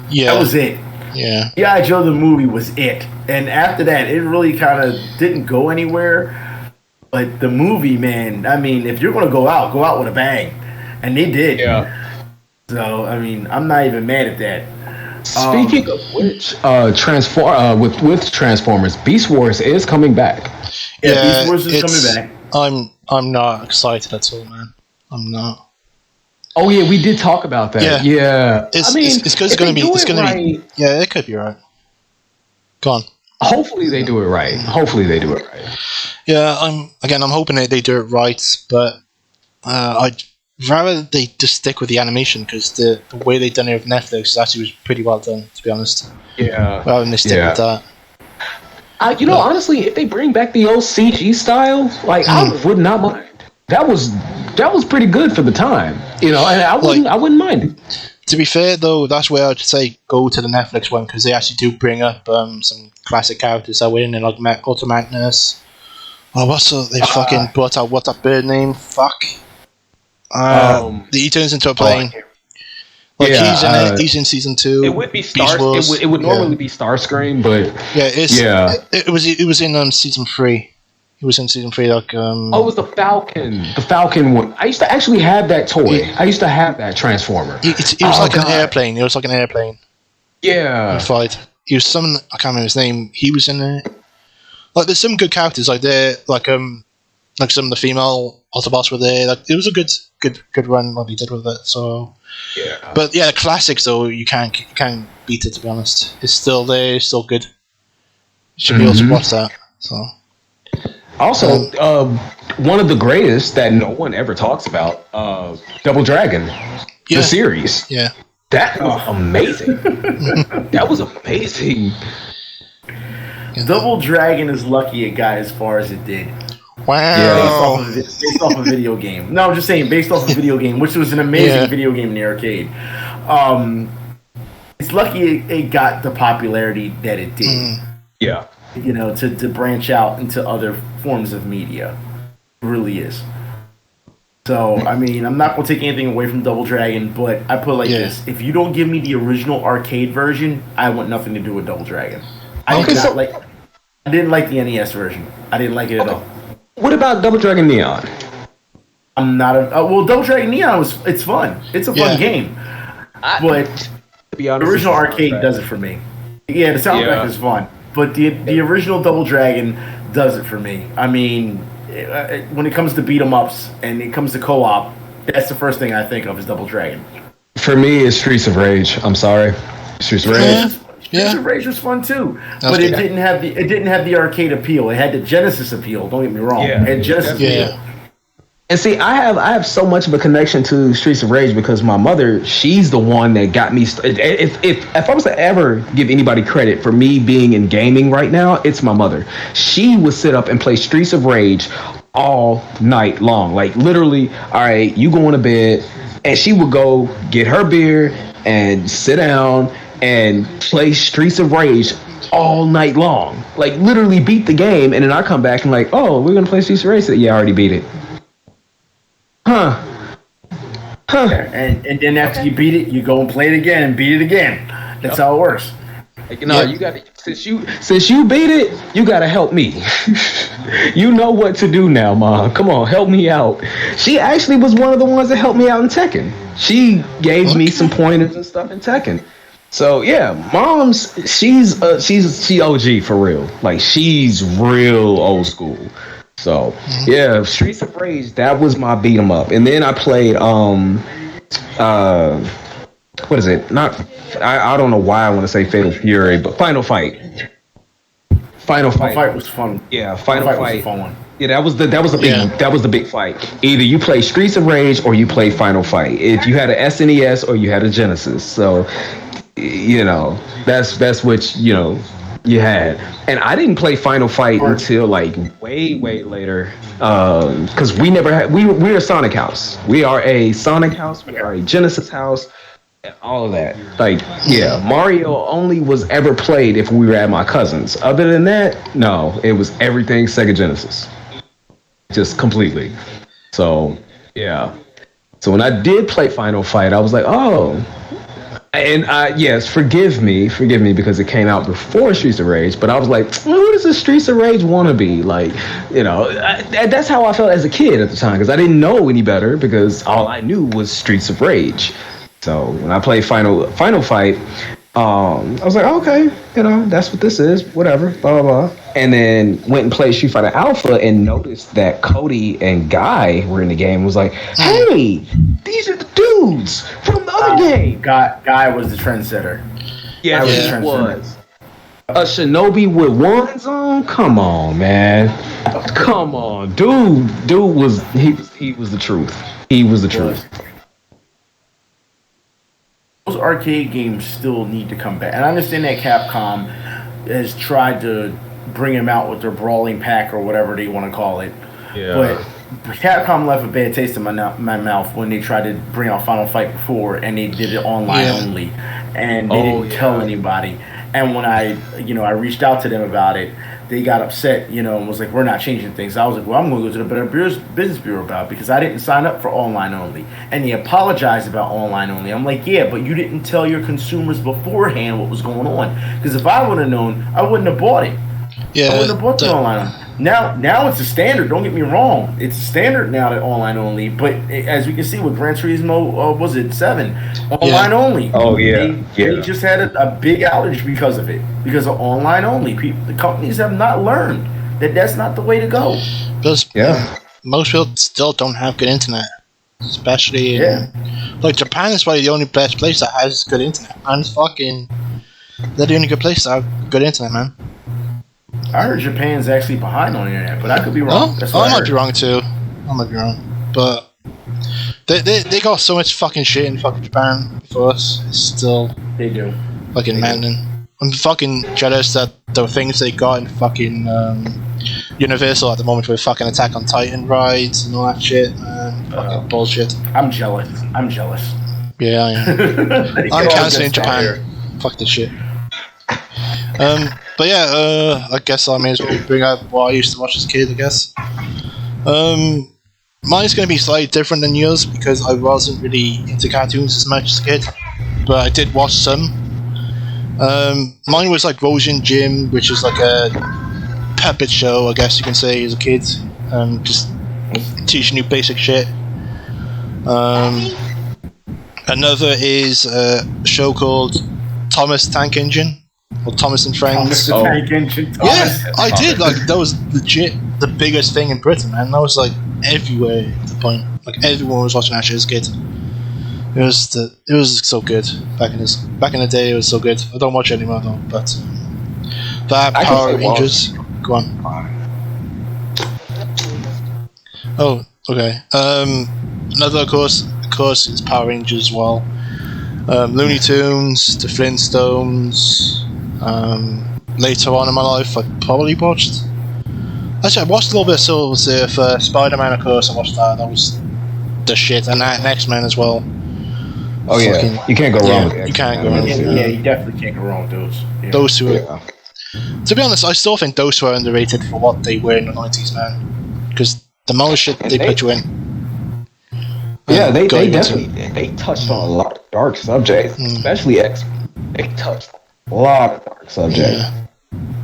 Yeah, that was it. Yeah. G.I. Joe the movie was it. And after that, it really kind of didn't go anywhere. But the movie, man, I mean, if you're going to go out with a bang. And they did. Yeah. So, I mean, I'm not even mad at that. Speaking of which, with Transformers, Beast Wars is coming back. Yeah, Beast Wars is coming back. I'm not excited at all, man. I'm not. Oh yeah, we did talk about that. Yeah. It's going to be. Yeah, it could be right. Go on. Hopefully they do it right. Yeah, I'm hoping they do it right, but I'd rather they just stick with the animation because the way they done it with Netflix actually was pretty well done, to be honest. Yeah. Rather than they stick with that. Honestly, if they bring back the old CG style, I would not mind. That was pretty good for the time, and I wouldn't mind it. To be fair, though, that's where I'd say go to the Netflix one because they actually do bring up some classic characters that were in there, like Ultra Magnus. Oh, they fucking brought out what's that bird name? Fuck. He turns into a plane. He's in it. He's in season 2. It would be It would normally be Starscream, but it was in season 3. He was in season 3, like. It was the Falcon. The Falcon one. I used to actually have that toy. I used to have that Transformer. It was like an airplane. It was like an airplane. Yeah. Fight. He was some. I can't remember his name. He was in there. Like, there's some good characters. Like like some of the female Autobots were there. Like, it was a good run what he did with it. So. Yeah. But yeah, the classics though you can't beat it, to be honest. It's still there. It's still good. You should be able to watch that. So. Also, one of the greatest that no one ever talks about, Double Dragon, the series. Yeah. That was amazing. That was amazing. Double Dragon is lucky it got as far as it did. Wow. Based off a video game. No, I'm just saying, based off a video game, which was an amazing video game in the arcade. It's lucky it got the popularity that it did. Yeah. To branch out into other forms of media. It really is. So, I mean, I'm not going to take anything away from Double Dragon, but I put it like this. If you don't give me the original arcade version, I want nothing to do with Double Dragon. I didn't like the NES version. I didn't like it at all. What about Double Dragon Neon? I'm not a well. Double Dragon Neon it's fun. It's a fun game, but to be honest, the original arcade does it for me. Yeah, the soundtrack is fun, but the original Double Dragon does it for me. I mean, when it comes to beat 'em ups and it comes to co-op, that's the first thing I think of is Double Dragon. For me, it's Streets of Rage. I'm sorry, Streets of Rage. Streets of Rage was fun too, but it didn't have the arcade appeal. It had the Genesis appeal. Don't get me wrong. It had Genesis appeal. And see, I have so much of a connection to Streets of Rage because my mother, she's the one that got me. If I was to ever give anybody credit for me being in gaming right now, it's my mother. She would sit up and play Streets of Rage all night long. Like literally, all right, you going to bed, and she would go get her beer and sit down and play Streets of Rage all night long. Like literally beat the game, and then I come back and like, oh, we're gonna play Streets of Rage. Yeah, I already beat it. Huh. And then after you beat it, you go and play it again and beat it again. That's how it works. Like, no, you got since you beat it, you gotta help me. You know what to do now, Mom. Come on, help me out. She actually was one of the ones that helped me out in Tekken. She gave me some pointers and stuff in Tekken. So yeah, Mom's she's OG for real. Like she's real old school. So yeah, Streets of Rage, that was my beat 'em up. And then I played what is it? I don't know why I want to say Fatal Fury, but Final Fight. Final Fight was fun. Yeah, Final Fight was a fun one. Yeah, that was the big fight. Either you play Streets of Rage or you play Final Fight. If you had an SNES or you had a Genesis. So you know, that's what you had. And I didn't play Final Fight until like way later, because we we're a Sonic house. We are a Sonic house. We are a Genesis house. All of that. Like, yeah, Mario only was ever played if we were at my cousin's. Other than that, no, it was everything Sega Genesis, just completely. So yeah. So when I did play Final Fight, I was like, oh. And yes, forgive me because it came out before Streets of Rage, but I was like, who does the Streets of Rage want to be? Like, that's how I felt as a kid at the time, because I didn't know any better, because all I knew was Streets of Rage. So when I played Final Fight, I was like, okay, that's what this is, whatever, blah, blah, blah. And then went and played Street Fighter Alpha and noticed that Cody and Guy were in the game and was like, hey, these are the dudes from the other game. Guy was the trendsetter. Yeah, he was. A Shinobi with wands on? Come on, man. Come on. Dude was the truth. He was the truth. Those arcade games still need to come back. And I understand that Capcom has tried to bring them out with their Brawling Pack or whatever they want to call it. Yeah. But Capcom left a bad taste in my mouth when they tried to bring out Final Fight 4 and they did it online only. And they didn't tell anybody. And when I reached out to them about it, they got upset, and was like, we're not changing things. I was like, well, I'm going to go to the Better Business Bureau about it because I didn't sign up for online only. And they apologized about online only. I'm like, yeah, but you didn't tell your consumers beforehand what was going on. Because if I would have known, I wouldn't have bought it. I wouldn't have bought the online only. Now it's a standard. Don't get me wrong. It's a standard now that online only. But as we can see with Gran Turismo, was it 7? Online only. Oh, yeah. They just had a big outage because of it. Because of online only. The companies have not learned that that's not the way to go. Because most people still don't have good internet. Especially in... Like, Japan is probably the only best place that has good internet. And they're the only good place that have good internet, man. I heard Japan's actually behind on the internet, but I could be wrong. I might be wrong too. I might be wrong, but they got so much fucking shit in fucking Japan for us. It's still they do fucking maddening. I'm fucking jealous that the things they got in fucking Universal at the moment with fucking Attack on Titan rides and all that shit, man. Fucking bullshit. I'm jealous. Yeah, I am. I'm cancelling Japan. Fuck this shit. But yeah, I guess I may as well bring up what I used to watch as a kid, I guess. Mine's going to be slightly different than yours because I wasn't really into cartoons as much as a kid, but I did watch some. Mine was like Rosian Gym, which is like a puppet show, I guess you can say, as a kid. Just teaching you basic shit. Another is a show called Thomas Tank Engine or Thomas and Friends. Thomas the Tank Engine. Thomas. Yeah, I did. Like that was legit the biggest thing in Britain, man. That was like everywhere at the point. Like everyone was watching that shit as a kid. It was so good back in the day. It was so good. I don't watch it anymore though. But that Power Rangers. Go on. Oh, okay. Another of course is Power Rangers as well. Looney Tunes, the Flintstones. Later on in my life, I probably watched. Actually, I watched a little bit of Silver Surfer, Spider-Man. Of course, I watched that. That was the shit, and X-Men as well. Oh yeah, you can't go wrong with X-Men. You can't go wrong. Yeah, you definitely can't go wrong with those. Yeah. Those two. To be honest, I still think those two are underrated for what they were in the 90s, man. Because the more shit they put you in. Yeah, they definitely touched on a lot of dark subjects, especially X. They touched a lot of dark subjects.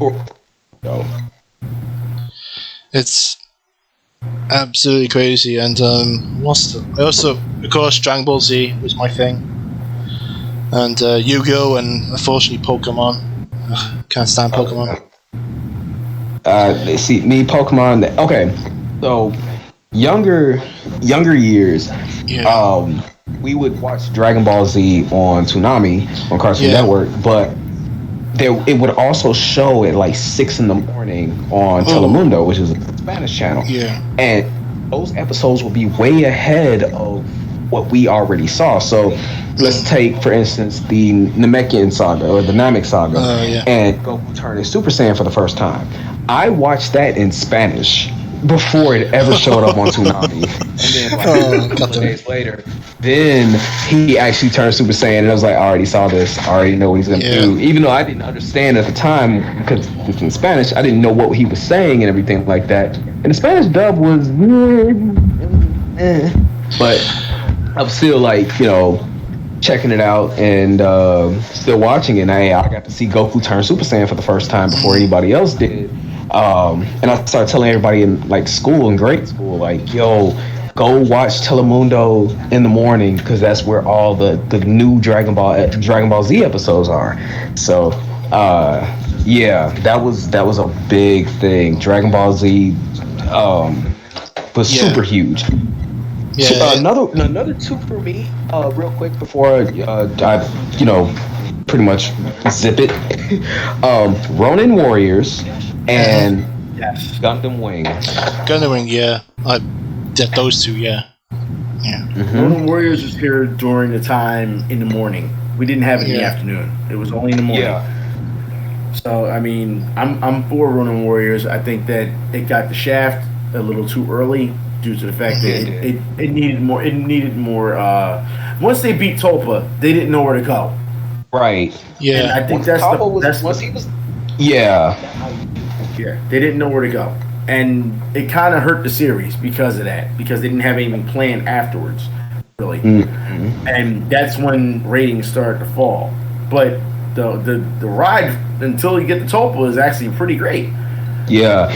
Yeah. It's absolutely crazy, and I also, of course, Dragon Ball Z was my thing, and Yu-Gi-Oh, and unfortunately Pokemon. Can't stand Pokemon. See, me Pokemon. Okay, so younger years. Yeah. We would watch Dragon Ball Z on Toonami on Cartoon Network, but it would also show at like 6 in the morning on Telemundo, which is a Spanish channel. Yeah. And those episodes would be way ahead of what we already saw. So let's take, for instance, the Namekian saga or the Namek saga, and Goku turning Super Saiyan for the first time. I watched that in Spanish before it ever showed up on Toonami. And then like a couple of days later, then he actually turned Super Saiyan, and I was like, I already saw this. I already know what he's going to do. Even though I didn't understand at the time, because it's in Spanish, I didn't know what he was saying and everything like that. And the Spanish dub was... But I was still like, checking it out and still watching it. And I got to see Goku turn Super Saiyan for the first time before anybody else did. And I started telling everybody in like school, in grade school, like, yo, go watch Telemundo in the morning because that's where all the new Dragon Ball Z episodes are. So that was a big thing. Dragon Ball Z was super huge. Yeah. So, another two for me, real quick before I pretty much zip it. Ronin Warriors and Gundam Wing. Gundam Wing, yeah. I did those two, yeah. Mm-hmm. Ronin Warriors was here during the time in the morning. We didn't have it in the afternoon. It was only in the morning. Yeah. So I mean, I'm for Ronin Warriors. I think that it got the shaft a little too early due to the fact that it needed more. It needed more. Once they beat Tulpa, they didn't know where to go. Right. Yeah. And I think they didn't know where to go, and it kind of hurt the series because of that. Because they didn't have anything planned afterwards, really. Mm-hmm. And that's when ratings started to fall. But the ride until you get the Tulpa is actually pretty great. Yeah.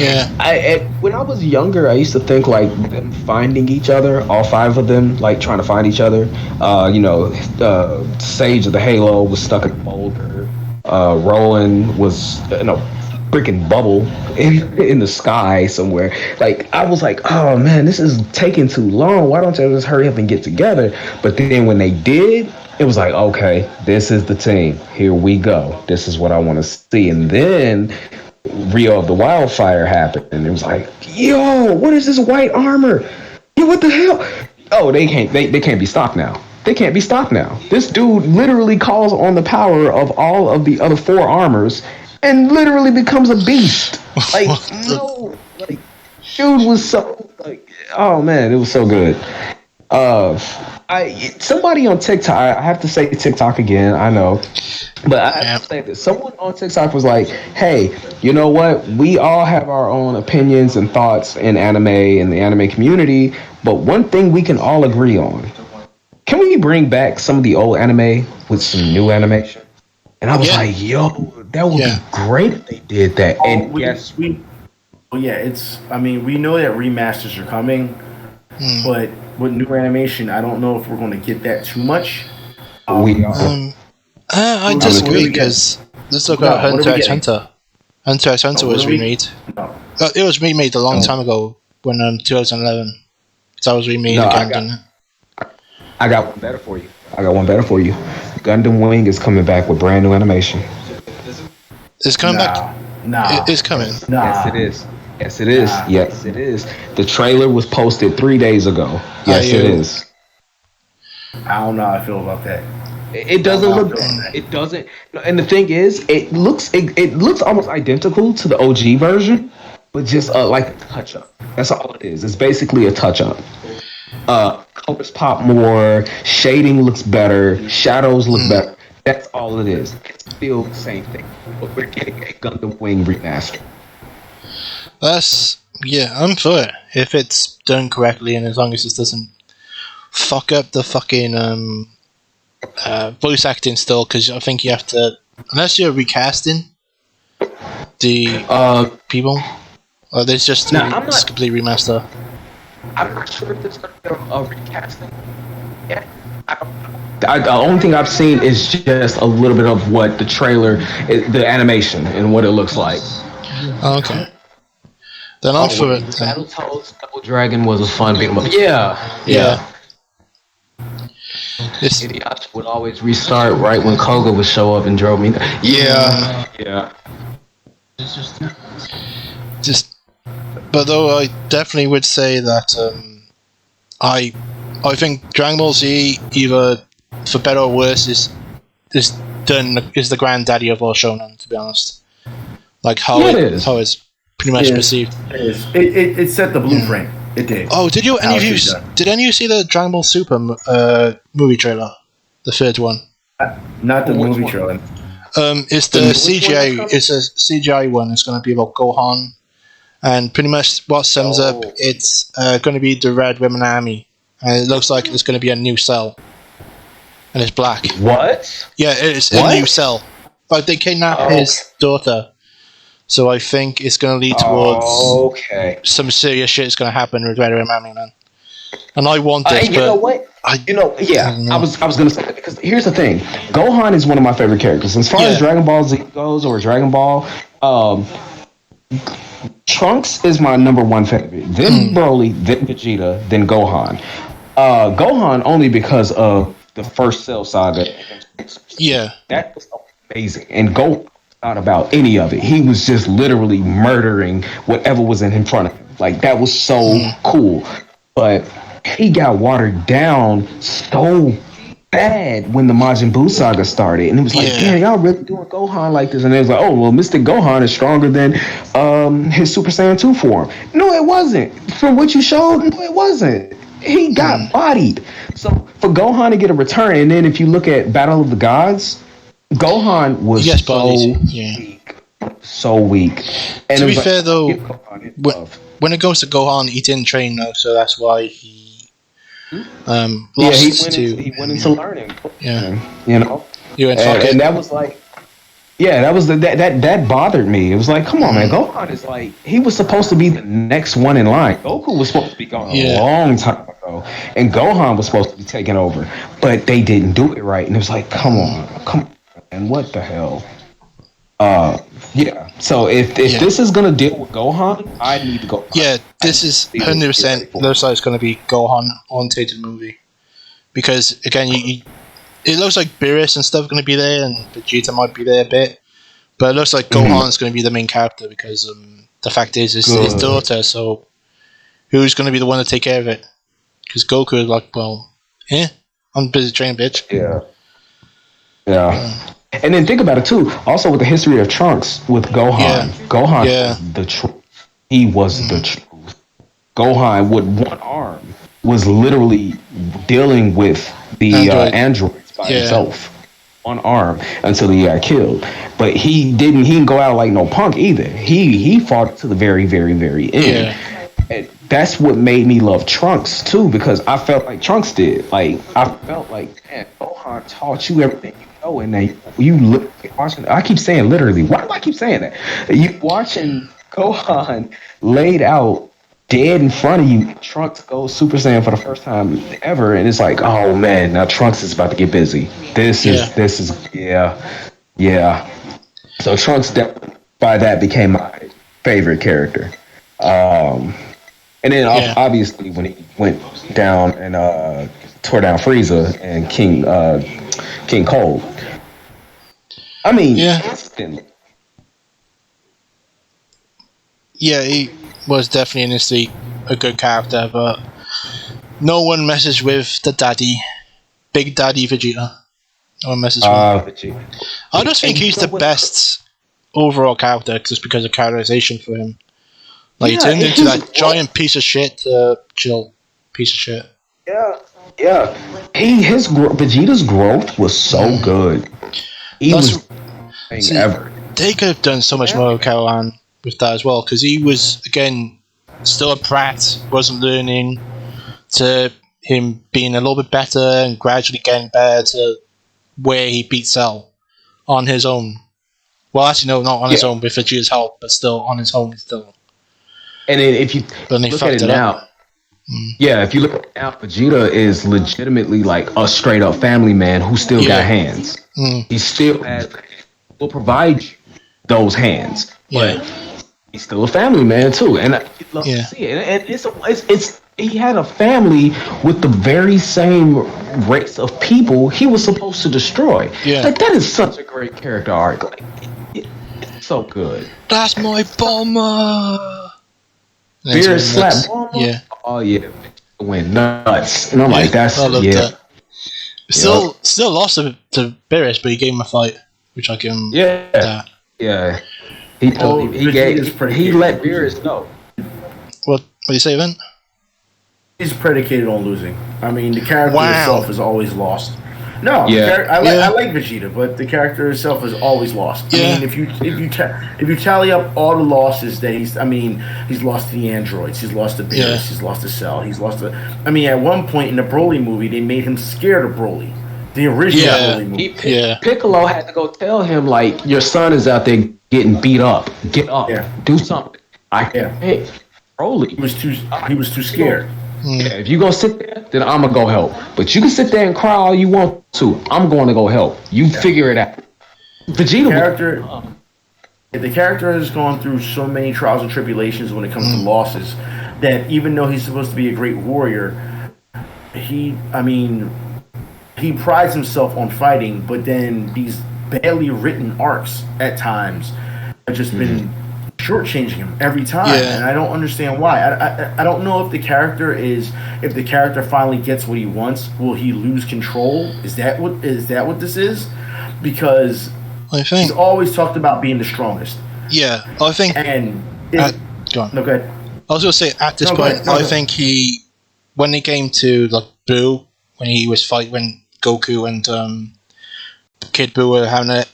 When I was younger, I used to think like them finding each other, all 5 of them, like trying to find each other. Sage of the Halo was stuck in a boulder. Roland was in a freaking bubble in the sky somewhere. Like I was like, oh man, this is taking too long. Why don't you just hurry up and get together? But then when they did, it was like, okay, this is the team. Here we go. This is what I want to see. And then Rio of the Wildfire happened, and it was like, yo, what is this white armor? Yo, what the hell? Oh, they can't be stopped now. They can't be stopped now. This dude literally calls on the power of all of the other 4 armors and literally becomes a beast. Like, no, like, dude was so like, oh man, it was so good. Somebody on TikTok, I have to say TikTok again, I know. But I have to say that someone on TikTok was like, hey, you know what? We all have our own opinions and thoughts in anime and the anime community, but one thing we can all agree on. Can we bring back some of the old anime with some new animation? And I was like, yo, that would be great if they did that. And we know that remasters are coming. But with new animation, I don't know if we're going to get that too much. We are. I disagree because let's talk about Hunter x Hunter. Hunter x Hunter was remade. No. It was remade a long time ago when 2011. That was remade again, didn't it? I got one better for you. Gundam Wing is coming back with brand new animation. It's coming back. It's coming. Yes, it is. Yes, it is. The trailer was posted 3 days ago. Yes, it is. I don't know how I feel about that. It doesn't look. It doesn't. And the thing is, it looks almost identical to the OG version, but just like a touch up. That's all it is. It's basically a touch up. Colors pop more. Shading looks better. Shadows look better. That's all it is. It's still the same thing. But we're getting a Gundam Wing remaster. I'm for it if it's done correctly and as long as it doesn't fuck up the fucking voice acting still, because I think you have to, unless you're recasting the people, or there's just complete remaster. I'm not sure if there's going to be a recasting. Yeah. The only thing I've seen is just a little bit of what the trailer, the animation, and what it looks like. Okay. Then I'm for it. Battletoads Double Dragon was a fun beat 'em up. Yeah. Idiots would always restart right when Koga would show up and drove me. Yeah. But though I definitely would say that I think Dragon Ball Z, either for better or worse, is the granddaddy of all shonen. To be honest, like how it's pretty much perceived. It set the blueprint. It did. Oh, did any of you see the Dragon Ball Super movie trailer, the third one? Not the movie trailer. It's the CGI. It's a CGI one. It's going to be about Gohan, and pretty much what sums up, it's going to be the Red Women Army, and it looks like it's going to be a new cell, and it's black. What? Yeah, it's a new cell. But they kidnapped his daughter. So I think it's going to lead towards some serious shit is going to happen with Red Army, man. And I want this, but... You know what? I was going to say that because here's the thing. Gohan is one of my favorite characters. As far as Dragon Ball Z goes, or Dragon Ball, Trunks is my number one favorite. Then Broly, then Vegeta, then Gohan. Gohan only because of the first Cell Saga. Yeah. That was amazing. And Gohan, not about any of it. He was just literally murdering whatever was in front of him. Like, that was so cool. But he got watered down so bad when the Majin Buu saga started. And it was like, damn, y'all really doing Gohan like this? And it was like, oh, well, Mr. Gohan is stronger than his Super Saiyan 2 form. No, it wasn't. From what you showed, no, it wasn't. He got bodied. So for Gohan to get a return, and then if you look at Battle of the Gods, Gohan was so weak. And to be fair, though, when it goes to Gohan, he didn't train though, so that's why he lost he went into learning. Yeah, you know, and that was like, that bothered me. It was like, come on, man, Gohan is like, he was supposed to be the next one in line. Goku was supposed to be gone a long time ago, and Gohan was supposed to be taking over, but they didn't do it right, and it was like, come on. And what the hell? So if this is gonna deal with Gohan, I need to go. Yeah, this is 100%. Looks like it's gonna be Gohan orientated movie, because again, it looks like Beerus and stuff are gonna be there, and Vegeta might be there a bit, but it looks like Gohan's gonna be the main character because the fact is it's his daughter. So who's gonna be the one to take care of it? Because Goku is like, well, I'm busy training, bitch. Yeah. And then think about it too. Also, with the history of Trunks with Gohan, Gohan was the truth. He was the truth. Gohan with one arm was literally dealing with the androids by himself, one arm, until he got killed. But he didn't go out like no punk either. He fought to the very, very, very end. And that's what made me love Trunks too, because I felt like Trunks did. Like, I felt like, man, Gohan taught you everything you know, and then you look watching. I keep saying literally. Why do I keep saying that? You watching Gohan laid out dead in front of you, Trunks goes Super Saiyan for the first time ever, and it's like, oh man, now Trunks is about to get busy. This is yeah. So Trunks by that became my favorite character. And then obviously when he went down and tore down Frieza and King Cold. I mean, instantly. Yeah, he was definitely initially a good character, but no one messes with the daddy, Big Daddy Vegeta. No one messes with Vegeta. I just think he's the best overall character just because of characterization for him. Like, he turned into that giant piece of shit to chill piece of shit. Yeah. Vegeta's growth was so good. Ever. They could have done so much more with Karan with that as well, because he was, again, still a brat, wasn't learning, to him being a little bit better and gradually getting better to where he beat Cell on his own. Well, actually, no, not on his own, with Vegeta's help, but still on his own still. And then if you look at it now, if you look at it now, Vegeta is legitimately like a straight up family man who still got hands. He still will provide you those hands, but he's still a family man too. And I love to see it. And he had a family with the very same race of people he was supposed to destroy. Yeah. Like, that is such a great character arc. Like, it's so good. That's my bomber. Beerus slap bomber. Yeah. Oh yeah, it went nuts. And I'm like, that's I loved that. Still lost to Beerus, but he gave him a fight, which I give him. Yeah. He let Beerus know. What do you say, Vin? He's predicated on losing. I mean, the character itself is always lost. No, I like Vegeta, but the character itself is always lost. I mean, if you tally up all the losses that he's lost to the androids, he's lost to Beerus, he's lost to Cell, he's lost to. I mean, at one point in the Broly movie, they made him scared of Broly, the original Broly movie. Piccolo had to go tell him, like, your son is out there getting beat up. Get up, do something. Hey, Broly. He was too scared. Yeah, if you gonna sit there, then I'm gonna go help. But you can sit there and cry all you want to. I'm going to go help. You figure it out. Vegeta. The character has gone through so many trials and tribulations when it comes to losses that even though he's supposed to be a great warrior, he prides himself on fighting. But then these badly written arcs at times have just been shortchanging him every time, and I don't understand why. I don't know if the character finally gets what he wants, will he lose control? Is that what this is? Because I think he's always talked about being the strongest. Yeah, I think. And go on. No, go ahead. I was going to say at this point, I think when he came to like Buu, when he was fighting, when Goku and Kid Buu were having it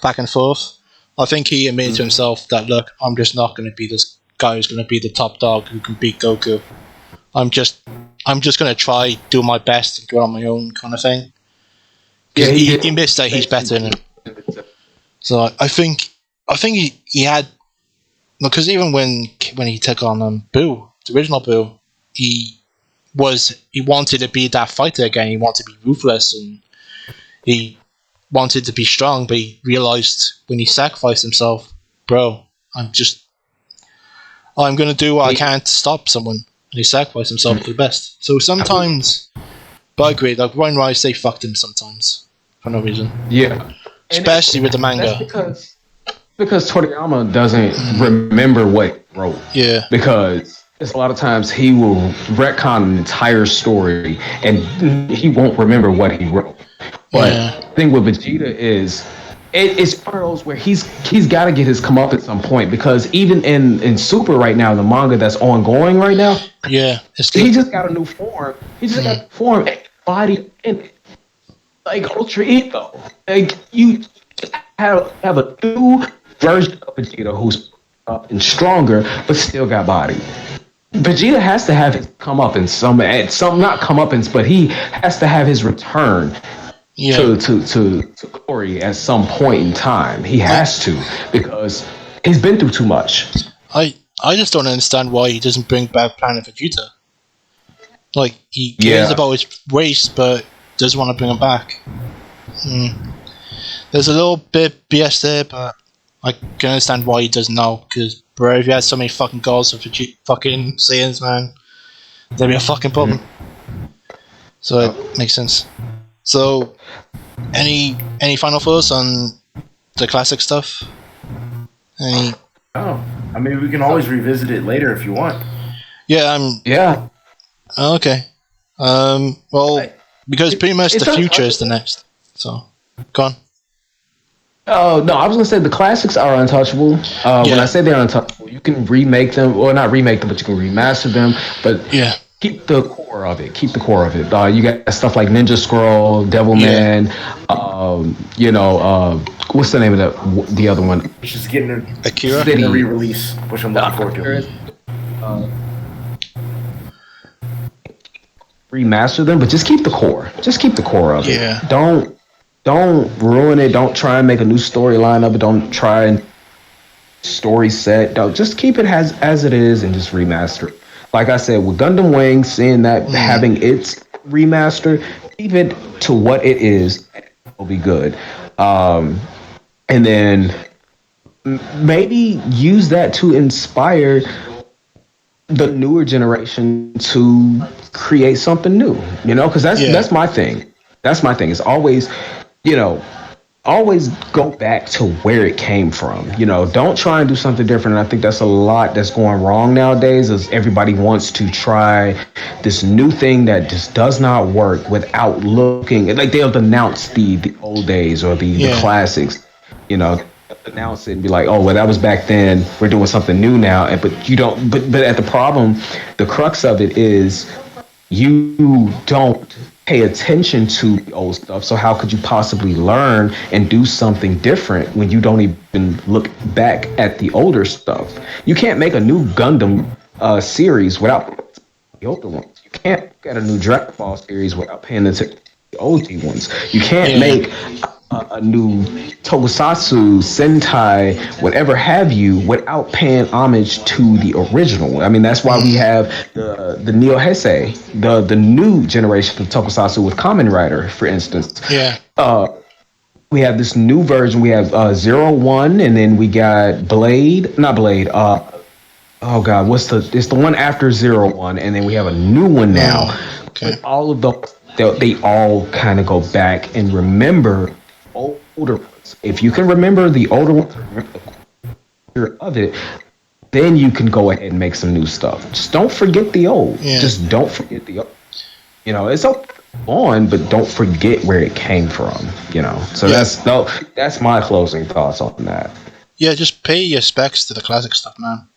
back and forth. I think he admitted to himself that, look, I'm just not going to be this guy who's going to be the top dog who can beat Goku. I'm just going to try, do my best, and do it on my own kind of thing. Yeah, he missed that he's better than him. So I think he had, because even when he took on Buu, the original Buu, he wanted to be that fighter again. He wanted to be ruthless, and he wanted to be strong, but he realized when he sacrificed himself, bro, I'm going to do what I can to stop someone. And he sacrificed himself for the best. So sometimes, but I agree, like Ryan Rice, they fucked him sometimes for no reason. Yeah. Especially with the manga. That's because Toriyama doesn't remember what he wrote. Yeah. Because a lot of times he will retcon an entire story and he won't remember what he wrote. But the thing with Vegeta is, it's one of those where he's got to get his come up at some point, because even in Super right now, the manga that's ongoing right now, he just got a new form. He just got a form and body in it, like Ultra Ego. Like, you just have a new version of Vegeta who's up and stronger, but still got body. Vegeta has to have his come up in some not come up in, but he has to have his return. To glory at some point in time. He has to, because he's been through too much. I I just don't understand why he doesn't bring back Planet Vegeta. Like, he cares about his race, but doesn't want to bring him back. There's a little bit BS there, but I can understand why he doesn't know. Because, bro, if you had so many fucking goals of fucking Saiyans, man, there'd be a fucking problem. So it makes sense. So, any final thoughts on the classic stuff? Any? Oh, I mean, we can always revisit it later if you want. Yeah, Yeah. Okay. Well, because pretty much the future is the next. So, go on. Oh, no, I was going to say the classics are untouchable. When I say they're untouchable, you can remake them, or not remake them, but you can remaster them. But keep the core of it. Keep the core of it. You got stuff like Ninja Scroll, Devilman, what's the name of the other one? It's just getting Akira? a re-release, which I'm looking forward to. Remaster them, but just keep the core. Just keep the core of it. Yeah. Don't ruin it. Don't try and make a new storyline of it. Don't try and story set. Don't just keep it as it is and just remaster it. Like I said, with Gundam Wing, seeing that having its remaster, keep it to what it is, will be good. And then maybe use that to inspire the newer generation to create something new, because that's my thing. That's my thing. It's always, always go back to where it came from. Don't try and do something different. And I think that's a lot that's going wrong nowadays. Is everybody wants to try this new thing that just does not work without looking like they'll denounce the old days or the classics. Announce it and be like, oh well, that was back then, we're doing something new now. But you don't, but at the crux of it is you don't pay attention to the old stuff, so how could you possibly learn and do something different when you don't even look back at the older stuff? You can't make a new Gundam series without the older ones. You can't get a new Dragon Ball series without paying attention to the OG ones. You can't make a new Tokusatsu, Sentai, whatever have you, without paying homage to the original. I mean, that's why we have the Neo Heisei, the new generation of Tokusatsu with Kamen Rider, for instance. Yeah. We have this new version. We have 01, and then we got not Blade. Oh God, it's the one after 01, and then we have a new one now. Okay. But all of those, they all kind of go back and remember older ones. If you can remember the older ones, remember the of it, then you can go ahead and make some new stuff. Just don't forget the old. Just don't forget the old. It's on, but don't forget where it came from. So that's my closing thoughts on that. Yeah, just pay your respects to the classic stuff, man.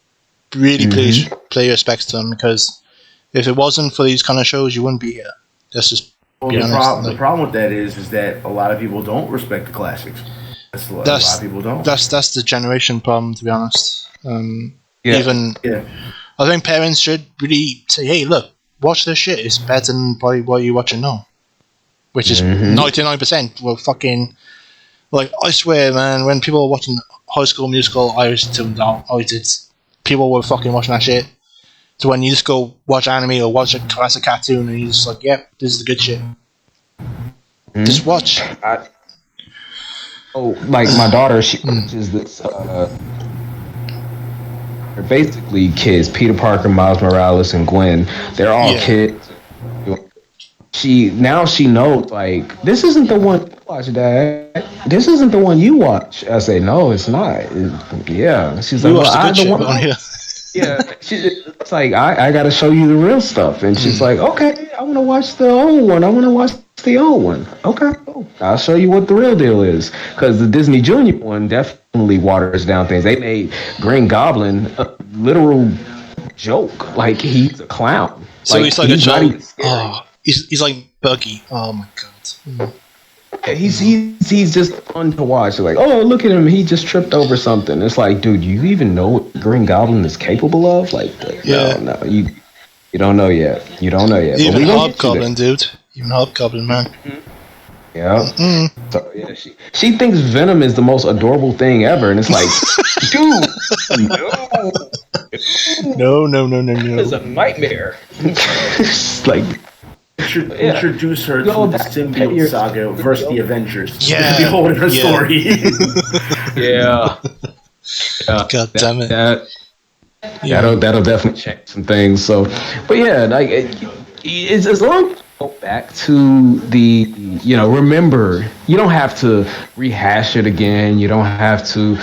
Really, please pay your respects to them, because if it wasn't for these kind of shows, you wouldn't be here. That's just. Well, the problem with that is that a lot of people don't respect the classics. A lot of people don't. That's the generation problem, to be honest. I think parents should really say, "Hey, look, watch this shit. It's better than probably what you're watching now," which is 99%. Well, fucking, like, I swear, man, when people were watching High School Musical, I was tuned out. People were fucking watching that shit. So when you just go watch anime or watch a classic cartoon and you're just like, yep, this is the good shit. Just watch. Like my daughter, she watches this. They're basically kids. Peter Parker, Miles Morales, and Gwen. They're all kids. She knows, like, this isn't the one you watch, Dad. This isn't the one you watch. I say, no, it's not. She's like, well, I don't want to. It's like, I got to show you the real stuff. And she's like, okay, I want to watch the old one. I want to watch the old one. Okay, cool. I'll show you what the real deal is. Because the Disney Junior one definitely waters down things. They made Green Goblin a literal joke. Like, he's a clown. So he's like a joke. He's like Buggy. Oh my god. He's just fun to watch. Like, oh, look at him, he just tripped over something. It's like, dude, you even know what Green Goblin is capable of? Like, no, you don't know yet. You don't know yet. Even Hobgoblin, dude. Even Hobgoblin, man. Yeah. So yeah, she thinks Venom is the most adorable thing ever, and it's like, dude, no, it's a nightmare. It's like introduce her to the symbiote saga versus the Avengers. Yeah, the whole other story. Yeah. God damn it. That'll definitely change some things. So, but yeah, like it's as long as you go back to the remember, you don't have to rehash it again. You don't have to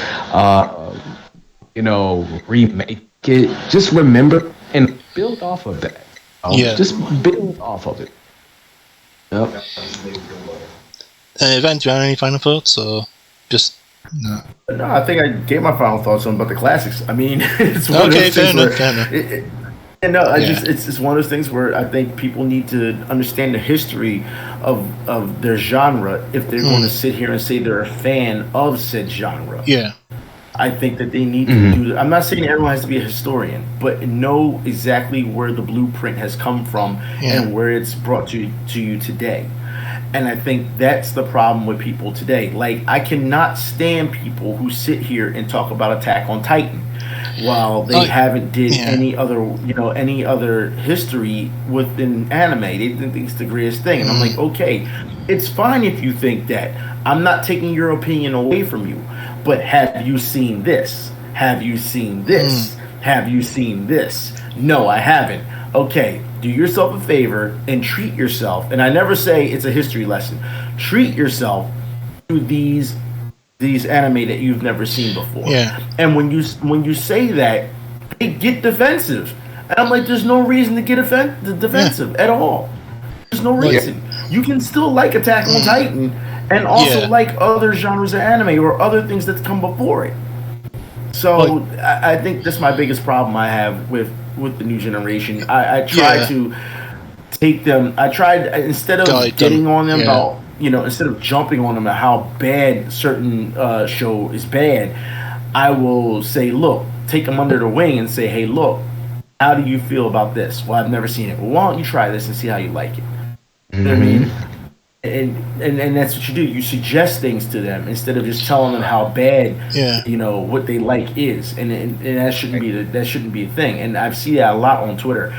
remake it. Just remember and build off of that. Just build off of it. Yep. Event, do you have any final thoughts, or just no? No, I think I gave my final thoughts on about the classics. I mean, it's one of those things it's one of those things where I think people need to understand the history of their genre if they're going to sit here and say they're a fan of said genre. Yeah. I think that they need to do that. I'm not saying everyone has to be a historian, but know exactly where the blueprint has come from and where it's brought to you today. And I think that's the problem with people today. Like, I cannot stand people who sit here and talk about Attack on Titan while they haven't did any other history within anime. They think it's the greatest thing. And I'm like, okay, it's fine if you think that. I'm not taking your opinion away from you. But have you seen this? Have you seen this? Have you seen this? No, I haven't. Okay, do yourself a favor and treat yourself. And I never say it's a history lesson. Treat yourself to these anime that you've never seen before. Yeah. And when you say that, they get defensive. And I'm like, there's no reason to get defensive at all. There's no reason. You can still like Attack on Titan and also like other genres of anime or other things that's come before it. So I think that's my biggest problem I have with the new generation. I try to take them. I tried instead of getting on them about instead of jumping on them at how bad certain show is bad. I will say, look, take them under the wing and say, hey, look, how do you feel about this? Well, I've never seen it. Well, why don't you try this and see how you like it? You know what I mean? And that's what you do. You suggest things to them instead of just telling them how bad what they like is, and that shouldn't be a thing. And I've seen that a lot on Twitter.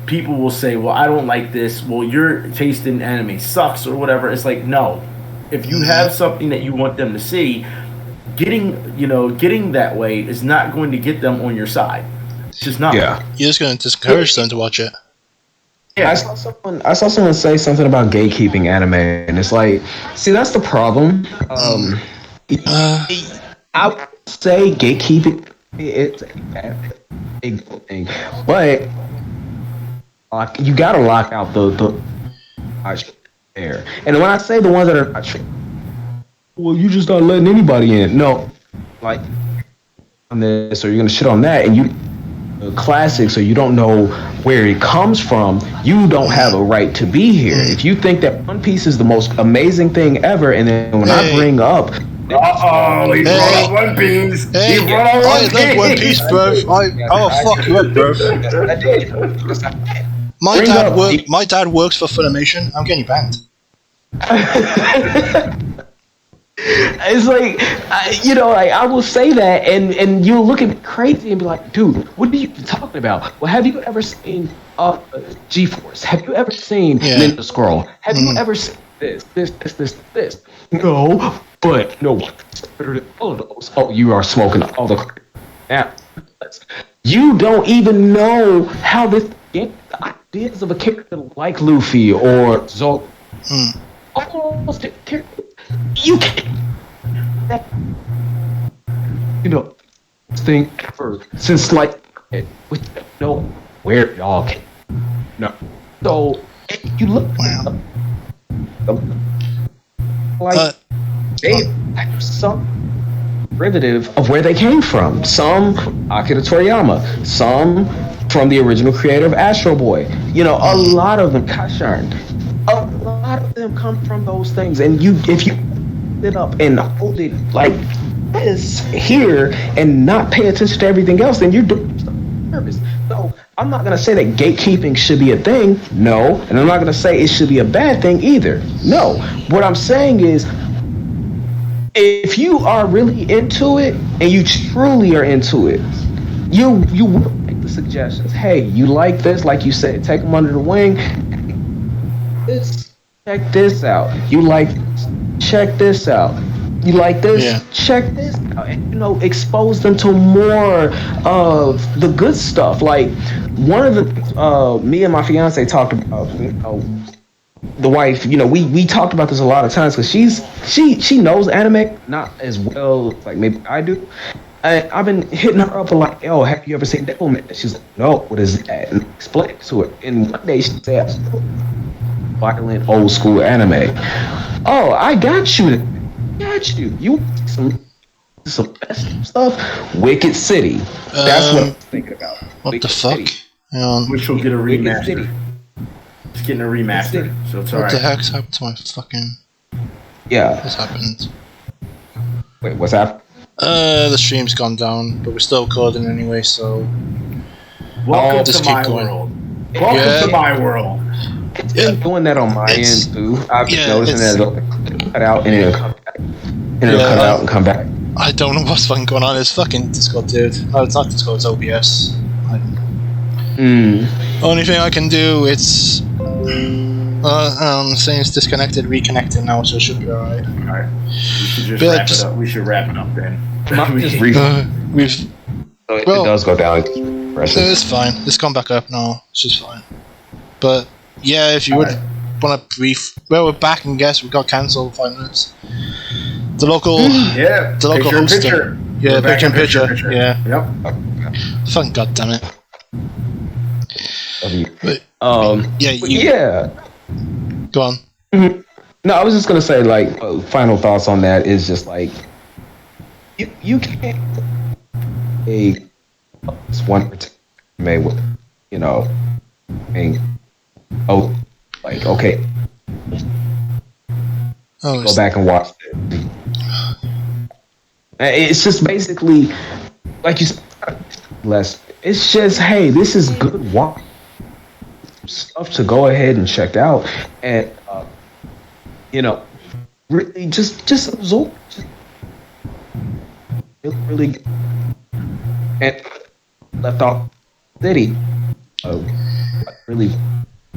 People will say, "Well, I don't like this. Well, your taste in anime sucks," or whatever. It's like, no. If you have something that you want them to see, getting that way is not going to get them on your side. It's just not. Yeah, you're just going to discourage them to watch it. Yeah. I saw someone say something about gatekeeping anime, and it's like, see, that's the problem. I would say gatekeeping it's a big thing, but you gotta lock out the there. And when I say the ones that are well, you just not letting anybody in. No, like on this, or you're gonna shit on that, and you. Classics, so you don't know where it comes from, you don't have a right to be here. If you think that One Piece is the most amazing thing ever, and then when I bring up he brought up One Piece. Hey, he brought up I love One Piece, bro. I'll fuck you up, bro. My dad works for Funimation. I'm getting you banned. It's like, I will say that, and you'll look at me crazy and be like, dude, what are you talking about? Well, have you ever seen G-Force? Have you ever seen Ninja Scroll? Have you ever seen this? No, but no one all of those. Oh, you are smoking all the now. You don't even know how the ideas of a character like Luffy or Zoro. Almost you can't thing ever since like we don't know where y'all came. No. So you look like they have some derivative of where they came from. Some Akira Toriyama, some from the original creator of Astro Boy. A lot of them, Kasharn. A lot of them come from those things, and if you sit up and hold it like this here and not pay attention to everything else, then you're doing service. So I'm not gonna say that gatekeeping should be a thing, no, and I'm not gonna say it should be a bad thing either, no. What I'm saying is, if you are really into it and you truly are into it, you will make the suggestions. Hey, you like this? Like you said, take them under the wing. Check this out. You like this? Check this out. You like this? Yeah. Check this out. And expose them to more of the good stuff. Like one of the me and my fiance talked about, the wife, we talked about this a lot of times because she knows anime not as well like maybe I do. I've been hitting her up like, "Oh, have you ever seen Devilman?" She's like, "No, what is that?" And explain it to her. And one day she said, "Violent old school anime." Oh, I got you. You want some best stuff? Wicked City. That's what I'm thinking about. What Wicked the fuck? City. Which will get a remaster. City. It's getting a remaster, so it's alright. What the heck's happened to my fucking... Yeah. What's happened? Wait, what's happened? The stream's gone down, but we're still recording anyway, so... Welcome just to keep my going. world. Welcome to my world. It's been doing that on my end too. I've been noticing that it'll cut out and it'll come back. And it'll cut out and come back. I don't know what's fucking going on. It's fucking Discord, dude. No, it's not Discord, it's OBS. Only thing I can do, it's... saying it's disconnected, reconnected now, so it should be alright. Alright. We should just wrap it up. We should wrap it up then. It does go down. It's fine. It's gone back up now. It's just fine. But yeah, if you would want to brief, well, we're back and guess we got cancelled 5 minutes. The local, the local host. Yeah, picture. Yeah. Yep. Fucking goddamn it. But, Go on. Mm-hmm. No, I was just gonna say, like, final thoughts on that is just like, you can't this one made with, like, okay, go back and watch it. It's just basically, like you said, less. It's just, hey, this is good stuff to go ahead and check out, and really just absorb. Really good. And left off city. Really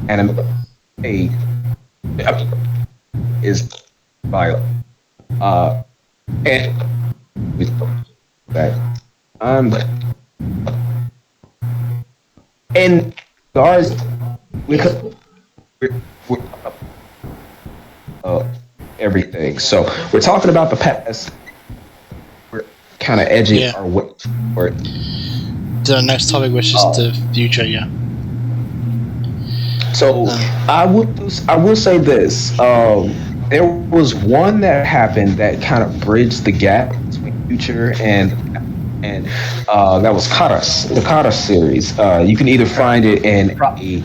anime is violent. And we that and guys, we're everything. So we're talking about the past. We're kind of edging our way toward the next topic, which is the future. Yeah. So I will say this. There was one that happened that kind of bridged the gap between future and that was Karas, the Karas series. You can either find it in a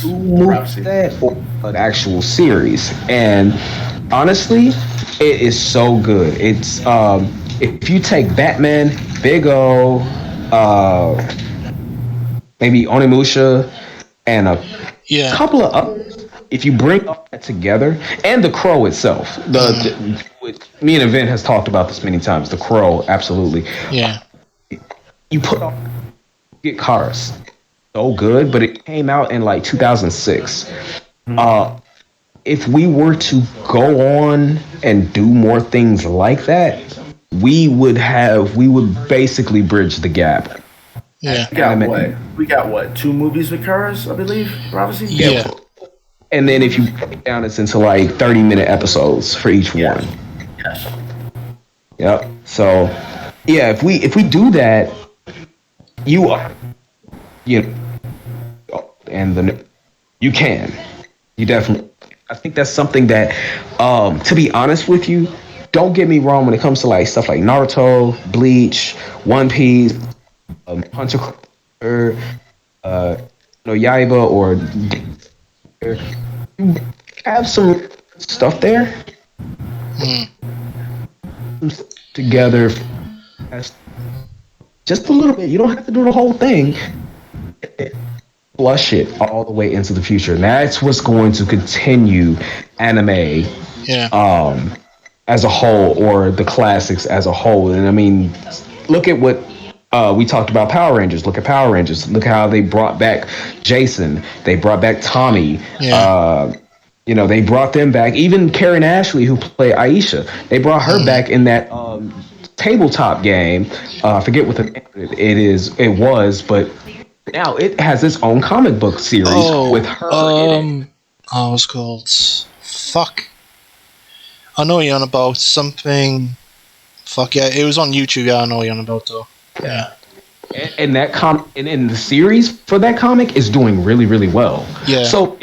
movie set or an actual series. And honestly, it is so good. It's if you take Batman, Big O, maybe Onimusha, and a couple of others, if you bring all that together, and the Crow itself, me and Event has talked about this many times. The Crow, absolutely. Yeah. You put on get Cars, so good, but it came out in like 2006. If we were to go on and do more things like that, we would basically bridge the gap. Yeah. We got what? 2 movies with Cars, I believe. Prophecy. Yeah. And then if you break it down, it's into like 30-minute episodes for each one. Yes. Yep. So, yeah, if we do that, you definitely. I think that's something that, to be honest with you, don't get me wrong when it comes to like stuff like Naruto, Bleach, One Piece, Hunter, Yaiba, or you have some stuff there together. Just a little bit. You don't have to do the whole thing. flush it all the way into the future. And that's what's going to continue anime as a whole, or the classics as a whole. And I mean, look at what we talked about Power Rangers. Look at Power Rangers. Look how they brought back Jason. They brought back Tommy. They brought them back. Even Karen Ashley, who played Aisha, they brought her back in that tabletop game. I forget what it was, but now it has its own comic book series with her in it. Oh, it's called... Fuck. I know you're on about something... Fuck, yeah, it was on YouTube, yeah, I know you're on about, though. Yeah. And that in the series for that comic is doing really, really well. Yeah. So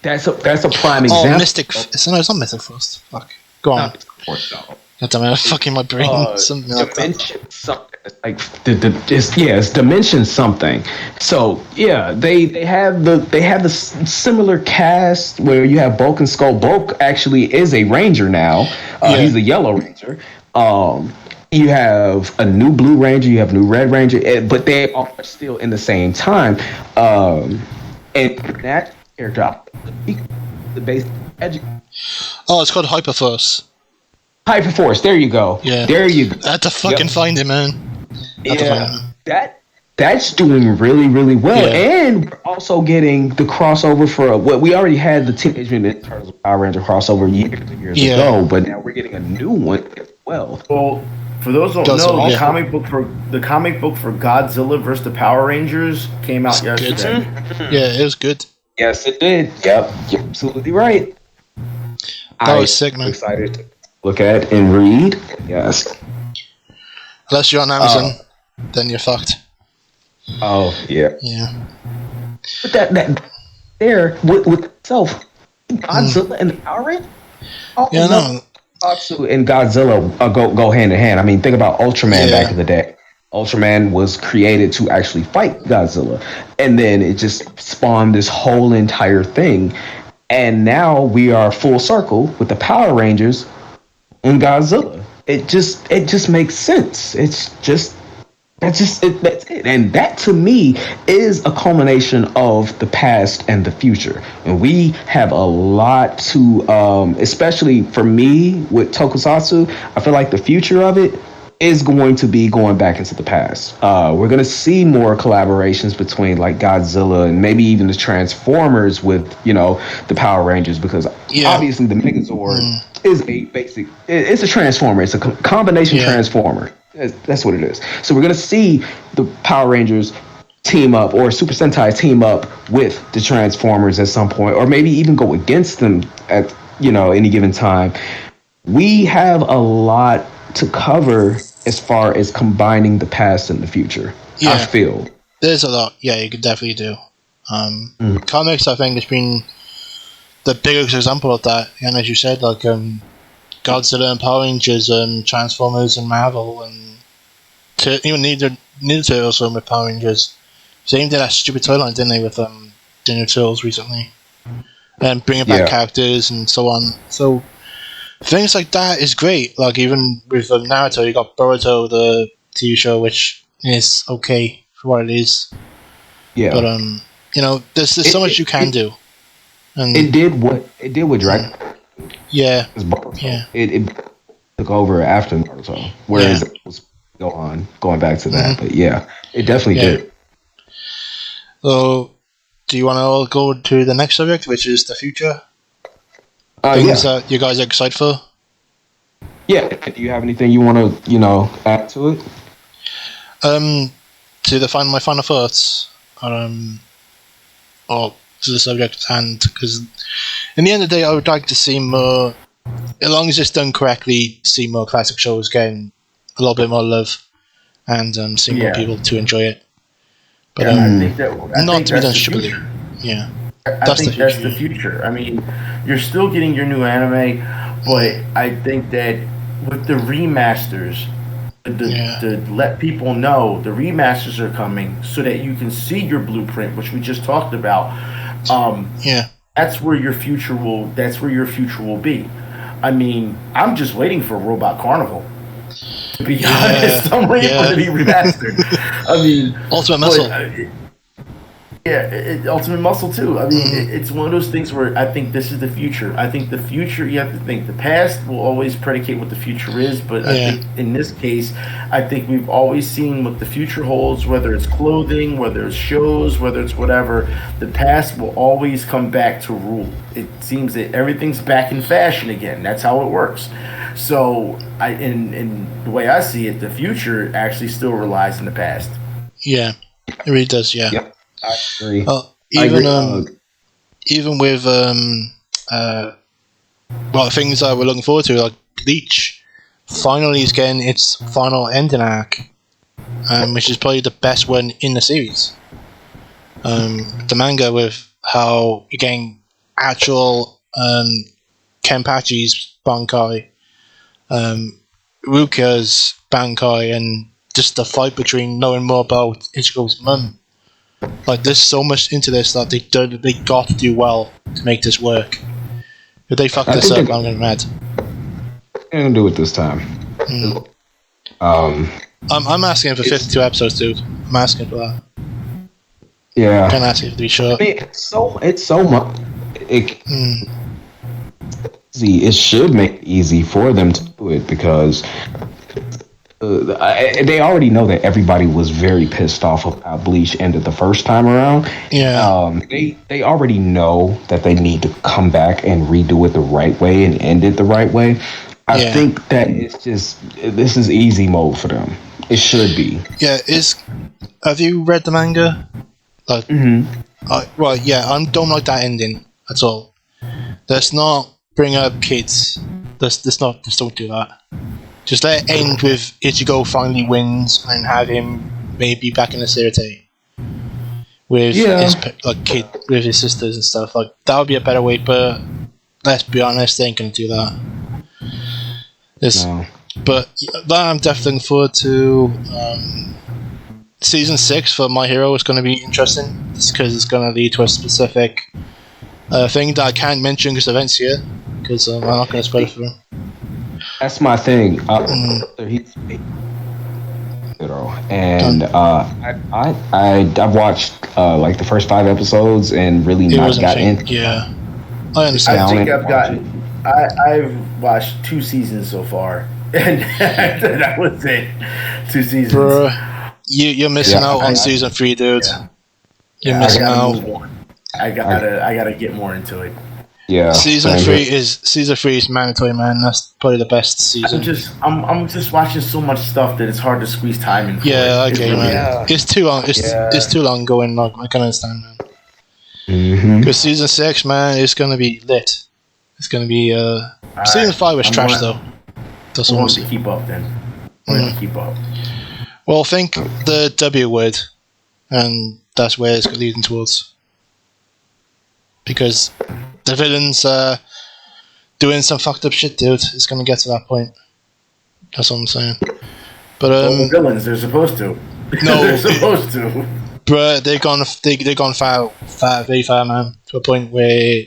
that's a prime example. Oh, Mystic... It's not Mystic Frost. Fuck. Go on. God damn it, fucking my brain. Something like that. Something. Like it's Dimension something. So yeah, they have the similar cast where you have Bulk and Skull. Bulk actually is a Ranger now. He's a Yellow Ranger. You have a new Blue Ranger. You have a new Red Ranger, but they are still in the same time. And that character, the base education. Oh, it's called Hyperforce. Hyperforce. There you go. Yeah. There you go. I had to fucking find him, man. That's doing really, really well. And we're also getting the crossover for what we already had, the Teenage Mutant Ninja Turtles Power Ranger crossover years ago, but now we're getting a new one as well. Well, for those who don't know, the comic book for Godzilla vs. the Power Rangers came out yesterday. Yeah, it was good. Yes, it did. Yep, you're absolutely right. That was sick, man. I'm excited to look at and read. Yes. Unless you're on Amazon, then you're fucked. Oh, yeah. Yeah. But that there with itself, Godzilla and the Power Rangers? No. Godzilla and Godzilla go hand in hand. I mean, think about Ultraman back in the day. Ultraman was created to actually fight Godzilla. And then it just spawned this whole entire thing. And now we are full circle with the Power Rangers and Godzilla. It just makes sense. That's it. And that to me is a culmination of the past and the future. And we have a lot to, especially for me with Tokusatsu, I feel like the future of it is going to be going back into the past. We're going to see more collaborations between like Godzilla and maybe even the Transformers with, the Power Rangers, because obviously the Megazord is it's a Transformer. It's a combination Transformer. That's what it is. So we're going to see the Power Rangers team up, or Super Sentai team up with the Transformers at some point, or maybe even go against them at, any given time. We have a lot to cover as far as combining the past and the future. I feel there's a lot. Yeah, you could definitely do. Comics, I think, has been the biggest example of that. And as you said, like Godzilla and Power Rangers and Transformers and Marvel and even Ninja Turtles with Power Rangers. They even did that stupid toy line, didn't they, with Ninja Turtles recently, and bringing back characters and so on. So things like that is great. Like even with Naruto, you got Boruto, the TV show, which is okay for what it is. Yeah. But there's so much you can do. And it did what Dragon. Yeah. It took over after Naruto, whereas it was going back to that. But it definitely did. So, do you want to go to the next subject, which is the future? Things that you guys are excited for? Yeah. Do you have anything you want to, add to it? To my final thoughts, or to the subject at hand, because in the end of the day, I would like to see more, as long as it's done correctly, see more classic shows getting a little bit more love, and see more people to enjoy it. But I think not to be done stupidly. Yeah. I think that's the future. I mean, you're still getting your new anime, but I think that with the remasters, to let people know the remasters are coming, so that you can see your blueprint, which we just talked about. That's where your future will. That's where your future will be. I mean, I'm just waiting for Robot Carnival. To be honest, I'm waiting for it to be remastered. I mean, Ultimate Muscle. Yeah, Ultimate Muscle too. I mean, it's one of those things where I think this is the future. I think the future, you have to think the past will always predicate what the future is, but I think in this case, I think we've always seen what the future holds, whether it's clothing, whether it's shows, whether it's whatever. The past will always come back to rule. It seems that everything's back in fashion again. That's how it works. So, in the way I see it, the future actually still relies in the past. Yeah, it really does. Yeah. Yep. I agree. Even with things that we're looking forward to, like Bleach, finally is getting its final ending arc, which is probably the best one in the series. The manga with how you're getting actual Kenpachi's Bankai, Ruka's Bankai, and just the fight between knowing more about Ichigo's mum. Like, there's so much into this that they got to do well to make this work. If they fuck this up, I'm gonna be mad. They're gonna do it this time. I'm asking for 52 episodes, dude. I'm asking for that. Yeah. Can't ask it to be short. I mean, it's so much. It should make it easy for them to do it because they already know that everybody was very pissed off of how Bleach ended the first time around. Yeah. They already know that they need to come back and redo it the right way and end it the right way. I think that this is easy mode for them. It should be. Yeah. Have you read the manga? Like, I don't like that ending at all. Let's not bring up kids. Just don't do that. Just let it end with Ichigo finally wins and have him maybe back in the Sirte with his kid, with his sisters and stuff. Like, that would be a better way. But let's be honest, they ain't gonna do that. No. But I'm definitely looking forward to season 6 for My Hero. Is going to be interesting because it's going to lead to a specific thing that I can't mention because events here. Because I'm not going to spoil it for him. That's my thing. And I've watched like the first 5 episodes and really not got in. Yeah, I understand. I think I've watched 2 seasons so far, and that was it. 2 seasons. Bruh, you're missing out on season 3, dude. Yeah. You're missing out. I gotta get more into it. Yeah, season 3 is mandatory, man. That's probably the best season. I'm just watching so much stuff that it's hard to squeeze time in. Yeah, okay, man. Yeah. It's too long. It's too long going. Like, I can understand, man. Because season 6, man, is gonna be lit. It's gonna be season 5 was trash though. I want to keep up then. I want to keep up. Well, think the W word, and that's where it's leading towards. Because the villains doing some fucked up shit, dude. It's gonna get to that point. That's what I'm saying. But the villains, they're supposed to. No, they're supposed to. But they've gone very far, man. To a point where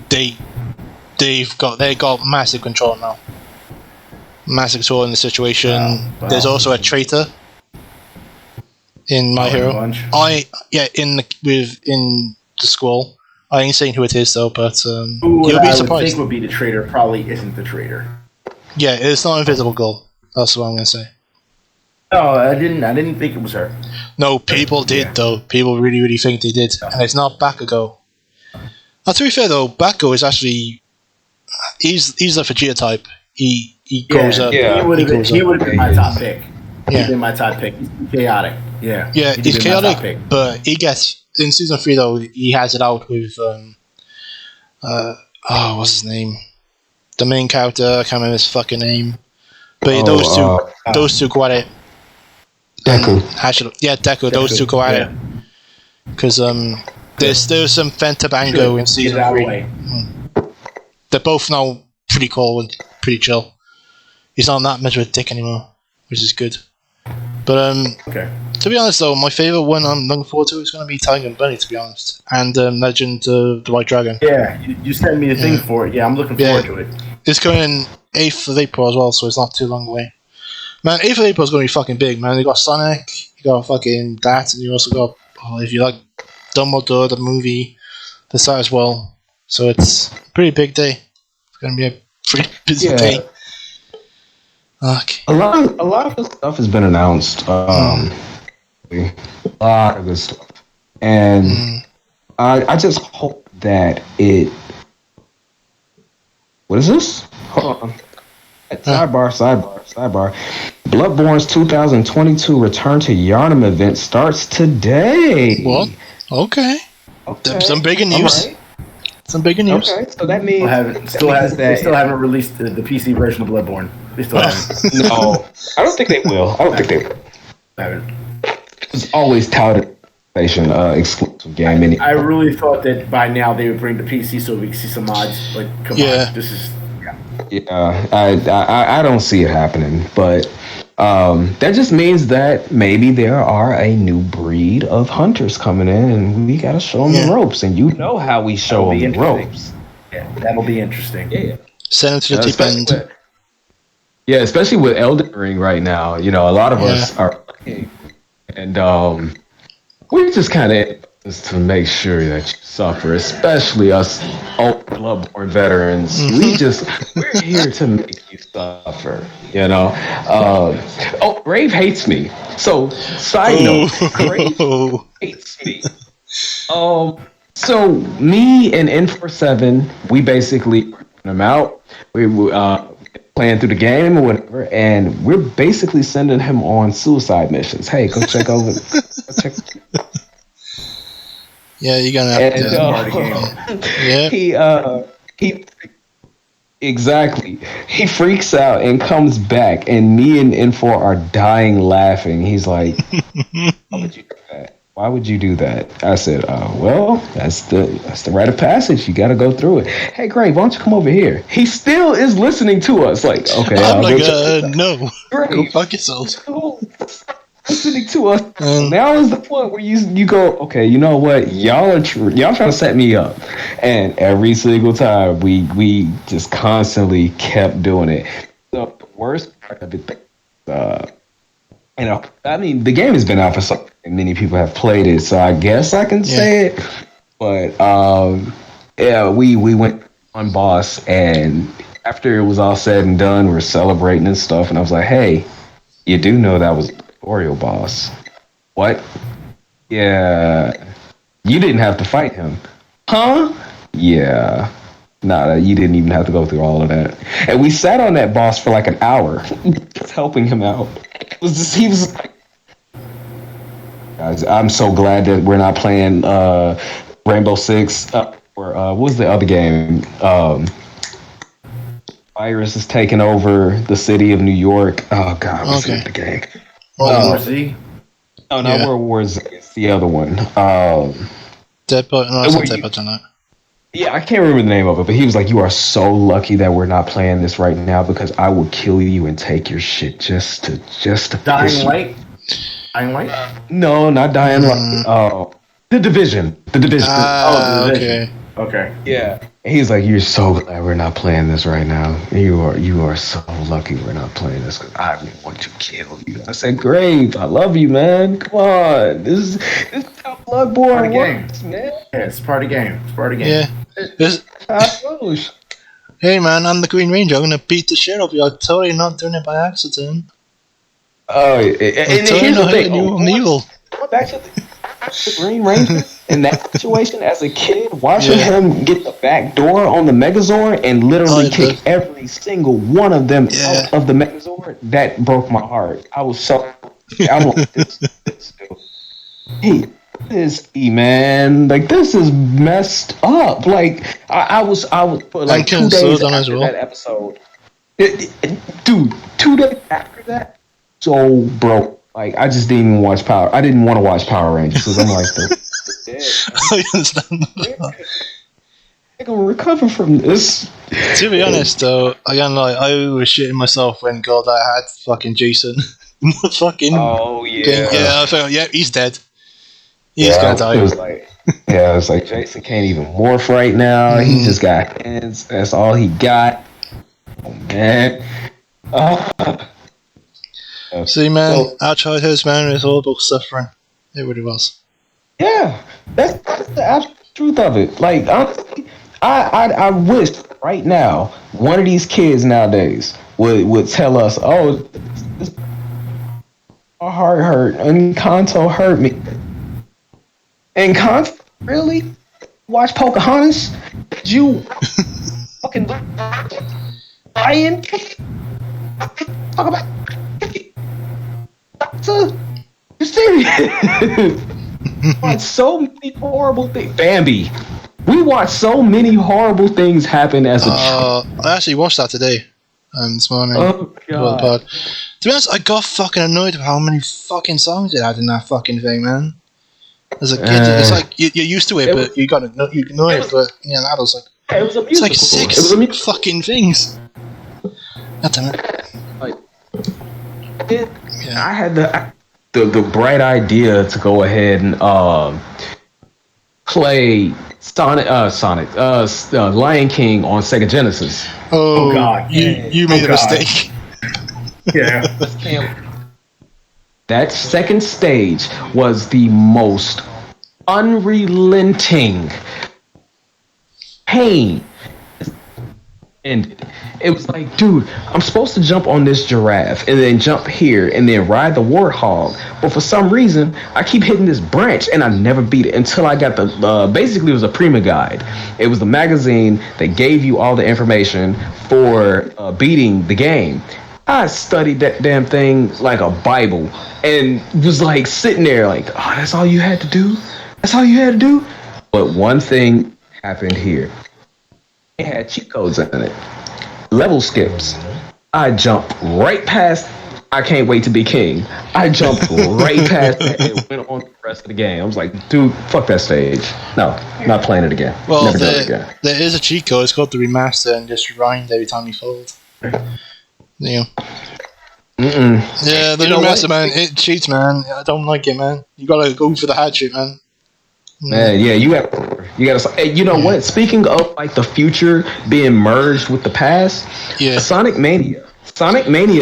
they got massive control now. Massive control in the situation. Wow. There's also a traitor in My Hero. In the squall. I ain't saying who it is though, but you'll be surprised. I would think would be the traitor probably isn't the traitor. Yeah, it's not Invisible Girl. That's what I'm gonna say. No, I didn't think it was her. No, people did though. People really, really think they did, and it's not Bakugo. Now, to be fair though, Bakugo is actually he's a Vegeta type. He goes up. Yeah, he would have been my top pick. He'd been my top pick. He's chaotic. Yeah. Yeah, he's chaotic, but he gets in season 3 though. He has it out with what's his name? The main character. I can't remember his fucking name. But those two go at it. Deku. Deku. Those two go at it. Because there's some Fentabango in season 3. They're both now pretty cool and pretty chill. He's not that much of a dick anymore, which is good. But to be honest though, my favourite one I'm looking forward to is going to be Tiger and Bunny, to be honest, and Legend of the White Dragon. Yeah, you sent me the thing for it. Yeah, I'm looking forward to it. It's coming 8th of April as well, so it's not too long away. Man, 8th of April is going to be fucking big, man. You got Sonic, you got fucking that, and you also got, if you like Dumbledore, the movie, the site as well. So it's a pretty big day. It's going to be a pretty busy day. Okay. A lot of the stuff has been announced. A lot of good stuff. And I just hope that it... What is this? Hold on. Sidebar. Bloodborne's 2022 Return to Yharnam event starts today. What? Okay. Some bigger news. Right. Some bigger news. Okay, so that means... They still haven't released the PC version of Bloodborne. They still haven't. No, I don't think they will. Haven't. It's always touted exclusive game. I really thought that by now they would bring the PC so we could see some mods. But come on, this is... Yeah, I don't see it happening, but that just means that maybe there are a new breed of hunters coming in, and we gotta show them the ropes. And you know how we show them the ropes. Yeah, that'll be interesting. Yeah, send it to the deep end. Yeah, especially with Elden Ring right now. You know, a lot of us are, and we just kind of to make sure that you suffer, especially us old Bloodborne veterans. We're here to make you suffer, you know. Grave hates me. So, side note, Grave hates me. So me and N47, we basically put him out. We playing through the game or whatever, and we're basically sending him on suicide missions. Hey, go check over. Yeah, you're gonna have to. He exactly. He freaks out and comes back, and me and Info are dying laughing. He's like, "Why would you do that? Why would you do that?" I said, "Well, that's the rite of passage. You got to go through it." Hey, Greg, why don't you come over here? He still is listening to us. Like, okay, I'm no, Greg, go fuck yourselves. Listening to us. Now is the point where you go, okay, you know what? Y'all trying to set me up. And every single time we just constantly kept doing it. The worst part of it, I mean, the game has been out for so long, and many people have played it, so I guess I can say it. But we went on boss, and after it was all said and done, we were celebrating and stuff, and I was like, hey, you do know that was Oreo boss. What? Yeah. You didn't have to fight him. Huh? Yeah. Nah, you didn't even have to go through all of that. And we sat on that boss for like an hour, just helping him out. He was like, guys, I'm so glad that we're not playing Rainbow Six or what was the other game? Virus is taking over the city of New York. Oh God, what's the game? World War Z? No, not World War Z. It's the other one. Dead Button. No, it's not Dead Button. Yeah, I can't remember the name of it, but he was like, "You are so lucky that we're not playing this right now because I will kill you and take your shit just to." Dying Light. Dying Light? No, not Dying Light. The Division. The Division. The Division. Okay. Yeah. And he's like, "You're so glad we're not playing this right now. You are so lucky we're not playing this because I want to kill you." I said, "Grave, I love you, man. Come on, this is how Bloodborne works, man. Yeah, it's part of the game. It's part of the game. Yeah. Hey, man, I'm the Green Ranger. I'm gonna beat the shit out of you. I'm totally not doing it by accident. Oh, and here's the thing. I'm evil. Back to the Green Ranger in that situation as a kid, watching him get the back door on the Megazord and literally kick every single one of them out of the Megazord, that broke my heart. I was so... I'm like, this dude. Hey, man, like, this is messed up. Like, I was for like 2 days after that episode. Dude, 2 days after that, so broke. Like, I just didn't even watch Power. I didn't want to watch Power Rangers because I'm like, I understand. I can recover from this. To be honest, though, again, like, I was shitting myself when God I had fucking Jason. Fucking. Oh yeah. Yeah, I felt, he's dead. He's gonna die. It was like, it's like Jason can't even morph right now. He just got hands. That's all he got. Oh man. See, man, our childhood, man, is all about suffering. It really was. Yeah, that's the absolute truth of it. Like honestly, I wish right now one of these kids nowadays would tell us, oh, this my heart hurt and Kanto hurt me. And Kanto really watch Pocahontas? Did you fucking Lion King? Talk about so you serious? Watch so many horrible things. Bambi. We watched so many horrible things happen as a child. I actually watched that today. This morning. Oh god. To be honest, I got fucking annoyed with how many fucking songs it had in that fucking thing, man. As a kid, it's like you're used to it, but you ignore it. But yeah, an adult's like, It was a it's musical. like six fucking things. God damn it. Like, I had the bright idea to go ahead and play Lion King on Sega Genesis. Oh God! You made a mistake. Yeah. That second stage was the most unrelenting pain. And it was like, dude, I'm supposed to jump on this giraffe and then jump here and then ride the warthog. But for some reason, I keep hitting this branch and I never beat it until I got the, basically it was a Prima guide. It was the magazine that gave you all the information for beating the game. I studied that damn thing like a Bible and was like sitting there like, oh, that's all you had to do? That's all you had to do? But one thing happened here. It had cheat codes in it. Level skips. I jumped right past I can't wait to be king. I jumped right past that and went on the rest of the game. I was like, dude, fuck that stage. No, not playing it again. Well, Never done it again. there is a cheat code. It's called the remaster and just rewind every time you fold. Yeah. Yeah, the remaster, man, it cheats, man. I don't like it, man. You gotta go for the hatchet, man. Man, yeah, you gotta. Hey, you know what? Speaking of like the future being merged with the past, Sonic Mania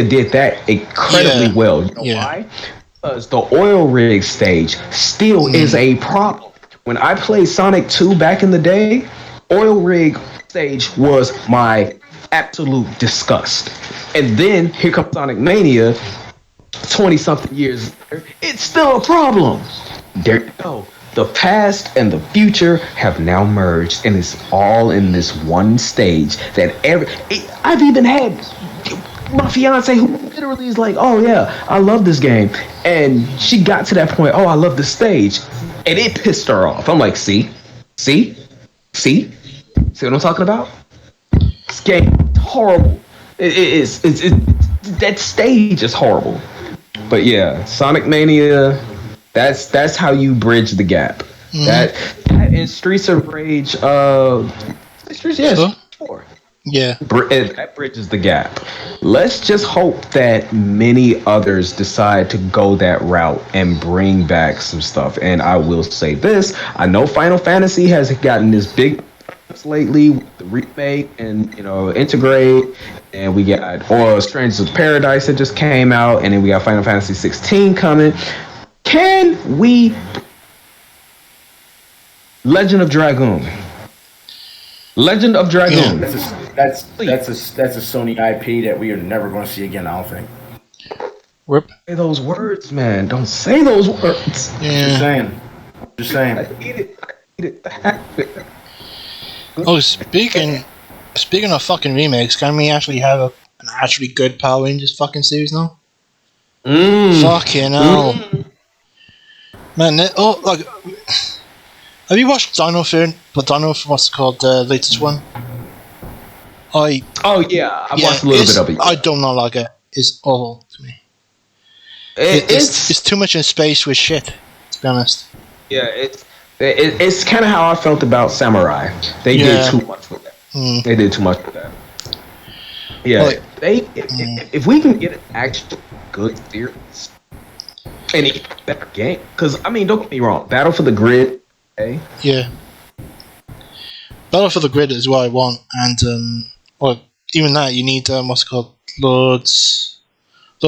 did that incredibly well. You know why? Because the oil rig stage still is a problem. When I played Sonic 2 back in the day, oil rig stage was my absolute disgust. And then here comes Sonic Mania, 20-something years later, it's still a problem. There you go. The past and the future have now merged, and it's all in this one stage. I've even had my fiance who literally is like, "Oh yeah, I love this game," and she got to that point. Oh, I love this stage, and it pissed her off. I'm like, see what I'm talking about? This game is horrible. That stage is horrible. But yeah, Sonic Mania. That's how you bridge the gap. That in Streets of Rage, that bridges the gap. Let's just hope that many others decide to go that route and bring back some stuff. And I will say this: I know Final Fantasy has gotten this big lately with the remake and integrate, and we got Strangers of Paradise that just came out, and then we got Final Fantasy 16 coming. Can we Legend of Dragoon? Legend of Dragoon. That's a Sony IP that we are never going to see again, I don't think. Rip. Say those words, man. Don't say those words. Yeah. Just saying. I need it. Oh, speaking of fucking remakes, can we actually have an actually good Power Rangers fucking series now? Fucking hell. Man, have you watched Dino Fear? But Dino, what's it called, the latest one? I watched a little bit of it. I do not like it. It's awful to me. It's too much in space with shit, to be honest. Yeah, it's kind of how I felt about Samurai. They did too much with that. They did too much with that. Yeah, if we can get an actual good series and a better game, because I mean, don't get me wrong, Battle for the Grid. Okay? Yeah, Battle for the Grid is what I want, and even that you need what's it called, Lord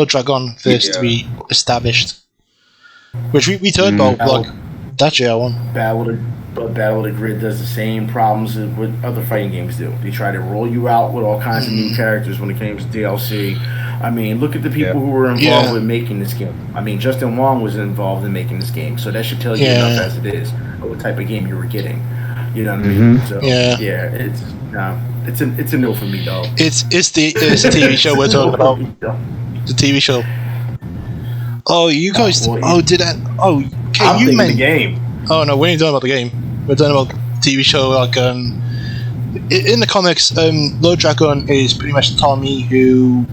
Dragon first to be established, which we heard about That's yeah one. Battle of the Grid does the same problems as what other fighting games do. They try to roll you out with all kinds of new characters when it comes to DLC. I mean, look at the people who were involved with making this game. I mean, Justin Wong was involved in making this game, so that should tell you enough as it is what type of game you were getting. You know what I mean? So it's a no for me, though. It's the TV show we're talking about. The TV show. Oh, you guys! Did that? Oh, okay. I'm thinking the game. Oh no, we ain't talking about the game. We're talking about the TV show. Like in the comics, Lord Dragon is pretty much Tommy who,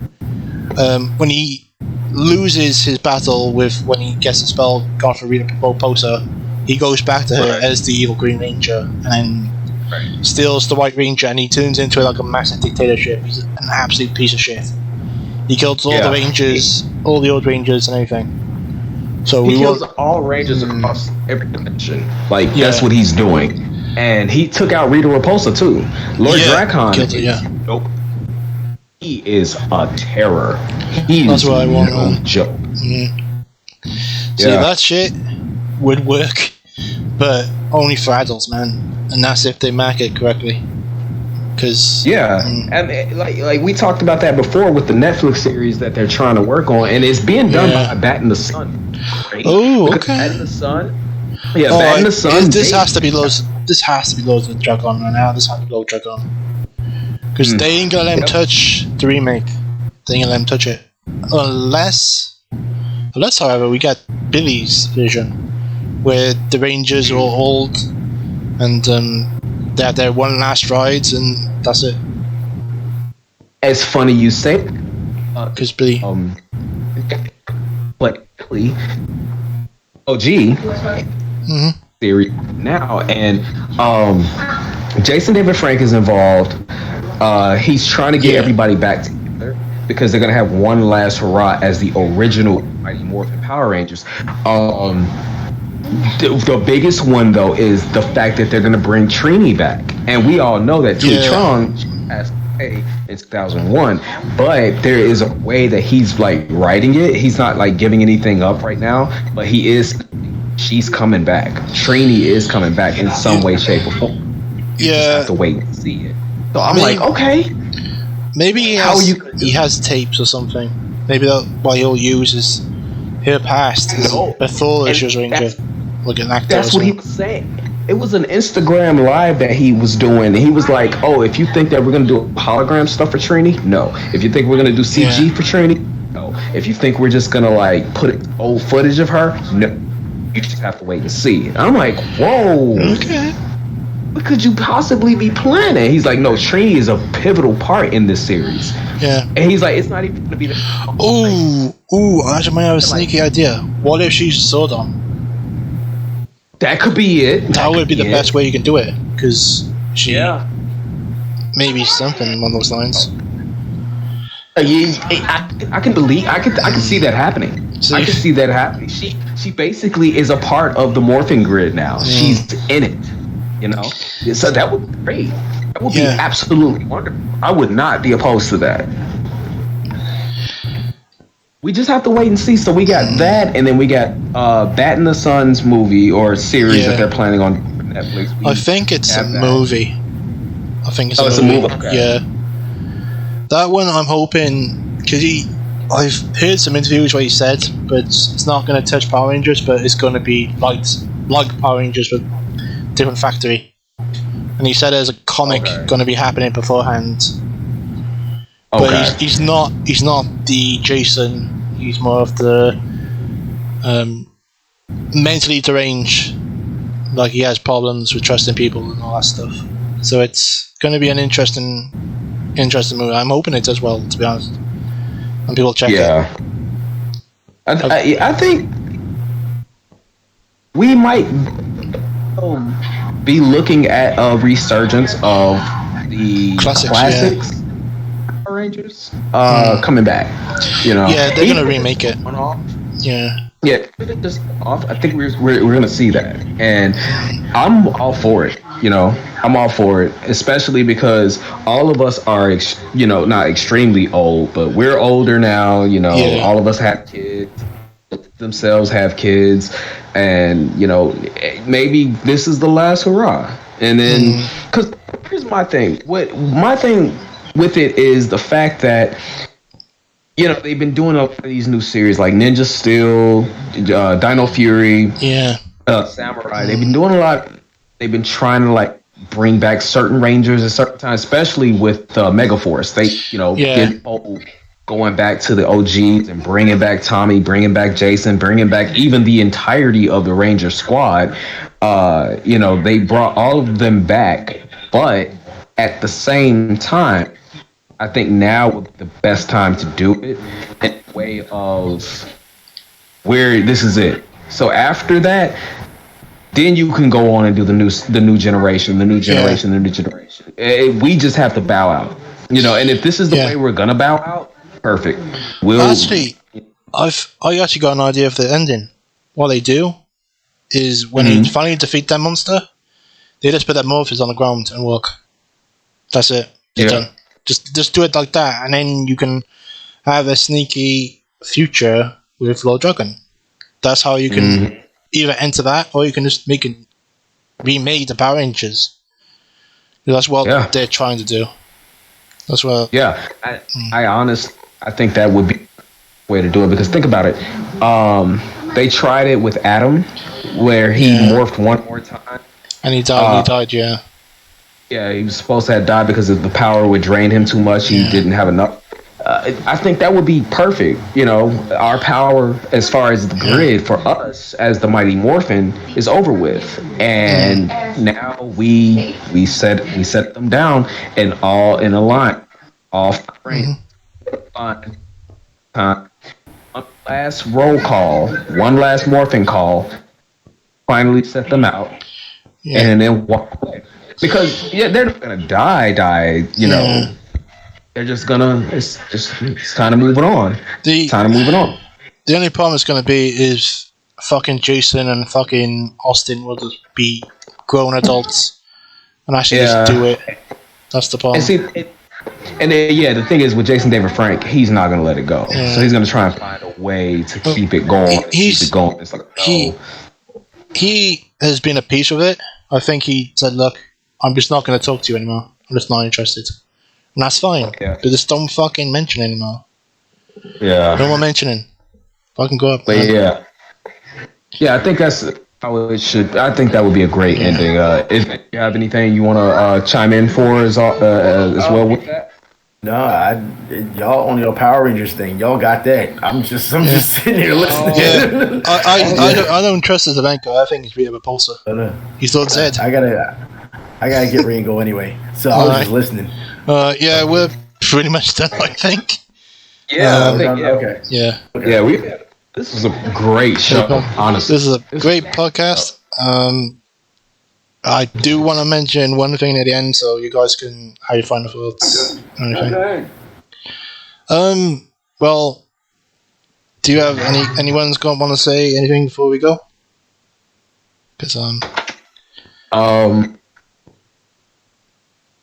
when he loses his battle when he gets the spell gone for Rita Repulsa, he goes back to her as the evil Green Ranger and then steals the White Ranger and he turns into like a massive dictatorship. He's an absolute piece of shit. He kills all the Rangers, all the old Rangers and everything. So he kills all Rangers across every dimension. Like that's what he's doing. And he took out Rita Repulsa too. Lord Drakon. Nope. He is a terror. That's what I want. No joke. See, that shit would work, but only for adults, man. And that's if they market it correctly. Cause and like we talked about that before with the Netflix series that they're trying to work on, and it's being done by Bat in the Sun. Right? Oh, okay. Bat in the Sun. Yeah, Bat in the Sun. This has to be loads. This has to be loads of Dragon right now. This has to be loads of Dragon. Because they ain't gonna let him touch the remake. They ain't gonna let him touch it unless, however, we get Billy's version where the Rangers are all old and they have their one last rides and that's it. It's funny you say because Billy but Billy theory now, and Jason David Frank is involved. He's trying to get everybody back together because they're gonna have one last hurrah as the original Mighty Morphin Power Rangers. The biggest one though is the fact that they're gonna bring Trini back, and we all know that Tron passed away in 2001, but there is a way that he's like writing it. He's not like giving anything up right now, but he is. She's coming back. Trini is coming back in some way, shape, or form. You just have to wait and see it. So I'm like, okay. Maybe he has tapes or something. Maybe that's why he'll use his her past before the Shaw's Ranger. Like an actor. That's what he was saying. It was an Instagram live that he was doing. And he was like, oh, if you think that we're going to do hologram stuff for Trini, no. If you think we're going to do CG for Trini, no. If you think we're just going to like put old footage of her, no. You just have to wait and see. And I'm like, whoa. Okay. What could you possibly be planning? He's like, no, Trini is a pivotal part in this series. Yeah. And he's like, it's not even going to be the... I actually might have a sneaky idea. What if she's Sodom? That could be it. That would be the best way you can do it. Because she... Maybe something along those lines. I can see that happening. I can see that happening. She basically is a part of the morphing grid now. She's in it, you know. So that would be great. That would be absolutely wonderful. I would not be opposed to that. We just have to wait and see. So we got that, and then we got Bat in the Sun's movie or series that they're planning on Netflix. I think it's a movie. I think it's a movie. Okay. Yeah. That one I'm hoping, because I've heard some interviews where he said, but it's not going to touch Power Rangers, but it's going to be like Power Rangers with different factory. And he said there's a comic going to be happening beforehand. But he's not the Jason. He's more of the mentally deranged. Like he has problems with trusting people and all that stuff. So it's going to be an interesting movie. I'm hoping it does well, to be honest. And people check it. I think we might be looking at a resurgence of the classics Power Rangers coming back. You know, they're gonna remake it. Just off. I think we're gonna see that, and I'm all for it. You know, I'm all for it, especially because all of us are, not extremely old, but we're older now. You know, all of us have kids. themselves have kids, and maybe this is the last hurrah. And then, because here's my thing. What my thing with it is the fact that they've been doing all these new series like Ninja Steel, Dino Fury, Samurai. They've been doing a lot. They've been trying to like bring back certain Rangers at certain times, especially with Megaforce. They get old, going back to the OGs and bringing back Tommy, bringing back Jason, bringing back even the entirety of the Ranger squad. They brought all of them back, but at the same time, I think now would be the best time to do it in a way of where this is it. So after that, then you can go on and do the new generation. We just have to bow out, And if this is the way we're gonna bow out, perfect. I actually got an idea of the ending. What they do is when you finally defeat that monster, they just put that Morpheus on the ground and walk. That's it. You're done. Just do it like that, and then you can have a sneaky future with Lord Dragon. That's how you can either enter that, or you can just remake the Power Rangers. That's what they're trying to do. That's what. Yeah, I think that would be the way to do it, because think about it. They tried it with Adam, where he morphed one more time, and he died. Yeah, he was supposed to have died because the power would drain him too much. He didn't have enough. I think that would be perfect. Our power, as far as the grid for us as the Mighty Morphin, is over with, and now we set them down and all in a line, all frame. One last roll call, one last morphing call. Finally set them out, and then walk away. Because they're not gonna die. They're just gonna. It's time to move it on. The only problem it's gonna be is fucking Jason and fucking Austin will just be grown adults and actually just do it. That's the problem. The thing is with Jason David Frank, he's not gonna let it go. So he's gonna try and find a way to keep it going. It's like he has been at peace with it. I think he said, "Look, I'm just not going to talk to you anymore. I'm just not interested." And that's fine. But just don't fucking mention anymore. Yeah. No more mentioning. Fucking go up. But I think that's how it should. I think that would be a great ending. If you have anything you want to chime in for as well with that? No, y'all on your Power Rangers thing. Y'all got that. I'm just sitting here listening. Yeah. I don't trust his Evanko. I think he's really a repulsor. He's Lord Zed. I gotta get Ringo anyway. So I was just listening. We're pretty much done, I think. Okay. Yeah, this was a great show, honestly. This is a great podcast. I do want to mention one thing at the end, so you guys can have your final thoughts. Okay. Well, do you have anyone's want to say anything before we go? Because I'll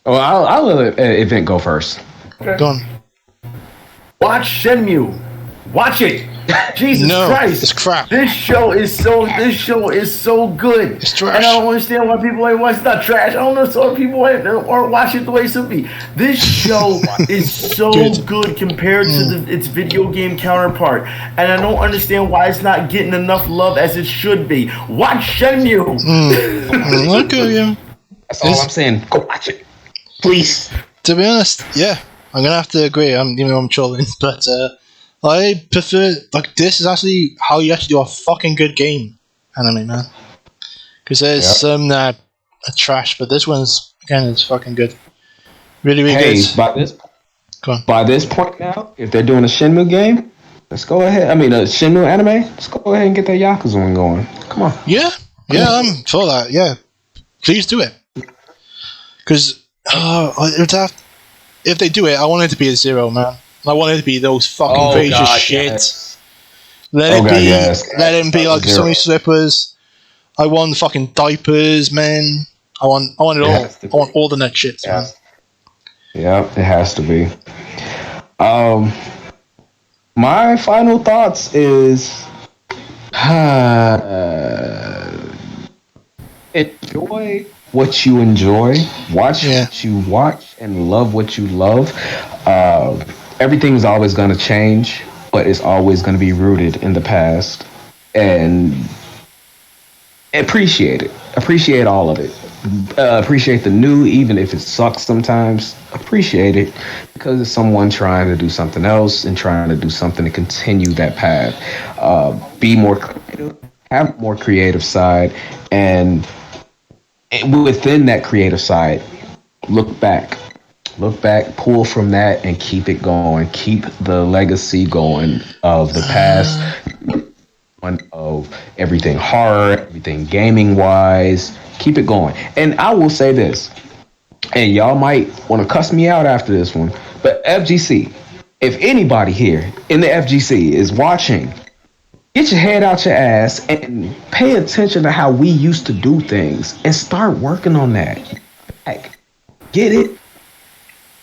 let Event go first. Okay. Go on. Watch Shenmue. Watch it. Jesus Christ! It's crap. This show is so good. It's trash. And I don't understand why people ain't watch. It's not trash. I don't understand why people aren't watching it the way it should be. This show is so good compared to its video game counterpart, and I don't understand why it's not getting enough love as it should be. Watch Shenmue. Okay, yeah. That's all I'm saying. Go watch it, please. To be honest, I'm gonna have to agree. I'm trolling, but I prefer this is actually how you actually do a fucking good game anime, man. Because there's some that are trash, but this one's is fucking good. Really, really good. By this point now, if they're doing a Shenmue game, let's go ahead. I mean, a Shenmue anime. Let's go ahead and get that Yakuza one going. Come on. Yeah, I'm for that. Yeah, please do it. Because if they do it, I want it to be a Zero, man. I want it to be those fucking crazy shit. Yes. Let him be like Sony Slippers. I want fucking diapers, man. I want it all. I want all the net shits, man. Yeah, it has to be. My final thoughts is Enjoy what you enjoy. Watch what you watch and love what you love. Everything's always going to change, but it's always going to be rooted in the past. And appreciate it. Appreciate all of it. Appreciate the new, even if it sucks sometimes. Appreciate it because it's someone trying to do something else and trying to do something to continue that path. Be more creative, have more creative side, and within that creative side, look back. Look back, pull from that, and keep it going. Keep the legacy going of the past. One of everything hard, everything gaming wise. Keep it going. And I will say this, and y'all might want to cuss me out after this one, but FGC, if anybody here in the FGC is watching, get your head out your ass and pay attention to how we used to do things and start working on that. Like, get it?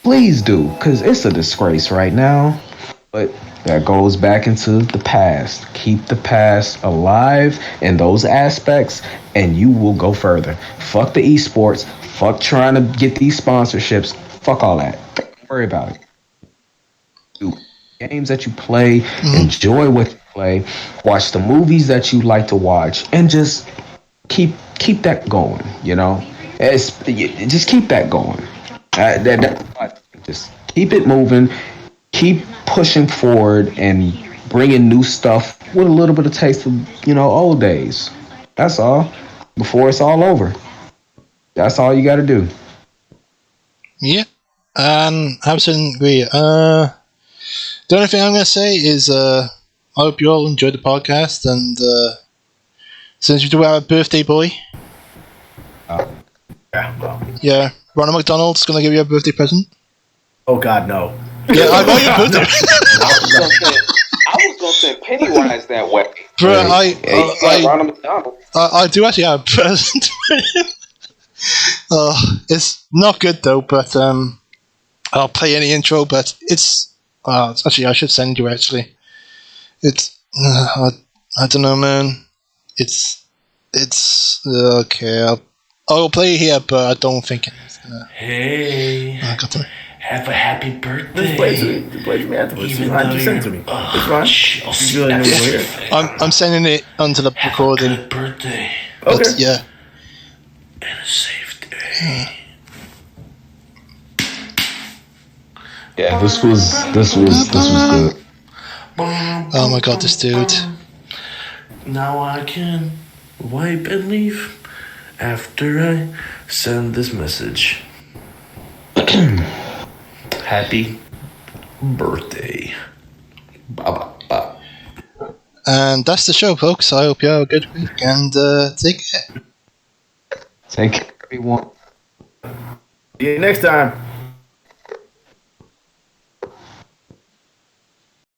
Please do, because it's a disgrace right now. But that goes back into the past. Keep the past alive in those aspects, and you will go further. Fuck the esports. Fuck trying to get these sponsorships. Fuck all that. Don't worry about it. Do games that you play. Enjoy what you play. Watch the movies that you like to watch, and just keep that going. You know, just keep that going. Just keep it moving. Keep pushing forward and bringing new stuff with a little bit of taste of, old days. That's all. Before it's all over. That's all you got to do. Yeah, absolutely agree. The only thing I'm going to say is I hope you all enjoyed the podcast, and since we do have a birthday boy, yeah, Ronald McDonald's going to give you a birthday present. Oh God, no. Yeah, I know your birthday. I was gonna say Pennywise that way. Bro, I do actually have a present. It's not good though, but I'll play any intro. But it's actually I should send you actually. It's I don't know, man. It's okay. I'll play it here, but I don't think it's gonna. Hey. I got to. Have a happy birthday. Just play to me afterwards. Just send it to me. It's fine. I'm sending it onto the recording. Good birthday. Okay. Yeah. And a safe day. Yeah, this was good. Oh my god, this dude. Now I can wipe and leave after I send this message. Happy birthday. Bye. And that's the show, folks. I hope you have a good week and take care. Take care, everyone. See you next time.